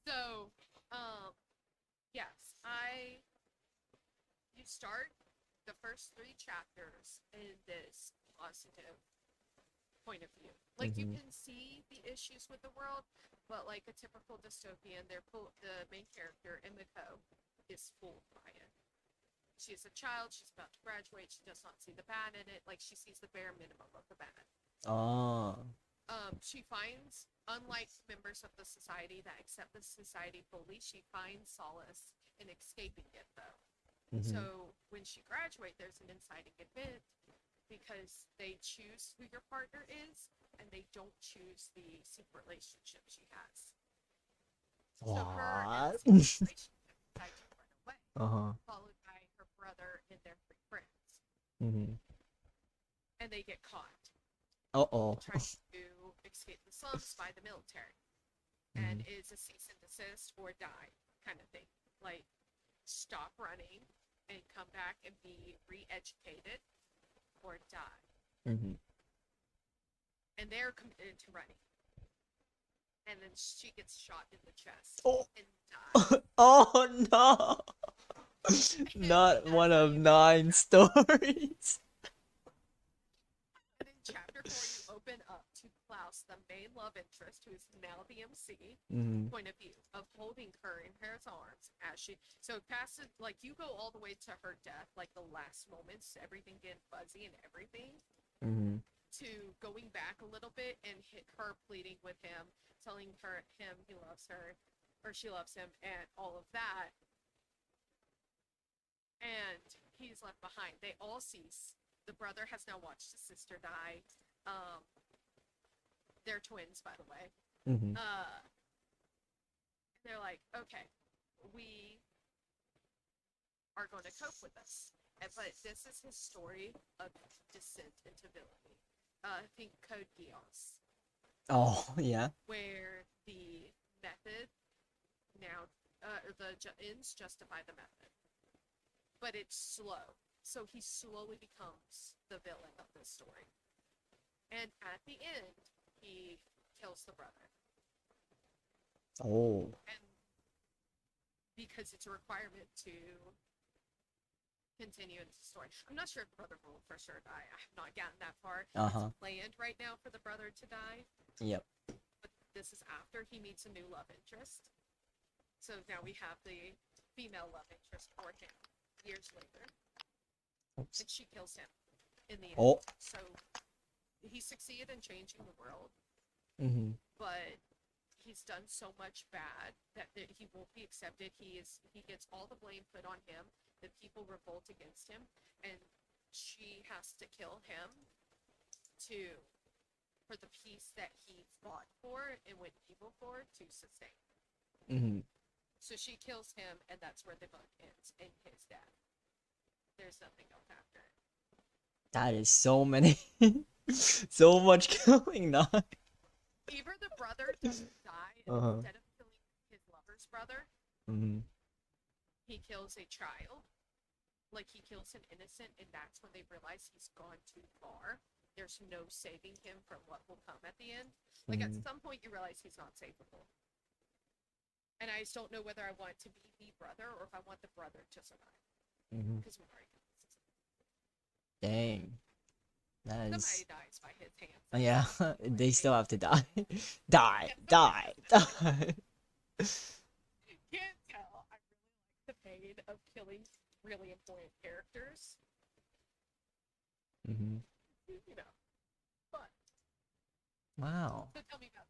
So, yes, you start the first 3 chapters in this positive point of view. Like, you can see the issues with the world, but like a typical dystopian, the main character, Emiko, is fooled by it. She's a child, she's about to graduate, she does not see the bad in it, like, she sees the bare minimum of the bad. Oh. She finds, unlike members of the society that accept the society fully, she finds solace in escaping it, though. So when she graduates, there's an inciting event because they choose who your partner is, and they don't choose the secret relationship she has. So her and the secret relationship decide to run away, followed by her brother and their 3 friends. And they get caught. Uh-oh. Trying to escape the slums by the military. And it's a cease and desist or die kind of thing. Like, stop running and come back and be re-educated or die. And they're committed to running. And then she gets shot in the chest and dies. Oh no. Not one of 9 stories. And in chapter 4, you open up to Klaus, the main love interest, who is now the MC, point of view of holding her in his arms as she. So past it, like, you go all the way to her death, like the last moments, everything getting fuzzy and everything, to going back a little bit and hit her pleading with him, telling him he loves her, or she loves him, and all of that. And he's left behind. They all cease. The brother has now watched his sister die. They're twins, by the way. They're like, okay, we are going to cope with this. But this is his story of descent into villainy. Think Code Geass. Oh, yeah. Where the method now, the ends justify the method. But it's slow. So he slowly becomes the villain of this story. And at the end, he kills the brother. Oh. And because it's a requirement to continue into the story. I'm not sure if the brother will for sure die. I have not gotten that far. It's planned right now for the brother to die. Yep. But this is after he meets a new love interest. So now we have the female love interest for him years later. Oops. And she kills him in the end. Oh. So he succeeded in changing the world. But he's done so much bad that he won't be accepted. He gets all the blame put on him. The people revolt against him, and she has to kill him for the peace that he fought for and went evil for to sustain. So she kills him, and that's where the book ends in his death. There's nothing else after it. That is so many, so much going on. Either the brother doesn't die, and instead of first brother, Mm-hmm. he kills a child. Like, he kills an innocent, and that's when they realize he's gone too far. There's no saving him from what will come at the end. Like, at some point, you realize he's not savable. And I just don't know whether I want to be the brother or if I want the brother to survive. Mm-hmm. Because we already got this. Dang. That is. Somebody dies by his hands. Yeah, they still have to die. Die, die, die. Can't tell. I really like the pain of killing really important characters. Mm-hmm. You know. But, Wow. so tell me about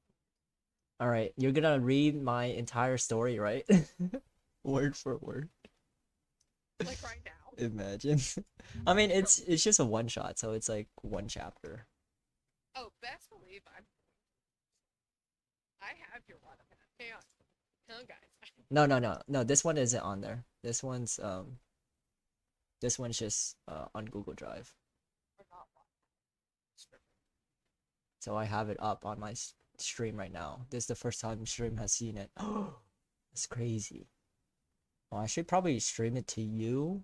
All right, you're gonna read my entire story, right? Word for word. like right now. Imagine. I mean, it's just a one shot, so it's like one chapter. Oh, best believe I have your watermelon. Hang on. Hang on, guys. No. This one isn't on there. This one's just on Google Drive. We're not So I have it up on my stream right now. This is the first time stream has seen it. Oh, that's crazy. Well, I should probably stream it to you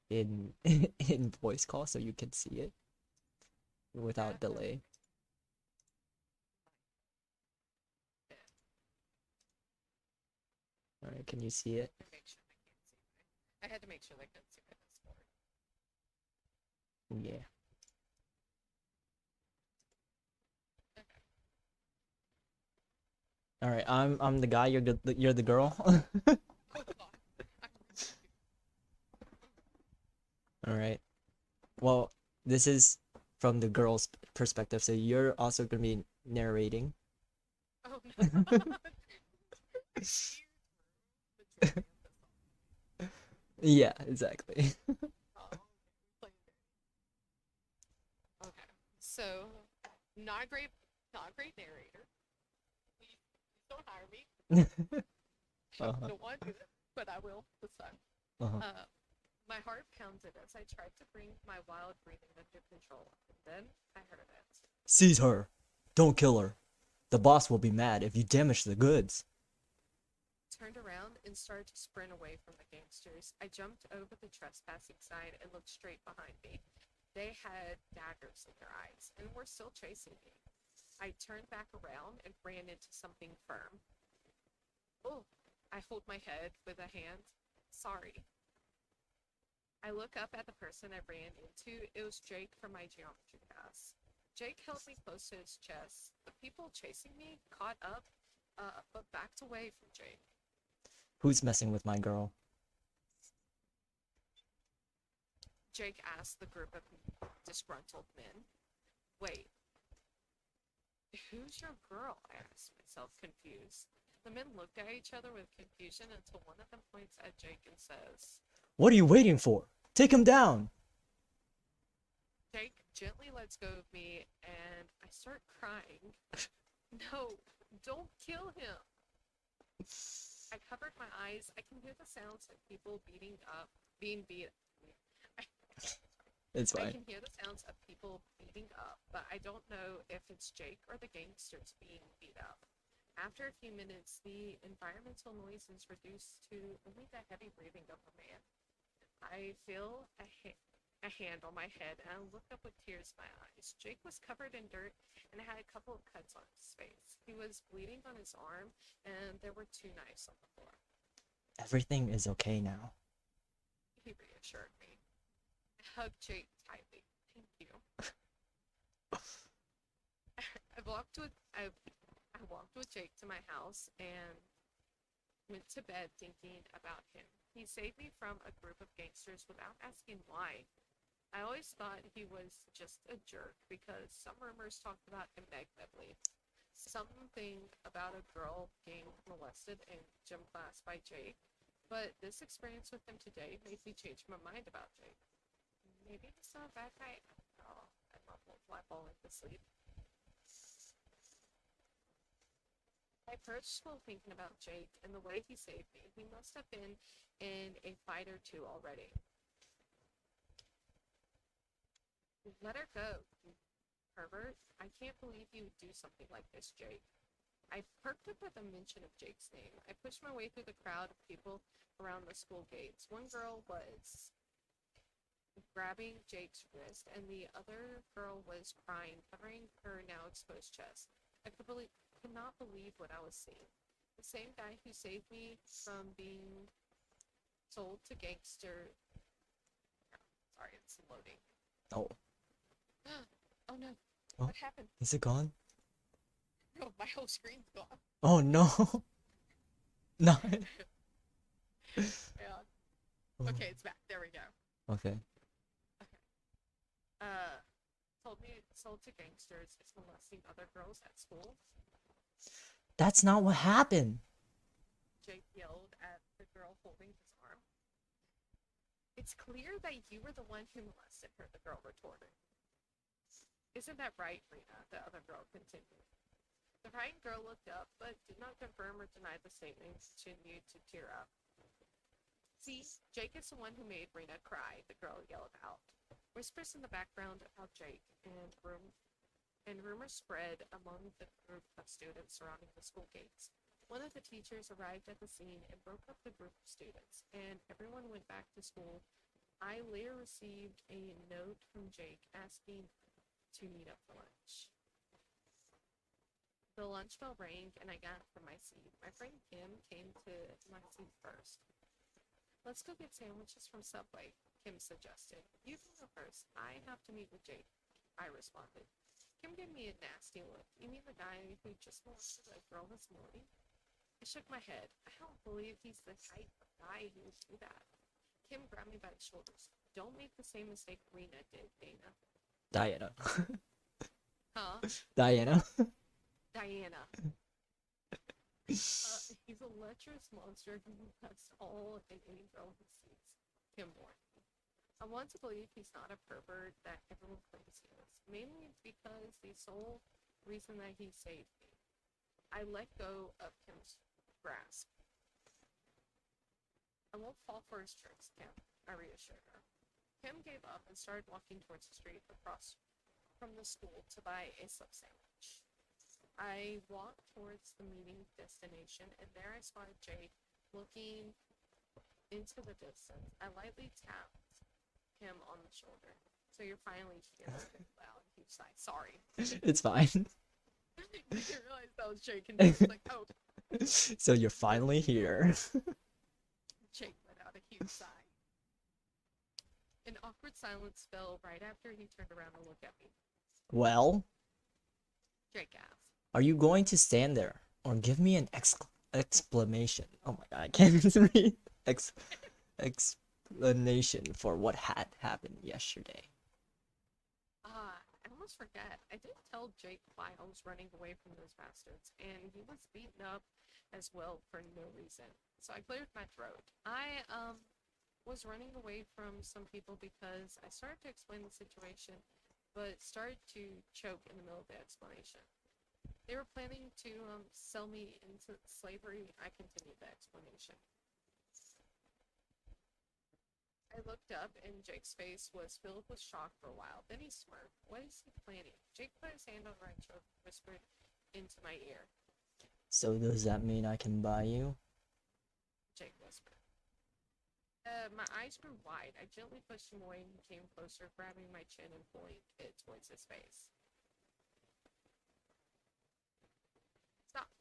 in in voice call so you can see it without delay. All right, can you see it? Make sure they can't see I had to make sure they couldn't see my Discord. Yeah. All right, I'm the guy. You're the girl. All right. Well, this is from the girl's perspective, so you're also gonna be narrating. Oh no. Yeah, exactly. Okay. So, not great narrator. Please don't hire me. I don't want to, but I will this time. My heart pounded as I tried to bring my wild breathing under control, and then I heard it. Seize her. Don't kill her. The boss will be mad if you damage the goods. Turned around and started to sprint away from the gangsters. I jumped over the trespassing sign and looked straight behind me. They had daggers in their eyes and were still chasing me. I turned back around and ran into something firm. Oh, I hold my head with a hand. Sorry. I look up at the person I ran into. It was Jake from my geometry class. Jake held me close to his chest. The people chasing me caught up, but backed away from Jake. Who's messing with my girl? Jake asked the group of disgruntled men. Wait, who's your girl? I asked myself, confused. The men looked at each other with confusion until one of them points at Jake and says, What are you waiting for? Take him down! Jake gently lets go of me and I start crying. No, don't kill him. I covered my eyes. I can hear the sounds of people being beat. It's I fine. can hear the sounds of people beating up, but I don't know if it's Jake or the gangsters being beat up. After a few minutes, the environmental noises reduced to only the heavy breathing of a man. I feel a hand on my head, and I look up with tears in my eyes. Jake was covered in dirt and had a couple of cuts on his face. He was bleeding on his arm, and there were 2 knives on the floor. Everything is okay now. He reassured me. I hugged Jake tightly. Thank you. I walked with Jake to my house and went to bed thinking about him. He saved me from a group of gangsters without asking why. I always thought he was just a jerk because some rumors talked about him negatively. Something about a girl being molested in gym class by Jake. But this experience with him today made me change my mind about Jake. Maybe he's not a bad guy after all. I mumbled while falling asleep. I approached school thinking about Jake and the way he saved me. He must have been in a fight or 2 already. Let her go, you pervert. I can't believe you would do something like this, Jake. I perked up at the mention of Jake's name. I pushed my way through the crowd of people around the school gates. One girl was grabbing Jake's wrist, and the other girl was crying, covering her now exposed chest. Could not believe what I was seeing. The same guy who saved me from being sold to gangster. Sorry, it's loading. Oh. Oh no. Oh. What happened? Is it gone? No, my whole screen's gone. Oh no. No. Yeah. Okay, it's back. There we go. Okay. Told me sold to gangsters is molesting other girls at school. That's not what happened. Jake yelled at the girl holding his arm. It's clear that you were the one who molested her, the girl retorted. Isn't that right, Rena? The other girl continued. The crying girl looked up, but did not confirm or deny the statement and continued to tear up. See, Jake is the one who made Rena cry, the girl yelled out. Whispers in the background about Jake and rumors spread among the group of students surrounding the school gates. One of the teachers arrived at the scene and broke up the group of students, and everyone went back to school. I later received a note from Jake asking to meet up for lunch. The lunch bell rang, and I got up from my seat. My friend Kim came to my seat first. Let's go get sandwiches from Subway, Kim suggested. You can go first. I have to meet with Jake, I responded. Kim gave me a nasty look. You mean the guy who just molested a girl this morning? I shook my head. I don't believe he's the type of guy who would do that. Kim grabbed me by the shoulders. Don't make the same mistake Rena did, Dana. Diana. Huh? Diana. Diana. He's a lecherous monster who molests all and any girl he sees. Kim warned me. I want to believe he's not a pervert that everyone claims he is, mainly because the sole reason that he saved me. I let go of Kim's grasp. I won't fall for his tricks, Kim, I reassured her. Kim gave up and started walking towards the street across from the school to buy a sub sandwich. I walked towards the meeting destination, and there I spotted Jake looking into the distance. I lightly tapped him on the shoulder. So you're finally here. Wow, huge sigh. Sorry. It's fine. I didn't realize that was Jake, and he was like, oh. So you're finally here. Jake let out a huge sigh. An awkward silence fell right after he turned around to look at me. Well, Jake asked. are you going to stand there or give me an explanation? Oh my god, I can't even read. Explanation for what had happened yesterday. I almost forget. I did tell Jake why I was running away from those bastards, and he was beaten up as well for no reason. So I cleared my throat. I was running away from some people because I started to explain the situation, but started to choke in the middle of the explanation. They were planning to sell me into slavery. I continued the explanation. I looked up, and Jake's face was filled with shock for a while. Then he smirked. What is he planning? Jake put his hand on my throat and whispered into my ear. So does that mean I can buy you? Jake whispered. My eyes grew wide. I gently pushed him away, and he came closer, grabbing my chin and pulling it towards his face.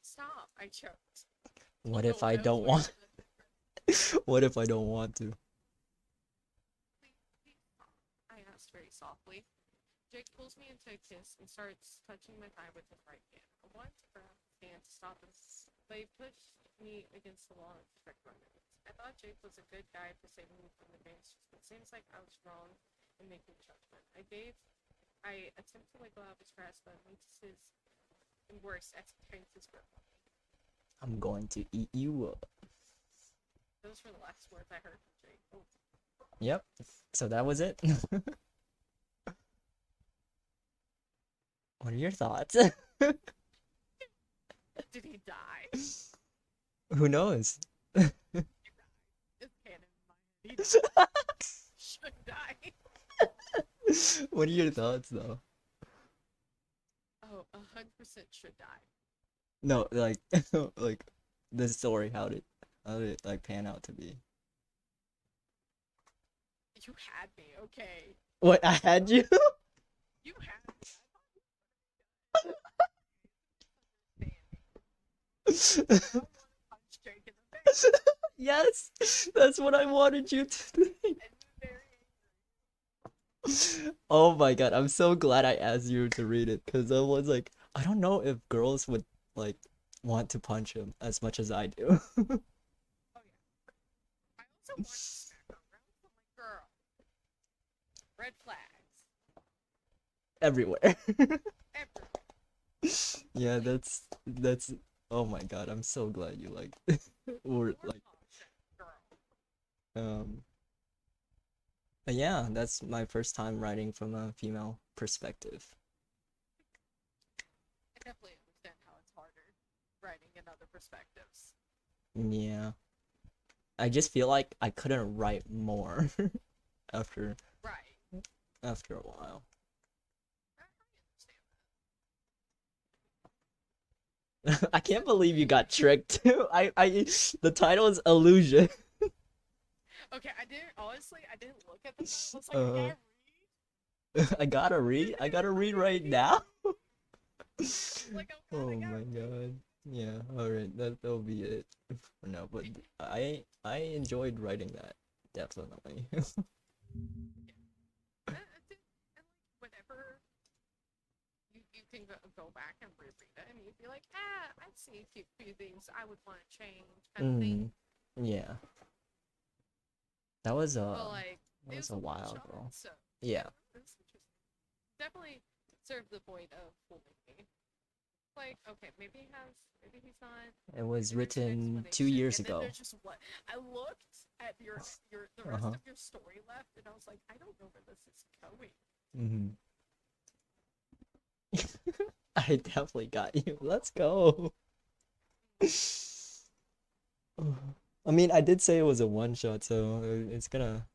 Stop, I choked. What if I don't want? What if I don't want to? Please stop, I asked very softly. Jake pulls me into a kiss and starts touching my thigh with his right hand. I wanted to grab his hand to stop him, but he pushed me against the wall and tricked my movements. I thought Jake was a good guy for saving me from the gangsters, but it seems like I was wrong in making the judgment. I attempted to wiggle out of his grasp, but his worse, experienced his grip on me. I'm going to eat you up. Those were the last words I heard from Jake. Oh. Yep. So that was it. What are your thoughts? Did he die? Who knows? It's canon in my head. He should die. What are your thoughts though? Oh, 100% should die. No, like like the story, how did it like pan out to be? You had me, okay. What, I had you? You had me. I thought you understand. I want to punch Jake in the face. Yes, that's what I wanted you to think. And you're very Oh my god, I'm so glad I asked you to read it because I was like, I don't know if girls would like want to punch him as much as I do. Oh yeah. I also want to smack around. I'm like, girl. Red flags. Everywhere. Everywhere. Yeah, that's oh my god, I'm so glad you like or You're like awesome, girl. um but yeah, that's my first time writing from a female perspective. I definitely understand how it's harder writing in other perspectives. Yeah. I just feel like I couldn't write more after Right. after a while. I understand I can't believe you got tricked. The title is Illusion. that. Okay, I didn't look at the title. I was like, Uh, I read. I gotta read right now. Like, Oh I my gotta read. god. Yeah, alright, that'll be it for now. But I enjoyed writing that, definitely. And like, whenever you can go back and reread it, and you'd be like, I see a few things I would want to change, kind of thing. Yeah. That was But like, that it was was a a while one-shot, ago. so Yeah. it's interesting. Definitely served the point of fooling me. Like, okay, maybe he's not. It was Maybe there's an written 2 explanation, years and then ago. there's just what I looked at the rest Uh-huh. of your story left, and I was like, I don't know where this is going. Mm-hmm. I definitely got you. Let's go. I mean, I did say it was a one shot, so it's gonna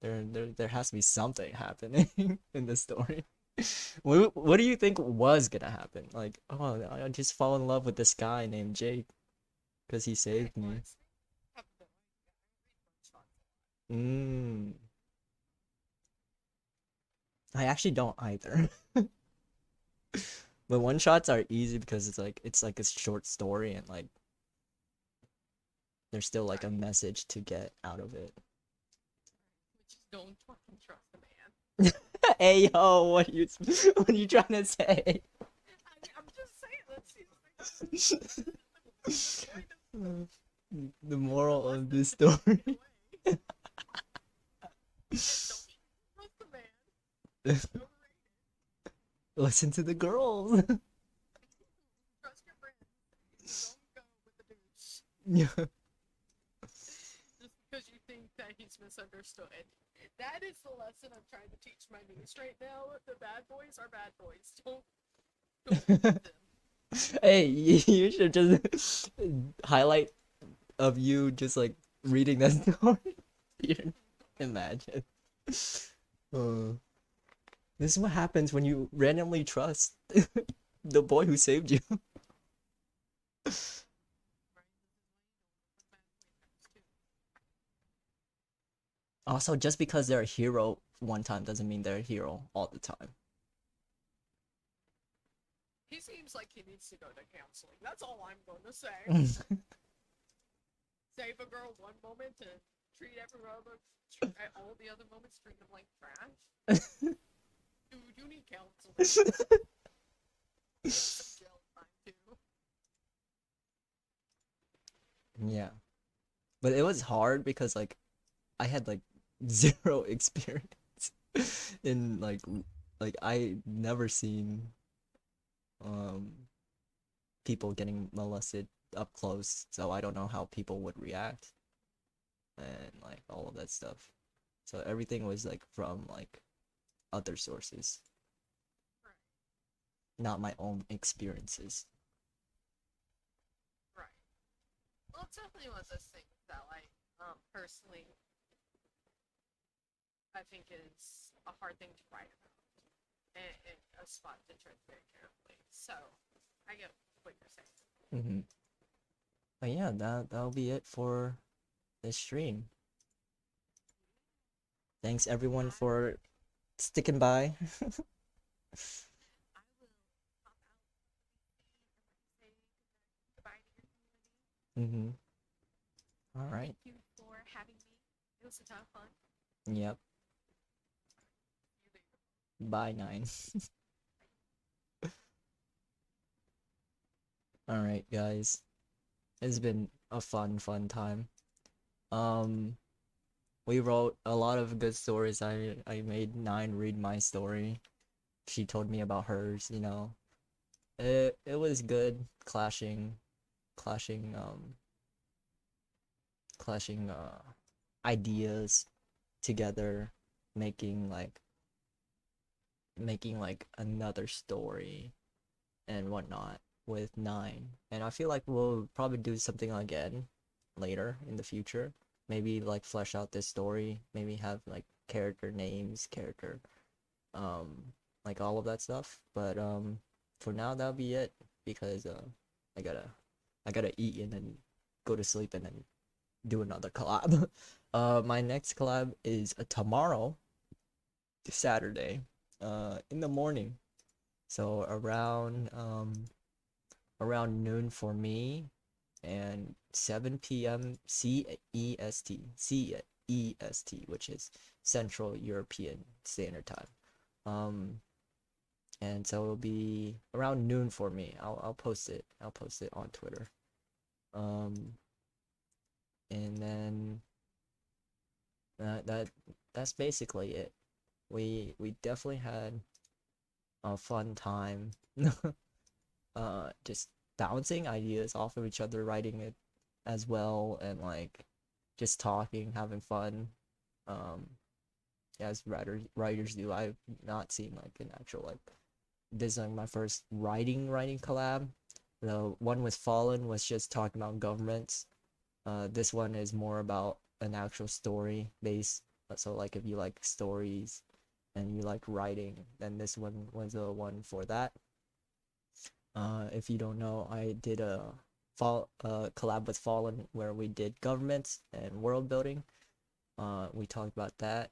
there has to be something happening in the story. What do you think was gonna happen? Like, oh, I just fall in love with this guy named Jake because he saved me. Honestly, have no idea. I read one-shots a lot. Mm. I actually don't either. But one shots are easy because it's like a short story and like there's still like a Right. message to get out of it. Which is don't fucking trust the man. Hey yo, what are you trying to say? I'm just saying, let's see. The moral of this story. Don't trust the man. Overrated. Listen to the girls. Trust your friends. Don't go with the douche. Yeah. Just because you think that he's misunderstood. That is the lesson I'm trying to teach my niece right now. The bad boys are bad boys. Don't believe them. Hey, you should just highlight of you just like reading that story. You imagine. This is what happens when you randomly trust the boy who saved you. Also, just because they're a hero one time doesn't mean they're a hero all the time. He seems like he needs to go to counseling. That's all I'm going to say. Save a girl one moment and treat all the other moments treat them like trash. Dude, you need counseling. Some jail time too. Yeah. But it was hard because like I had like zero experience in like I never seen people getting molested up close, so I don't know how people would react and like all of that stuff. So everything was like from like other sources, Right, not my own experiences. right. Well, it's definitely one of those things that, like, personally, I think is a hard thing to write about and a spot to tread very carefully. So, I get what you're saying. Mm-hmm. But yeah, that'll be it for this stream. Thanks everyone for sticking by. I will pop out and say goodbye to your community. Mm-hmm. All right. Thank you for having me. It was a ton of fun. Yep. Bye, 9. All right, guys. It's been a fun time. Um, we wrote a lot of good stories. I made 9 read my story. She told me about hers, you know. It was good clashing ideas together, making like another story and whatnot with 9. And I feel like we'll probably do something again later in the future. Maybe like flesh out this story, maybe have like character names, like all of that stuff. But for now that'll be it, because I gotta eat and then go to sleep and then do another collab. My next collab is tomorrow, Saturday, in the morning. So around noon for me, and 7 p.m. CEST, which is Central European Standard Time. And so it'll be around noon for me. I'll post it. I'll post it on Twitter. And then that's basically it. We definitely had a fun time. Just bouncing ideas off of each other, writing it as well, and like just talking, having fun. As writers do. I've not seen like an actual like, this is like my first writing collab. The one with Fallen was just talking about governments. This one is more about an actual story base. So like if you like stories and you like writing, then this one was the one for that. If you don't know, I did a collab with Fallen where we did governments and world building. We talked about that.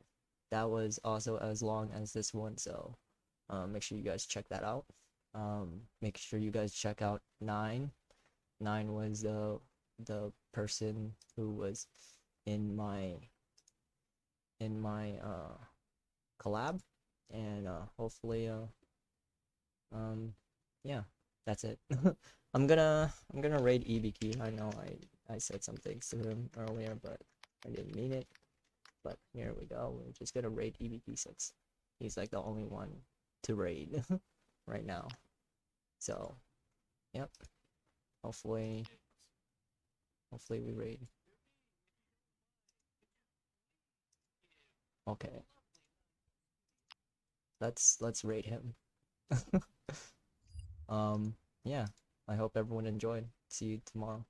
That was also as long as this one, so make sure you guys check that out. Make sure you guys check out 9. 9 was the person who was in my collab, and hopefully yeah, that's it. I'm gonna raid EBQ. I know I said some things to him earlier, but I didn't mean it. But here we go. We're just gonna raid EBQ since he's like the only one to raid right now. So, yep. Hopefully we raid. Okay. Let's raid him. Yeah. I hope everyone enjoyed. See you tomorrow.